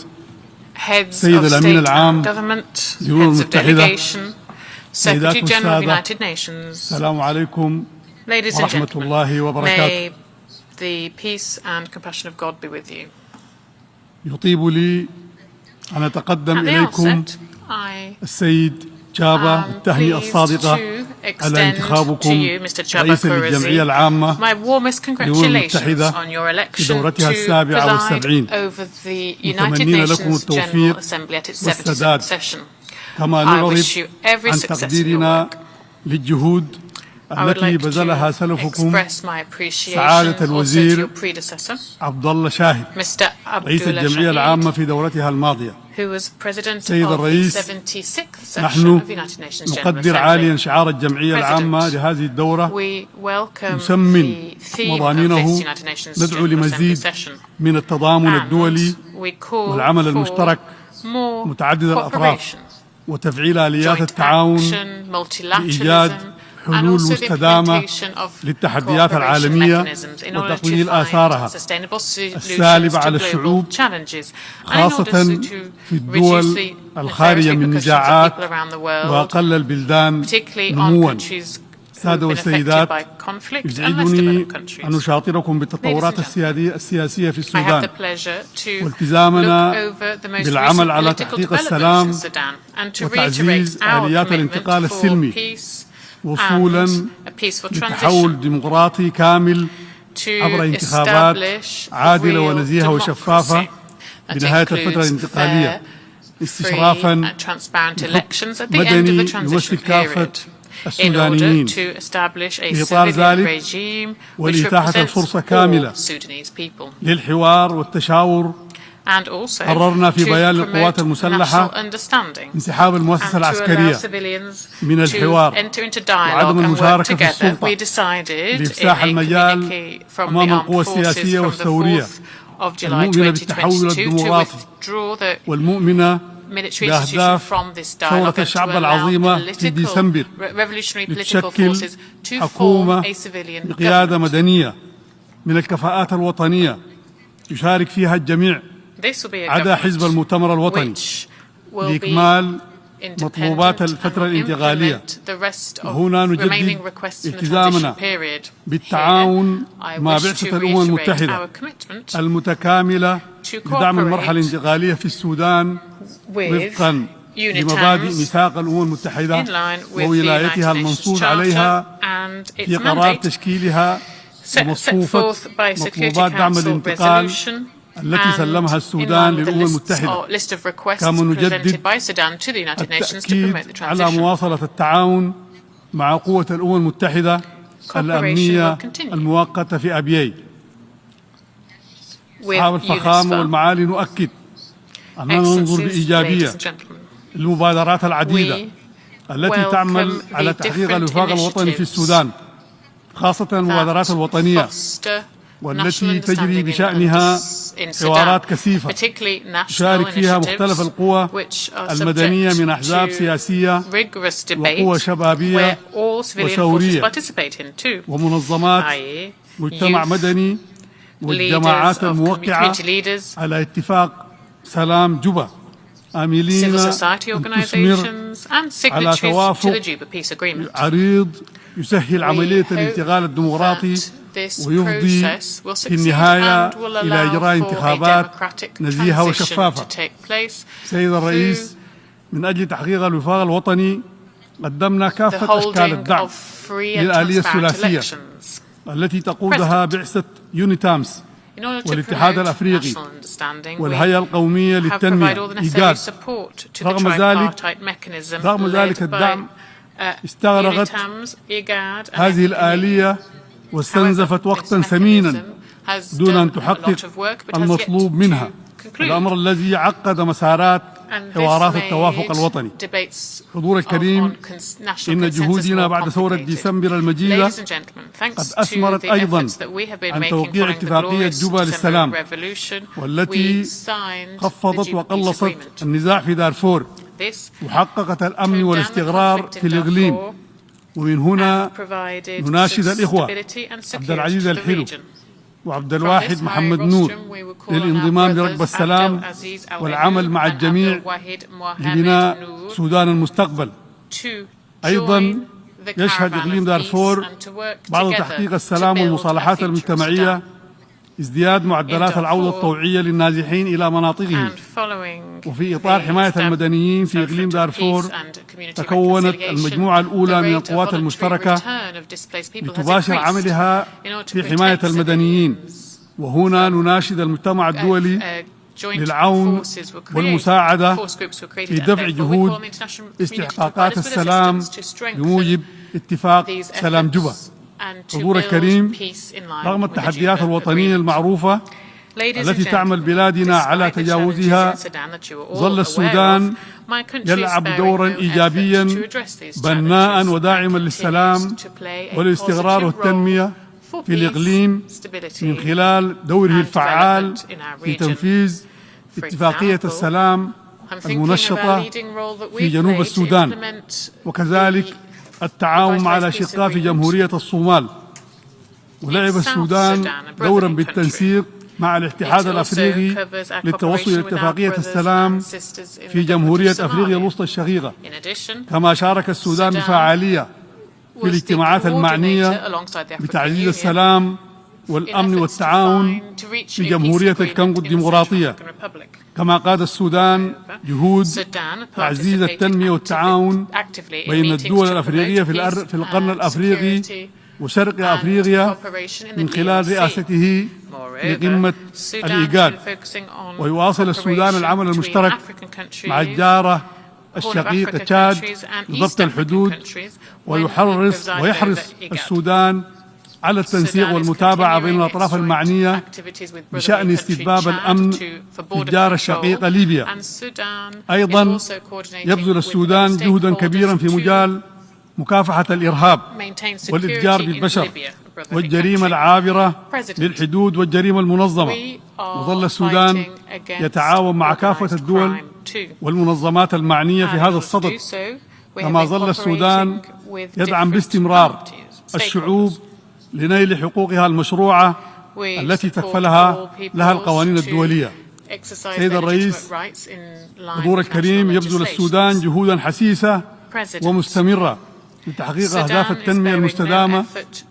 Heads سيد of الأمين State and العام Government, للأمم Heads of المتحدة Delegation, Secretary سيدات General of the والسادة United Nations, السلام عليكم Ladies and ورحمة الله gentlemen, وبركاته. may the peace and compassion of God be with you. يطيب لي أن أتقدم At the إليكم outset, I السيد جابا am بالتهنئة pleased الصادقة to على extend to انتخابكم you, Mr. Chaba رئيسا للجمعية Kuruzi, العامة my warmest للأمم congratulations المتحدة on your في election دورتها to السابعة preside والسبعين. over the United متمنين لكم Nations General التوفيق Assembly at its 77th والسداد. session. كما I نعرف wish you every عن success in your تقديرنا work. للجهود I would التي like بذلها to سلفكم express my appreciation سعادة also to الوزير your predecessor, عبد الله شاهد Mr. رئيس Abdullah الجمعية Shahid, العامة في دورتها الماضية. who was president سيد of the الرئيس، 76th session نحن of the United Nations General نقدر عاليا Assembly. شعار الجمعية العامة لهذه الدورة، We welcome نسمن the theme of مضامينه، this United Nations ندعو General Assembly لمزيد session, من التضامن and الدولي we call والعمل for المشترك more متعدد الأطراف cooperation, وتفعيل آليات joint التعاون action, لإيجاد multilateralism, and حلول also the مستدامة implementation of للتحديات cooperation العالمية mechanisms in order وتقليل to آثارها find sustainable solutions السالبة to على global الشعوب، challenges, and in خاصة order to في reduce الدول the الخالية nefarious من repercussions of نزاعات people around the world, وأقل البلدان particularly on نموا. countries who have سادة been affected والسيدات، by conflict and less يسعدني developed countries. أن أشاطركم بالتطورات السياسية في I have السودان the pleasure to look والتزامنا over the most بالعمل recent على political تحقيق developments السلام in Sudan and to وتعزيز reiterate our آليات commitment الانتقال for السلمي peace وصولا and a peaceful لتحول transition ديمقراطي كامل to عبر انتخابات establish عادلة real ونزيهة وشفافة democracy that بنهاية الفترة includes الانتقالية fair, free استشرافا and transparent elections at the end of مدني the يمثل transition كافة period in order السودانيين to establish a في إطار civilian ذلك regime which ولإتاحة represents الفرصة all كاملة Sudanese people. للحوار والتشاور And also قررنا في to بيان للقوات promote المسلحة national understanding انسحاب المؤسسة and to allow العسكرية civilians من الحوار to enter into dialogue وعدم and work المشاركة في together. السلطة We decided in لإفساح a المجال communique from the أمام armed القوى forces السياسية from the والثورية 4th of July المؤمنة بالتحول 2022 to الديمقراطي withdraw the والمؤمنة military institution بأهداف from this ثورة dialogue and to الشعب allow العظيمة في ديسمبر revolutionary political لتشكل forces to form حكومة a civilian بقيادة government. مدنية من الكفاءات الوطنية يشارك فيها الجميع This will be a عدا حزب government المؤتمر الوطني which will be لإكمال independent مطلوبات and الفترة will الانتقالية. implement the rest of وهنا remaining نجدد requests from the التزامنا transition period. بالتعاون Here, I مع wish بعثة to الأمم reiterate المتحدة our commitment المتكاملة to لدعم المرحلة cooperate الانتقالية في السودان with وفقا لمبادئ UNITAMS ميثاق الأمم المتحدة in line with the وولايتها United Nations المنصوص Charter عليها and its في قرار mandate تشكيلها set ومصفوفة forth by Security مطلوبات دعم Council الانتقال resolution التي سلمها and in السودان line with the للأمم المتحدة. list of requests كما presented نجدد by Sudan to the United Nations to التأكيد promote the على transition. مواصلة التعاون مع قوة الأمم المتحدة الأمنية المؤقتة في أبيي. أصحاب الفخامة والمعالي نؤكد أننا ننظر بإيجابية للمبادرات العديدة التي تعمل على تحقيق الوفاق الوطني في السودان، خاصة المبادرات الوطنية والتي تجري بشأنها حوارات كثيفة تشارك فيها مختلف القوى المدنية من أحزاب سياسية وقوى شبابية وثورية ومنظمات مجتمع مدني والجماعات الموقعة على اتفاق سلام جوبا، آملين أن تثمر على توافق عريض يسهل عملية الانتقال الديمقراطي ويفضي في النهاية إلى إجراء انتخابات نزيهة وشفافة. سيد الرئيس، من أجل تحقيق الوفاق الوطني قدمنا كافة أشكال الدعم للآلية الثلاثية التي تقودها بعثة يونيتامس والاتحاد الأفريقي والهيئة القومية للتنمية إيجاد. رغم ذلك الدعم استغرقت هذه الآلية واستنزفت وقتا ثمينا دون أن تحقق المطلوب منها، الأمر الذي عقد مسارات حوارات التوافق الوطني. حضور الكريم، إن جهودنا بعد ثورة ديسمبر المجيدة قد أثمرت أيضا عن توقيع اتفاقية جوبا للسلام والتي خفضت وقلصت النزاع في دارفور وحققت الأمن والاستقرار في الإقليم. ومن هنا نناشد الإخوة عبد العزيز الحلو وعبد الواحد محمد نور للانضمام لركب السلام والعمل مع الجميع لبناء سودان المستقبل. أيضا يشهد إقليم دارفور بعد تحقيق السلام والمصالحات المجتمعية ازدياد معدلات العودة الطوعية للنازحين إلى مناطقهم. وفي إطار حماية المدنيين في إقليم دارفور تكونت المجموعة الأولى من القوات المشتركة لتباشر عملها في حماية المدنيين. وهنا نناشد المجتمع الدولي للعون والمساعدة في دفع جهود استحقاقات السلام بموجب اتفاق سلام جوبا. حضور الكريم، رغم التحديات الوطنية المعروفة التي تعمل بلادنا على تجاوزها، ظل السودان يلعب دورا إيجابيا بناء وداعما للسلام والاستقرار والتنمية في الإقليم من خلال دوره الفعال في تنفيذ اتفاقية السلام المنشطة في جنوب السودان، وكذلك التعاون مع الأشقاء في جمهورية الصومال. ولعب السودان دورا بالتنسيق مع الاتحاد الأفريقي للتوصل إلى اتفاقية السلام في جمهورية أفريقيا الوسطى الشقيقة. كما شارك السودان بفعالية في الاجتماعات المعنية بتعزيز السلام والأمن والتعاون في جمهورية الكونغو الديمقراطية. كما قاد السودان جهود تعزيز التنمية والتعاون بين الدول الأفريقية في القرن الأفريقي وشرق أفريقيا من خلال رئاسته لقمة الإيجاد. ويواصل السودان العمل المشترك مع الجارة الشقيق تشاد لضبط الحدود، ويحرص السودان على التنسيق والمتابعة بين الأطراف المعنية بشأن استتباب الأمن في الجارة الشقيقة ليبيا. أيضا يبذل السودان جهدا كبيرا في مجال مكافحة الإرهاب والإتجار بالبشر والجريمة العابرة للحدود والجريمة المنظمة. وظل السودان يتعاون مع كافة الدول والمنظمات المعنية في هذا الصدد. كما ظل السودان يدعم باستمرار الشعوب لنيل حقوقها المشروعة التي تكفلها لها القوانين الدولية. سيد الرئيس، حضور الكريم، يبذل السودان جهودا حسيسة ومستمرة لتحقيق أهداف التنمية المستدامة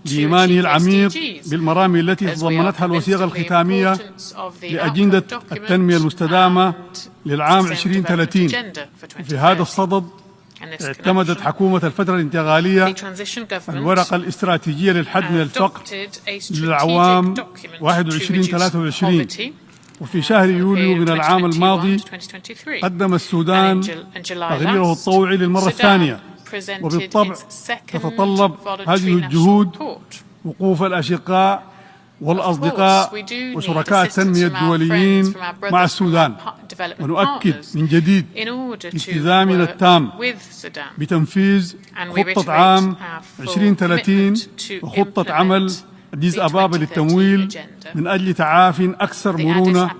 بإيمانه العميق بالمرامي التي تضمنتها الوثيقة الختامية لأجندة التنمية المستدامة للعام 2030. في هذا الصدد اعتمدت حكومة الفترة الانتقالية الورقة الاستراتيجية للحد من الفقر للأعوام 21-23. وفي شهر يوليو من العام الماضي قدم السودان تقريره الطوعي للمرة الثانية. وبالطبع تتطلب هذه الجهود وقوف الأشقاء والأصدقاء وشركاء التنمية الدوليين مع السودان. ونؤكد من جديد التزامنا التام بتنفيذ خطة عام 2030 وخطة عمل أديس أبابا للتمويل من أجل تعاف أكثر مرونة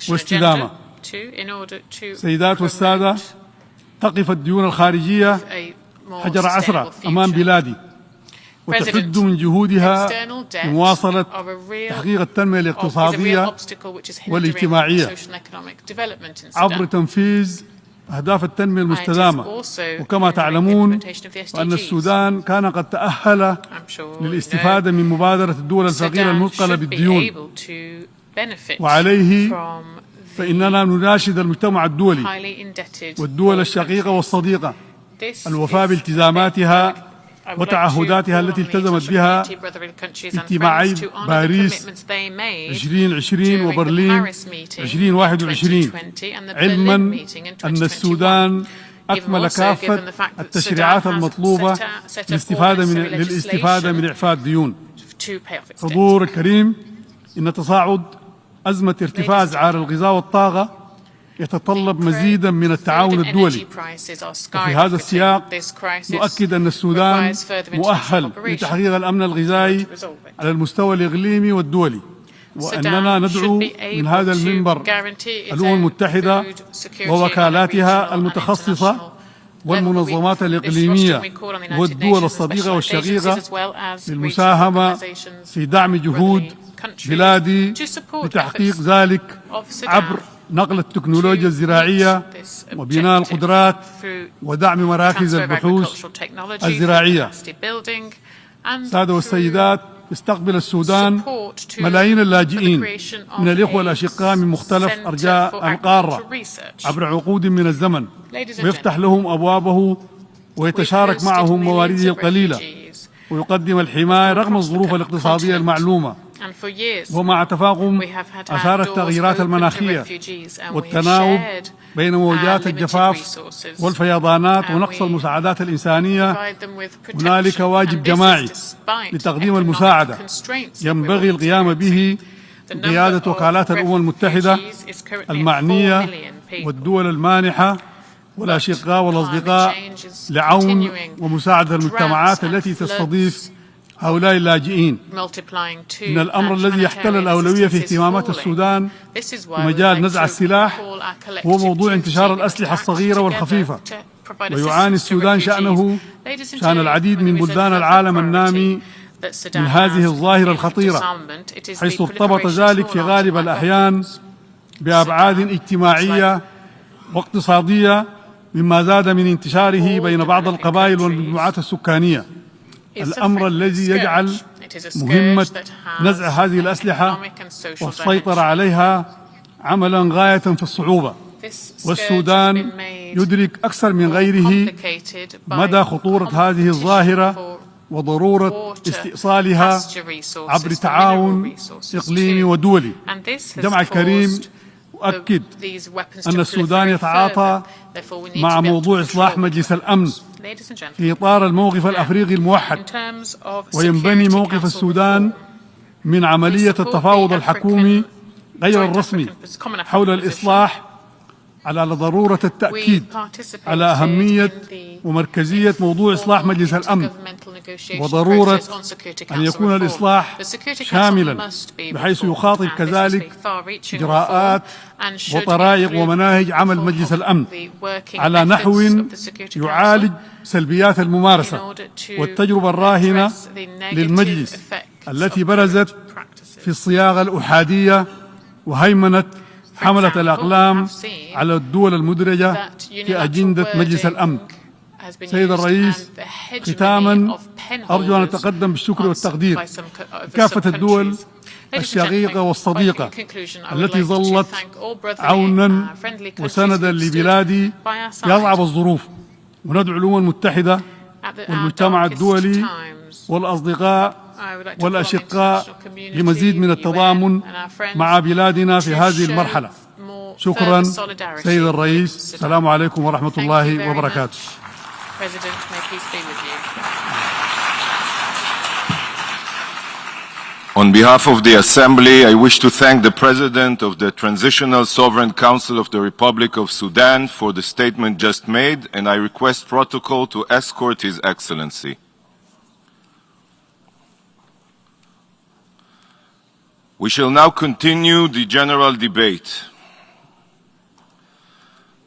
واستدامة. سيدات والسادة، تقف الديون الخارجية حجر عثرة أمام بلادي، وتحد من جهودها لمواصلة تحقيق التنمية الاقتصادية والاجتماعية عبر تنفيذ أهداف التنمية المستدامة. وكما تعلمون أن السودان كان قد تأهل للاستفادة من مبادرة الدول الفقيرة المثقلة بالديون، وعليه فإننا نناشد المجتمع الدولي والدول الشقيقة والصديقة الوفاء بالتزاماتها وتعهداتها التي التزمت بها في اجتماعي باريس 2020 وبرلين 2021، علما أن السودان أكمل كافة التشريعات المطلوبة للاستفادة من إعفاء الديون. حضور الكريم، إن تصاعد أزمة ارتفاع أسعار الغذاء والطاقة يتطلب مزيدا من التعاون الدولي. وفي هذا السياق نؤكد أن السودان مؤهل لتحقيق الأمن الغذائي على المستوى الإقليمي والدولي، وأننا ندعو من هذا المنبر الأمم المتحدة ووكالاتها المتخصصة والمنظمات الإقليمية والدول الصديقة والشقيقة للمساهمة في دعم جهود بلادي لتحقيق ذلك عبر نقل التكنولوجيا الزراعية وبناء القدرات ودعم مراكز البحوث الزراعية. سادة والسيدات، استقبل السودان ملايين اللاجئين من الإخوة الأشقاء من مختلف أرجاء القارة عبر عقود من الزمن، ويفتح لهم أبوابه ويتشارك معهم موارده القليلة ويقدم الحماية رغم الظروف الاقتصادية المعلومة. ومع تفاقم آثار التغييرات المناخية والتناوب بين موجات الجفاف والفيضانات ونقص المساعدات الإنسانية، هنالك واجب جماعي لتقديم المساعدة ينبغي القيام به قيادة وكالات الأمم المتحدة المعنية والدول المانحة والأشقاء والأصدقاء لعون ومساعدة المجتمعات التي تستضيف هؤلاء اللاجئين. إن الأمر الذي يحتل الأولوية في اهتمامات السودان في مجال نزع السلاح هو موضوع انتشار الأسلحة الصغيرة والخفيفة، ويعاني السودان شأن العديد من بلدان العالم النامي من هذه الظاهرة الخطيرة، حيث ارتبط ذلك في غالب الأحيان بأبعاد اجتماعية واقتصادية، مما زاد من انتشاره بين بعض القبائل والمجموعات السكانية. الأمر الذي يجعل مهمة نزع هذه الأسلحة والسيطرة عليها عملا غاية في الصعوبة، والسودان يدرك أكثر من غيره مدى خطورة هذه الظاهرة وضرورة استئصالها عبر تعاون إقليمي ودولي. جمع الكريم أؤكد أن السودان يتعاطى مع موضوع إصلاح مجلس الأمن في إطار الموقف الأفريقي الموحد، وينبني موقف السودان من عملية التفاوض الحكومي غير الرسمي حول الإصلاح على ضرورة التأكيد على أهمية ومركزية موضوع إصلاح مجلس الأمن، وضرورة أن يكون الإصلاح شاملا بحيث يخاطب كذلك إجراءات وطرائق ومناهج عمل مجلس الأمن على نحو يعالج سلبيات الممارسة والتجربة الراهنة للمجلس التي برزت في الصياغة الأحادية وهيمنت حملة الأقلام على الدول المدرجة في أجندة مجلس الأمن. سيد الرئيس، ختاما أرجو أن أتقدم بالشكر والتقدير لكافة الدول الشقيقة والصديقة التي ظلت عونا وسندا لبلادي في أصعب الظروف، وندعو الأمم المتحدة والمجتمع الدولي والأصدقاء والأشقاء لمزيد من التضامن مع بلادنا في هذه المرحلة. شكرا سيد الرئيس. السلام عليكم ورحمة الله وبركاته. On behalf of the Assembly, I wish to thank the President of the Transitional Sovereign Council of the Republic of Sudan for the statement just made, and I request protocol to escort His Excellency. We shall now continue the general debate.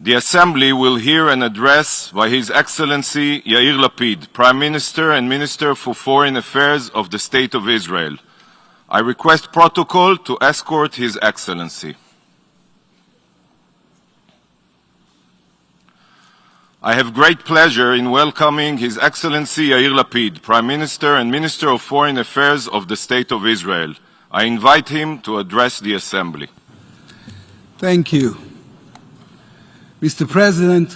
The Assembly will hear an address by His Excellency Yair Lapid, Prime Minister and Minister for Foreign Affairs of the State of Israel. I request protocol to escort His Excellency. I have great pleasure in welcoming His Excellency Yair Lapid, Prime Minister and Minister of Foreign Affairs of the State of Israel. I invite him to address the Assembly. Thank you. Mr. President,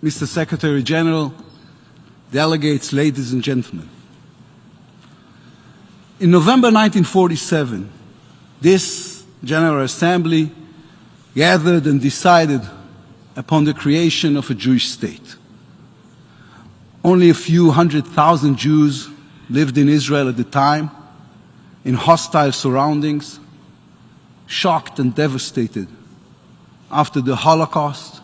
Mr. Secretary General, delegates, ladies and gentlemen. In November 1947, this General Assembly gathered and decided upon the creation of a Jewish state. Only a few 100,000 Jews lived in Israel at the time, in hostile surroundings, shocked and devastated after the Holocaust,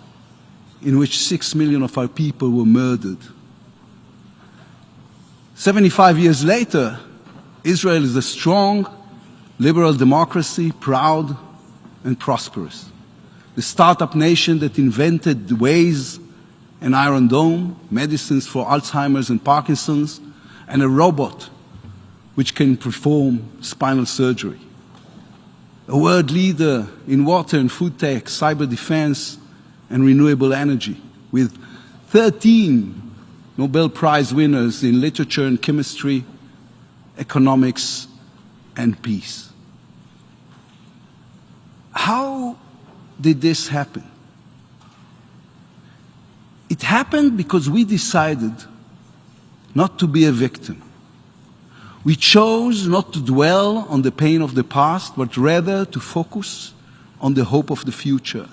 in which 6 million of our people were murdered. 75 years later, Israel is a strong, liberal democracy, proud and prosperous. The startup nation that invented the Waze and Iron Dome, medicines for Alzheimer's and Parkinson's, and a robot which can perform spinal surgery. a world leader in water and food tech, cyber defense, and renewable energy, with 13 Nobel Prize winners in literature and chemistry, economics, and peace. How did this happen? It happened because we decided not to be a victim. We chose not to dwell on the pain of the past, but rather to focus on the hope of the future.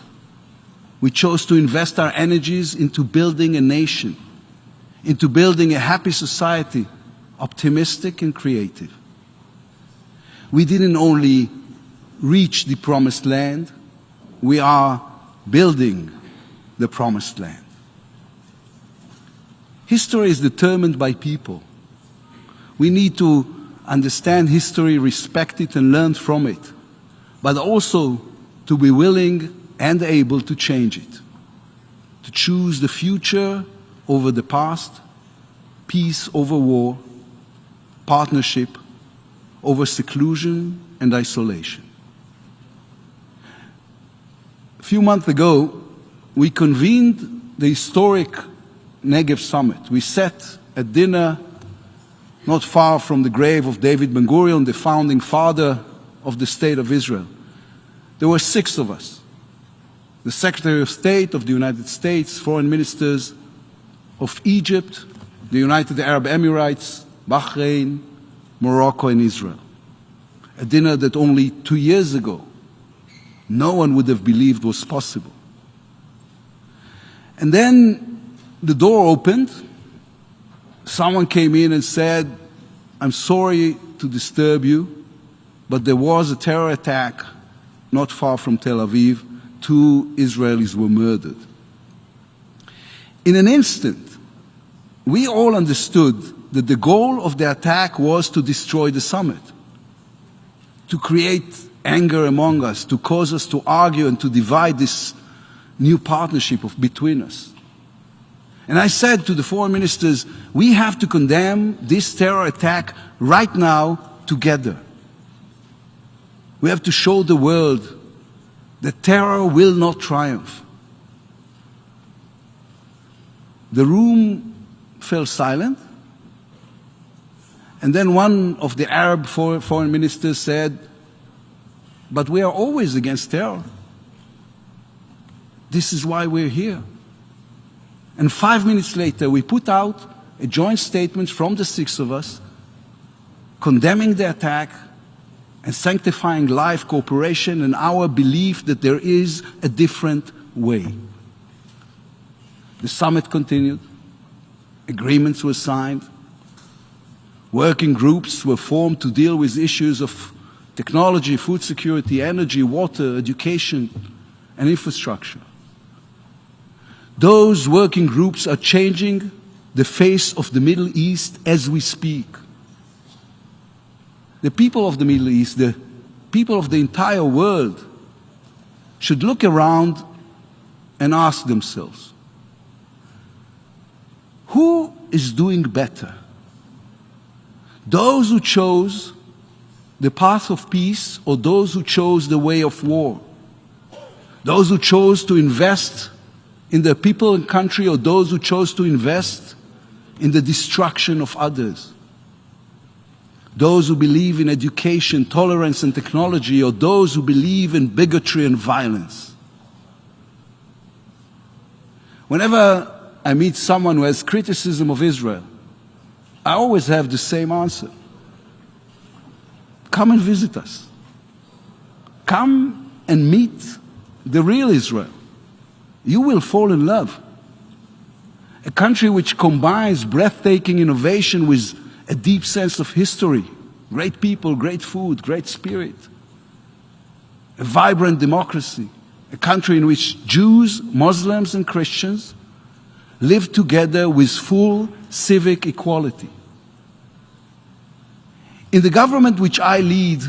We chose to invest our energies into building a nation, into building a happy society, optimistic and creative. We didn't only reach the promised land, we are building the promised land. History is determined by people. We need to understand history, respect it, and learn from it, but also to be willing and able to change it, to choose the future over the past, peace over war, partnership over seclusion and isolation. A few months ago, we convened the historic Negev Summit. We sat at dinner not far from the grave of David Ben-Gurion, the founding father of the State of Israel. There were 6 of us: the Secretary of State of the United States, foreign ministers of Egypt, the United Arab Emirates, Bahrain, Morocco, and Israel. A dinner that only 2 years ago no one would have believed was possible. And then the door opened. Someone came in and said, "I'm sorry to disturb you, but there was a terror attack not far from Tel Aviv. 2 Israelis were murdered." In an instant, we all understood that the goal of the attack was to destroy the summit, to create anger among us, to cause us to argue and to divide this new partnership between us. And I said to the foreign ministers, we have to condemn this terror attack right now together. We have to show the world that terror will not triumph. The room fell silent. And then one of the Arab foreign ministers said, "But we are always against terror. This is why we're here." And 5 minutes later, we put out a joint statement from the 6 of us, condemning the attack and sanctifying live cooperation and our belief that there is a different way. The summit continued. Agreements were signed. Working groups were formed to deal with issues of technology, food security, energy, water, education, and infrastructure. Those working groups are changing the face of the Middle East as we speak. The people of the Middle East, the people of the entire world, should look around and ask themselves, who is doing better? Those who chose the path of peace, or those who chose the way of war? Those who chose to invest in their people and country, or those who chose to invest in the destruction of others? Those who believe in education, tolerance, and technology, or those who believe in bigotry and violence? Whenever I meet someone who has criticism of Israel, I always have the same answer. Come and visit us. Come and meet the real Israel. You will fall in love. A country which combines breathtaking innovation with a deep sense of history, great people, great food, great spirit. A vibrant democracy. A country in which Jews, Muslims, and Christians live together with full civic equality. In the government which I lead,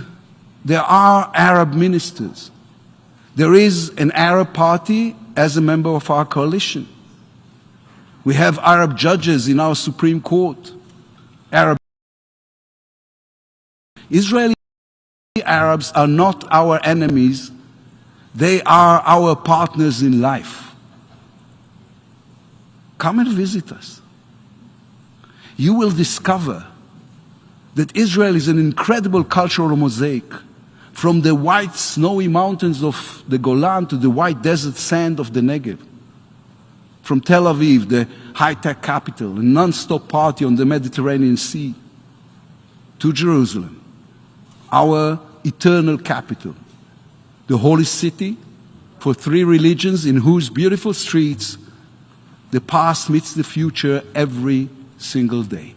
there are Arab ministers. There is an Arab party as a member of our coalition. We have Arab judges in our Supreme Court. Arab Israeli Saudi Arabs are not our enemies, they are our partners in life. Come and visit us. You will discover that Israel is an incredible cultural mosaic, from the white snowy mountains of the Golan to the white desert sand of the Negev. From Tel Aviv, the high-tech capital, a non-stop party on the Mediterranean Sea, to Jerusalem, our eternal capital, the holy city for three religions in whose beautiful streets the past meets the future every single day.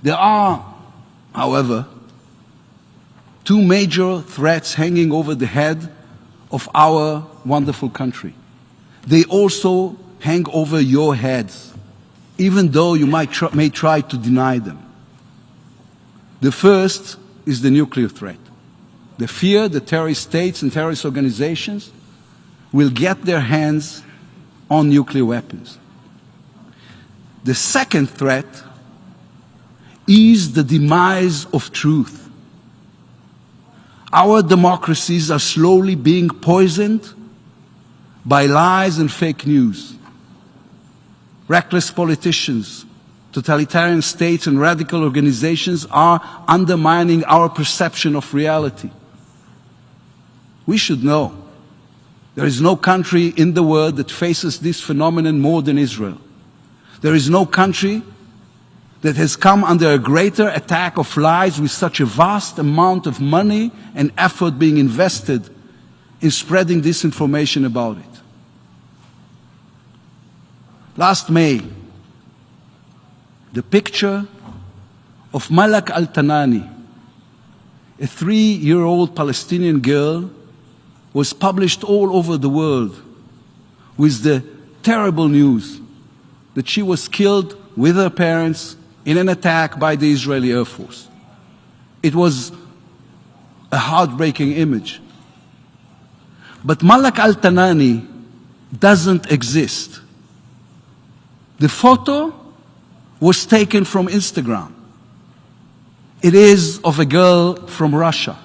There are, however, two major threats hanging over the head of our wonderful country. They also hang over your heads, even though you may try to deny them. The first is the nuclear threat. The fear that terrorist states and terrorist organizations will get their hands on nuclear weapons. The second threat is the demise of truth. Our democracies are slowly being poisoned by lies and fake news. Reckless politicians, totalitarian states, and radical organizations are undermining our perception of reality. We should know there is no country in the world that faces this phenomenon more than Israel. There is no country that has come under a greater attack of lies with such a vast amount of money and effort being invested in spreading disinformation about it. Last May, the picture of Malak Al-Tanani, a 3-year-old Palestinian girl, was published all over the world with the terrible news that she was killed with her parents in an attack by the Israeli Air Force. It was a heartbreaking image. But Malak Al-Tanani doesn't exist. The photo was taken from Instagram. It is of a girl from Russia.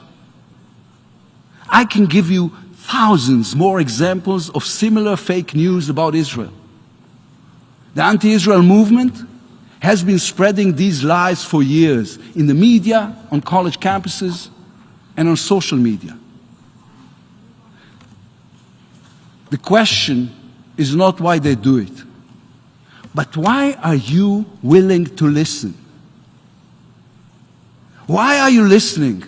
I can give you thousands more examples of similar fake news about Israel. The anti-Israel movement has been spreading these lies for years in the media, on college campuses, and on social media. The question is not why they do it, but why are you willing to listen? Why are you listening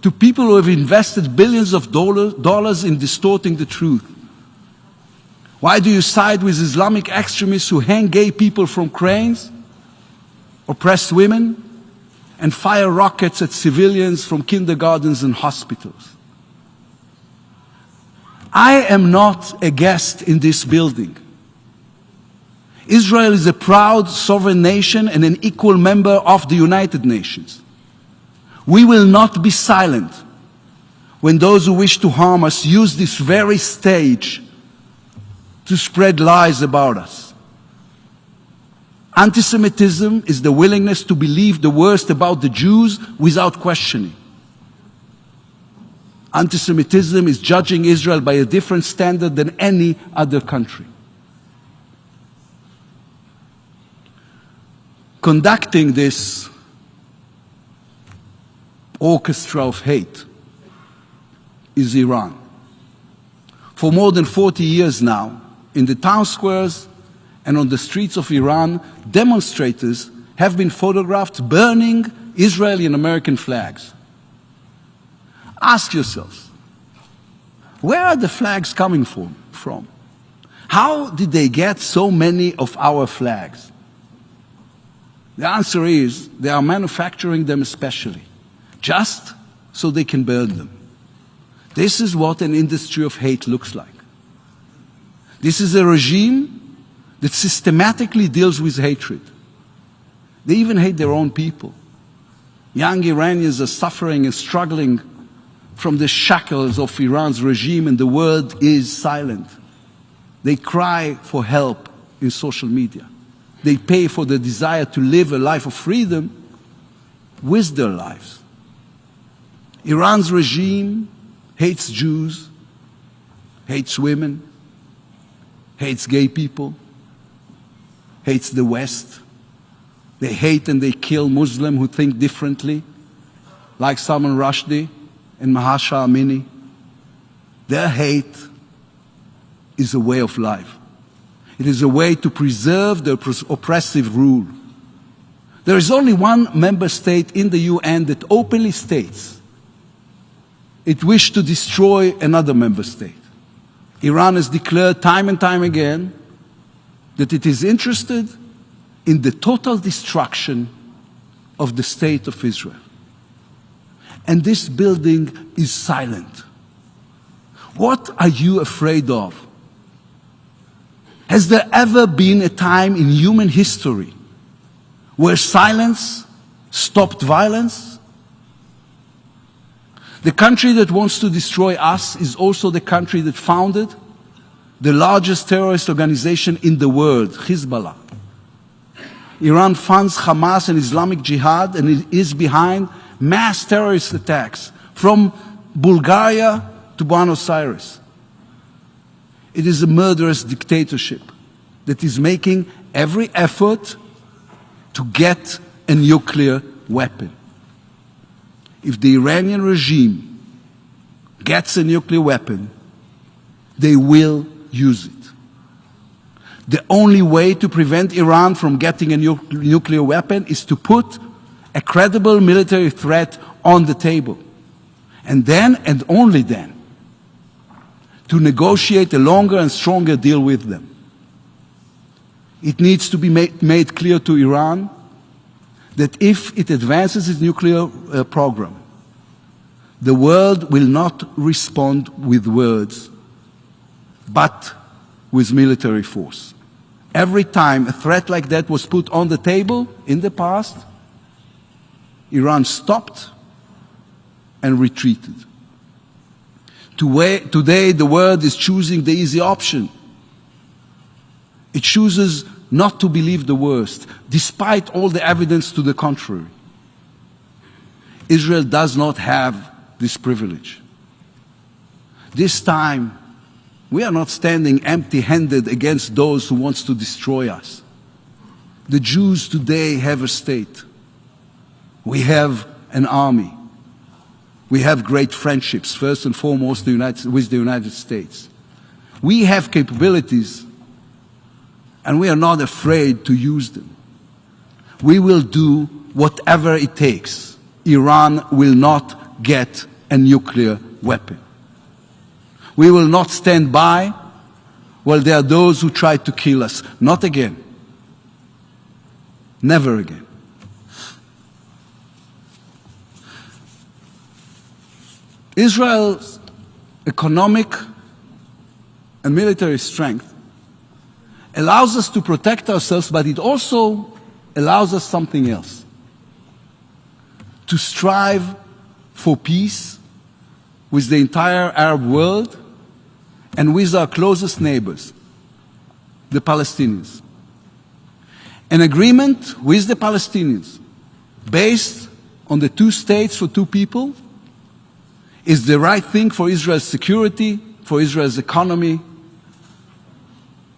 to people who have invested billions of dollars in distorting the truth? Why do you side with Islamic extremists who hang gay people from cranes, oppress women, and fire rockets at civilians from kindergartens and hospitals? I am not a guest in this building. Israel is a proud sovereign nation and an equal member of the United Nations. We will not be silent when those who wish to harm us use this very stage to spread lies about us. Anti-Semitism is the willingness to believe the worst about the Jews without questioning. Anti-Semitism is judging Israel by a different standard than any other country. Conducting this orchestra of hate is Iran. For more than 40 years now, in the town squares and on the streets of Iran, demonstrators have been photographed burning Israeli and American flags. Ask yourselves, where are the flags coming from? How did they get so many of our flags? The answer is they are manufacturing them especially, just so they can burn them. This is what an industry of hate looks like. This is a regime that systematically deals with hatred. They even hate their own people. Young Iranians are suffering and struggling from the shackles of Iran's regime, and the world is silent. They cry for help in social media. They pay for the desire to live a life of freedom with their lives. Iran's regime hates Jews, hates women, hates gay people, hates the West. They hate and they kill Muslims who think differently, like Salman Rushdie and Mahsa Amini. Their hate is a way of life. It is a way to preserve the oppressive rule. There is only one member state in the UN that openly states it wished to destroy another member state. Iran has declared time and time again that it is interested in the total destruction of the state of Israel. And this building is silent. What are you afraid of? Has there ever been a time in human history where silence stopped violence? The country that wants to destroy us is also the country that founded the largest terrorist organization in the world, Hezbollah. Iran funds Hamas and Islamic Jihad and it is behind mass terrorist attacks from Bulgaria to Buenos Aires. It is a murderous dictatorship that is making every effort to get a nuclear weapon. If the Iranian regime gets a nuclear weapon, they will use it. The only way to prevent Iran from getting a nuclear weapon is to put a credible military threat on the table. And then, and only then, to negotiate a longer and stronger deal with them. It needs to be made clear to Iran that if it advances its nuclear program, the world will not respond with words, but with military force. Every time a threat like that was put on the table in the past, Iran stopped and retreated. Today, the world is choosing the easy option. It chooses not to believe the worst, despite all the evidence to the contrary. Israel does not have this privilege. This time, we are not standing empty-handed against those who want to destroy us. The Jews today have a state. We have an army. We have great friendships, first and foremost with the United States. We have capabilities, and we are not afraid to use them. We will do whatever it takes. Iran will not get a nuclear weapon. We will not stand by while there are those who try to kill us. Not again. Never again. Israel's economic and military strength allows us to protect ourselves, but it also allows us something else. To strive for peace with the entire Arab world and with our closest neighbors, the Palestinians. An agreement with the Palestinians based on the 2 states for 2 people is the right thing for Israel's security, for Israel's economy,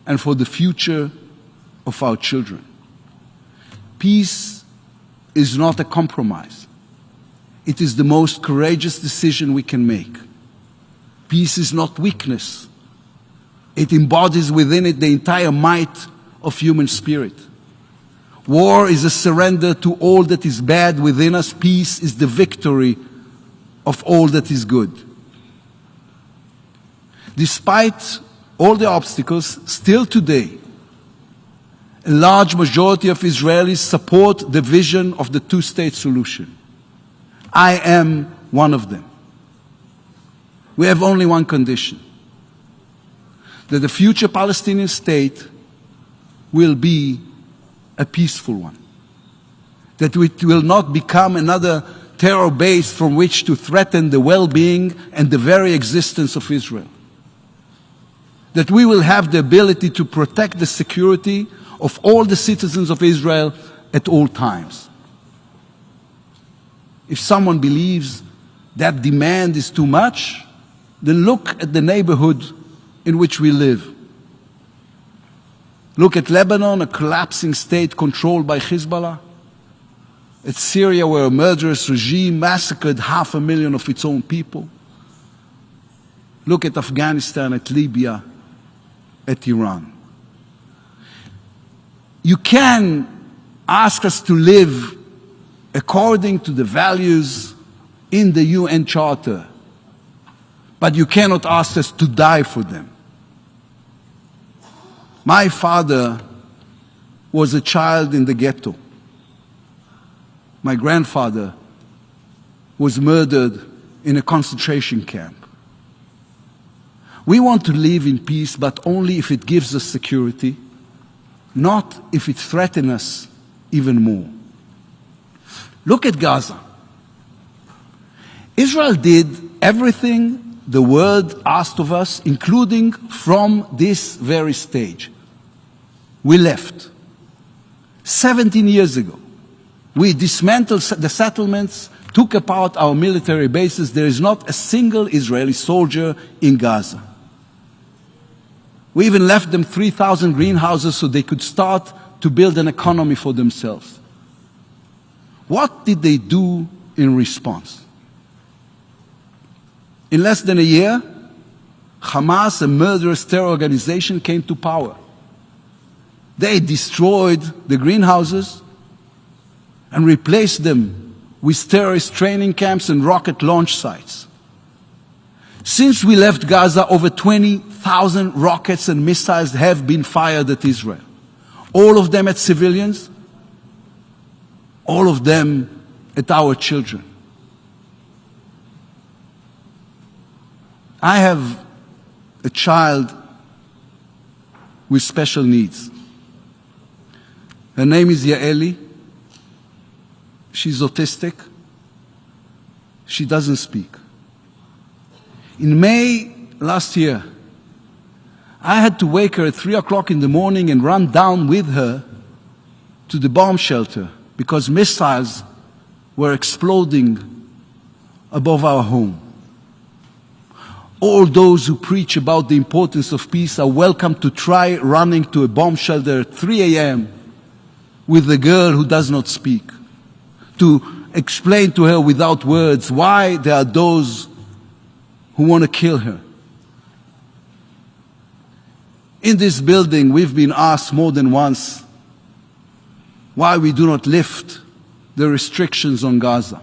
and for the future of our children. Peace is not a compromise. It is the most courageous decision we can make. Peace is not weakness. It embodies within it the entire might of human spirit. War is a surrender to all that is bad within us. Peace is the victory of all that is good. Despite all the obstacles, still today, a large majority of Israelis support the vision of the 2-state solution. I am one of them. We have only one condition: that the future Palestinian state will be a peaceful one, that it will not become another terror base from which to threaten the well-being and the very existence of Israel, that we will have the ability to protect the security of all the citizens of Israel at all times. If someone believes that demand is too much, then look at the neighborhood in which we live. Look at Lebanon, a collapsing state controlled by Hezbollah. At Syria, where a murderous regime massacred 500,000 of its own people. Look at Afghanistan, at Libya, at Iran. You can ask us to live according to the values in the UN Charter, but you cannot ask us to die for them. My father was a child in the ghetto. My grandfather was murdered in a concentration camp. We want to live in peace, but only if it gives us security, not if it threatens us even more. Look at Gaza. Israel did everything the world asked of us, including from this very stage. We left. 17 years ago. We dismantled the settlements, took apart our military bases. There is not a single Israeli soldier in Gaza. We even left them 3,000 greenhouses so they could start to build an economy for themselves. What did they do in response? In less than a year, Hamas, a murderous terror organization, came to power. They destroyed the greenhouses and replaced them with terrorist training camps and rocket launch sites. Since we left Gaza, over 20,000 rockets and missiles have been fired at Israel. All of them at civilians, all of them at our children. I have a child with special needs. Her name is Yaeli. She's autistic. She doesn't speak. In May last year, I had to wake her at 3 o'clock in the morning and run down with her to the bomb shelter because missiles were exploding above our home. All those who preach about the importance of peace are welcome to try running to a bomb shelter at 3 a.m. with a girl who does not speak, to explain to her without words why there are those who want to kill her. In this building, we've been asked more than once why we do not lift the restrictions on Gaza.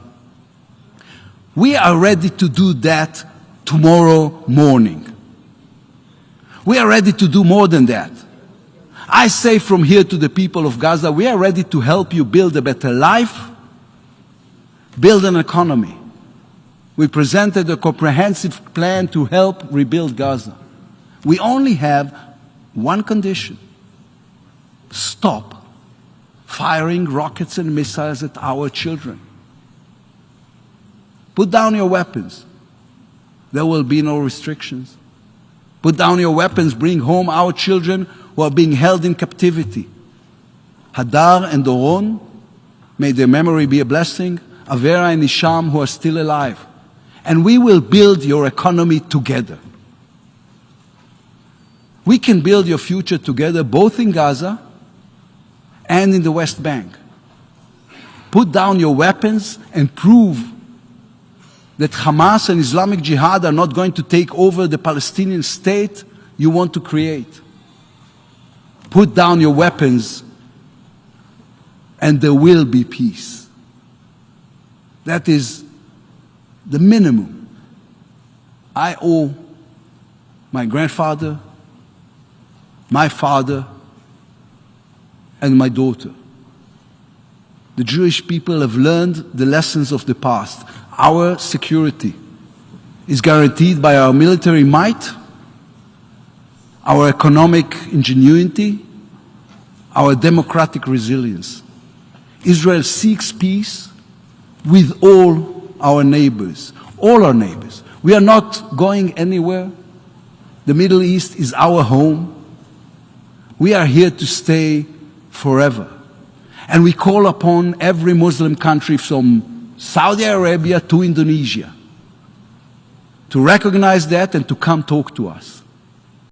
We are ready to do that tomorrow morning. We are ready to do more than that. I say from here to the people of Gaza, we are ready to help you build a better life, build an economy. We presented a comprehensive plan to help rebuild Gaza. We only have one condition: stop firing rockets and missiles at our children. Put down your weapons. There will be no restrictions. Put down your weapons, bring home our children who are being held in captivity. Hadar and Doron, may their memory be a blessing. Avera and Isham, who are still alive. And we will build your economy together. We can build your future together both in Gaza and in the West Bank. Put down your weapons and prove that Hamas and Islamic Jihad are not going to take over the Palestinian state you want to create. Put down your weapons and there will be peace. That is the minimum I owe my grandfather, my father, and my daughter. The Jewish people have learned the lessons of the past. Our security is guaranteed by our military might, our economic ingenuity, our democratic resilience. Israel seeks peace with all our neighbors, all our neighbors. We are not going anywhere. The Middle East is our home. We are here to stay forever. And we call upon every Muslim country from Saudi Arabia to Indonesia to recognize that and to come talk to us.